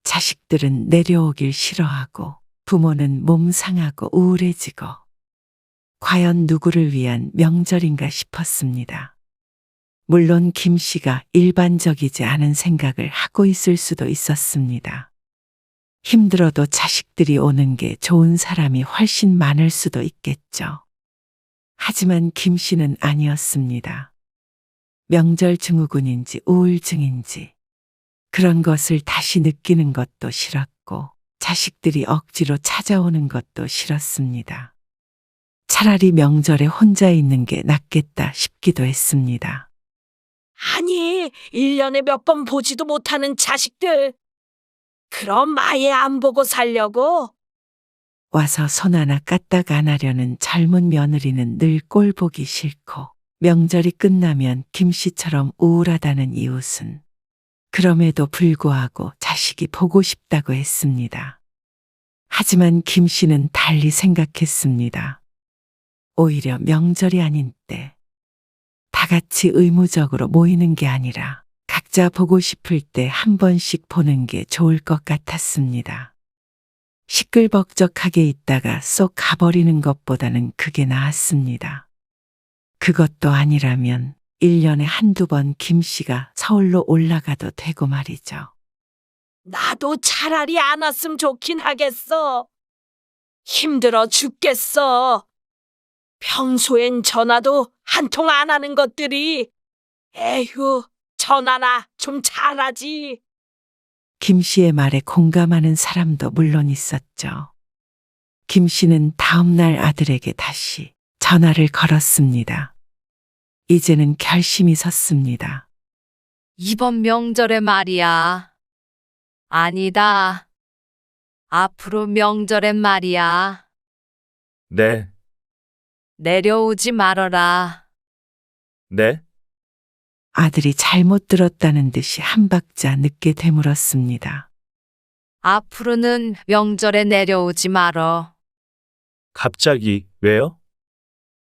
자식들은 내려오길 싫어하고 부모는 몸 상하고 우울해지고 과연 누구를 위한 명절인가 싶었습니다. 물론 김 씨가 일반적이지 않은 생각을 하고 있을 수도 있었습니다. 힘들어도 자식들이 오는 게 좋은 사람이 훨씬 많을 수도 있겠죠. 하지만 김 씨는 아니었습니다. 명절 증후군인지 우울증인지 그런 것을 다시 느끼는 것도 싫었고 자식들이 억지로 찾아오는 것도 싫었습니다. 차라리 명절에 혼자 있는 게 낫겠다 싶기도 했습니다. 아니, 1년에 몇 번 보지도 못하는 자식들. 그럼 아예 안 보고 살려고? 와서 손 하나 까딱 안 하려는 젊은 며느리는 늘 꼴 보기 싫고 명절이 끝나면 김 씨처럼 우울하다는 이웃은 그럼에도 불구하고 자식이 보고 싶다고 했습니다. 하지만 김 씨는 달리 생각했습니다. 오히려 명절이 아닌 때 다 같이 의무적으로 모이는 게 아니라 각자 보고 싶을 때 한 번씩 보는 게 좋을 것 같았습니다. 시끌벅적하게 있다가 쏙 가버리는 것보다는 그게 나았습니다. 그것도 아니라면 1년에 한두 번 김 씨가 서울로 올라가도 되고 말이죠. 나도 차라리 안 왔으면 좋긴 하겠어. 힘들어 죽겠어. 평소엔 전화도 한 통 안 하는 것들이 에휴, 전화나 좀 잘하지. 김 씨의 말에 공감하는 사람도 물론 있었죠. 김 씨는 다음 날 아들에게 다시 전화를 걸었습니다. 이제는 결심이 섰습니다. 이번 명절에 말이야. 아니다. 앞으로 명절엔 말이야. 네, 내려오지 말어라. 네, 아들이 잘못 들었다는 듯이 한 박자 늦게 되물었습니다. 앞으로는 명절에 내려오지 말어. 갑자기 왜요?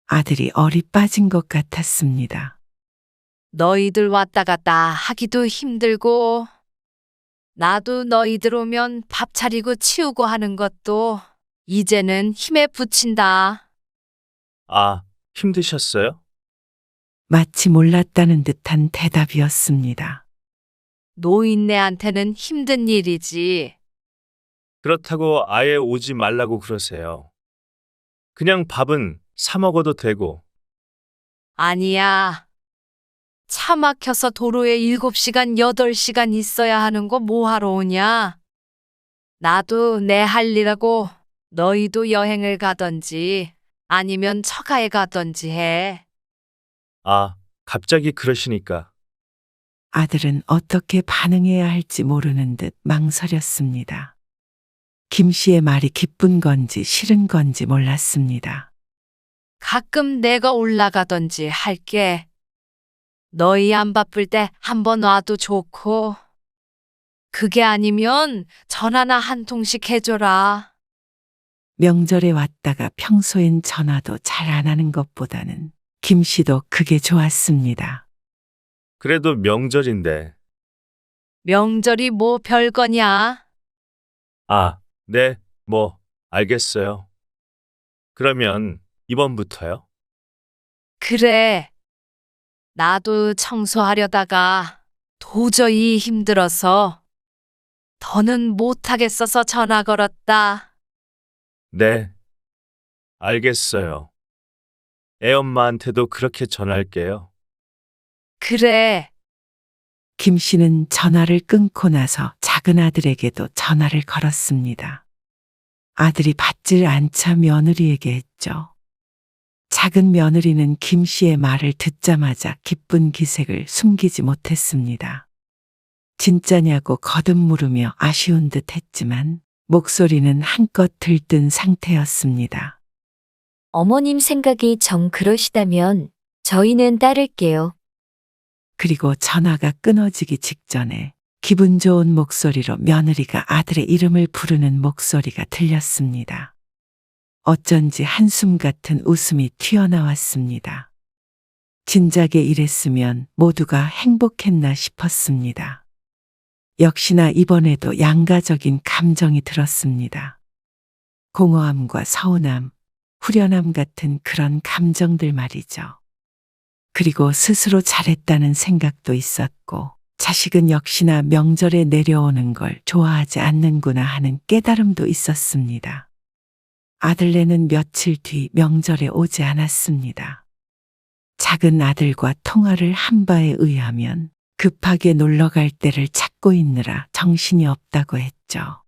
아들이 얼이 빠진 것 같았습니다. 너희들 왔다 갔다 하기도 힘들고, 나도 너희들 오면 밥 차리고 치우고 하는 것도 이제는 힘에 부친다. 아, 힘드셨어요? 마치 몰랐다는 듯한 대답이었습니다. 노인네한테는 힘든 일이지. 그렇다고 아예 오지 말라고 그러세요. 그냥 밥은 사 먹어도 되고. 아니야. 차 막혀서 도로에 7시간, 8시간 있어야 하는 거 뭐하러 오냐? 나도 내 할 일하고 너희도 여행을 가던지 아니면 처가에 가던지 해. 아, 갑자기 그러시니까. 아들은 어떻게 반응해야 할지 모르는 듯 망설였습니다. 김 씨의 말이 기쁜 건지 싫은 건지 몰랐습니다. 가끔 내가 올라가던지 할게. 너희 안 바쁠 때 한번 와도 좋고. 그게 아니면 전화나 한 통씩 해줘라. 명절에 왔다가 평소엔 전화도 잘 안 하는 것보다는 김 씨도 그게 좋았습니다. 그래도 명절인데. 명절이 뭐 별거냐? 아, 네, 뭐, 알겠어요. 그러면 이번부터요? 그래. 나도 청소하려다가 도저히 힘들어서 더는 못하겠어서 전화 걸었다. 네, 알겠어요. 애엄마한테도 그렇게 전할게요. 그래. 김 씨는 전화를 끊고 나서 작은 아들에게도 전화를 걸었습니다. 아들이 받질 않자 며느리에게 했죠. 작은 며느리는 김 씨의 말을 듣자마자 기쁜 기색을 숨기지 못했습니다. 진짜냐고 거듭 물으며 아쉬운 듯 했지만 목소리는 한껏 들뜬 상태였습니다. 어머님 생각이 정 그러시다면 저희는 따를게요. 그리고 전화가 끊어지기 직전에 기분 좋은 목소리로 며느리가 아들의 이름을 부르는 목소리가 들렸습니다. 어쩐지 한숨 같은 웃음이 튀어나왔습니다. 진작에 이랬으면 모두가 행복했나 싶었습니다. 역시나 이번에도 양가적인 감정이 들었습니다. 공허함과 서운함, 후련함 같은 그런 감정들 말이죠. 그리고 스스로 잘했다는 생각도 있었고, 자식은 역시나 명절에 내려오는 걸 좋아하지 않는구나 하는 깨달음도 있었습니다. 아들네는 며칠 뒤 명절에 오지 않았습니다. 작은 아들과 통화를 한 바에 의하면 급하게 놀러 갈 때를 찾고 있느라 정신이 없다고 했죠.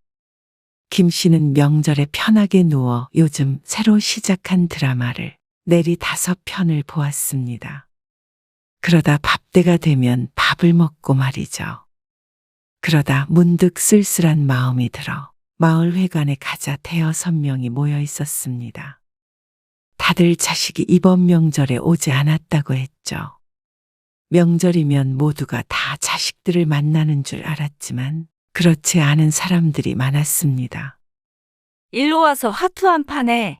김 씨는 명절에 편하게 누워 요즘 새로 시작한 드라마를 내리 5편을 보았습니다. 그러다 밥때가 되면 밥을 먹고 말이죠. 그러다 문득 쓸쓸한 마음이 들어 마을회관에 가자 5-6명이 모여 있었습니다. 다들 자식이 이번 명절에 오지 않았다고 했죠. 명절이면 모두가 다 자식들을 만나는 줄 알았지만 그렇지 않은 사람들이 많았습니다. 일로 와서 화투 한 판 해.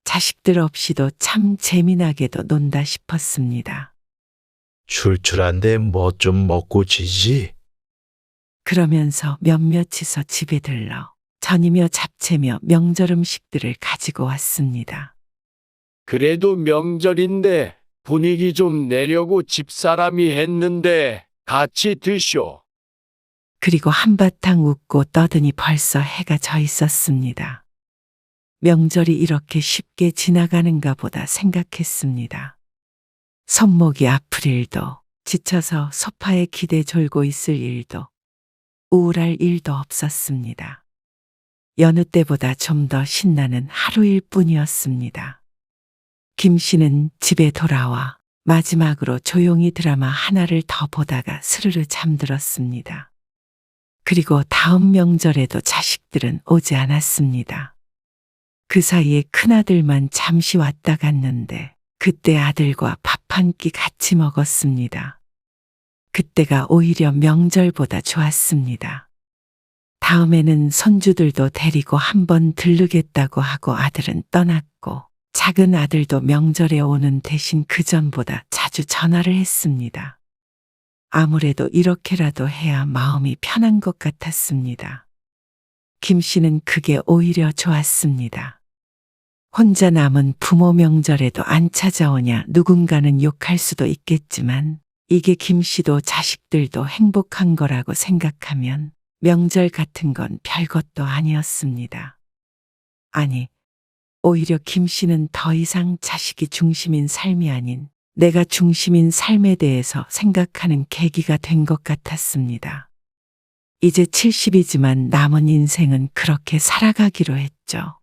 자식들 없이도 참 재미나게도 논다 싶었습니다. 출출한데 뭐 좀 먹고 지지. 그러면서 몇몇이서 집에 들러 전이며 잡채며 명절 음식들을 가지고 왔습니다. 그래도 명절인데 분위기 좀 내려고 집사람이 했는데 같이 드쇼. 그리고 한바탕 웃고 떠드니 벌써 해가 져 있었습니다. 명절이 이렇게 쉽게 지나가는가 보다 생각했습니다. 손목이 아플 일도, 지쳐서 소파에 기대 졸고 있을 일도, 우울할 일도 없었습니다. 여느 때보다 좀 더 신나는 하루일 뿐이었습니다. 김 씨는 집에 돌아와 마지막으로 조용히 드라마 하나를 더 보다가 스르르 잠들었습니다. 그리고 다음 명절에도 자식들은 오지 않았습니다. 그 사이에 큰아들만 잠시 왔다 갔는데 그때 아들과 밥 한 끼 같이 먹었습니다. 그때가 오히려 명절보다 좋았습니다. 다음에는 손주들도 데리고 한번 들르겠다고 하고 아들은 떠났고 작은 아들도 명절에 오는 대신 그전보다 자주 전화를 했습니다. 아무래도 이렇게라도 해야 마음이 편한 것 같았습니다. 김 씨는 그게 오히려 좋았습니다. 혼자 남은 부모 명절에도 안 찾아오냐 누군가는 욕할 수도 있겠지만 이게 김 씨도 자식들도 행복한 거라고 생각하면 명절 같은 건 별것도 아니었습니다. 아니, 오히려 김 씨는 더 이상 자식이 중심인 삶이 아닌 내가 중심인 삶에 대해서 생각하는 계기가 된 것 같았습니다. 이제 70이지만 남은 인생은 그렇게 살아가기로 했죠.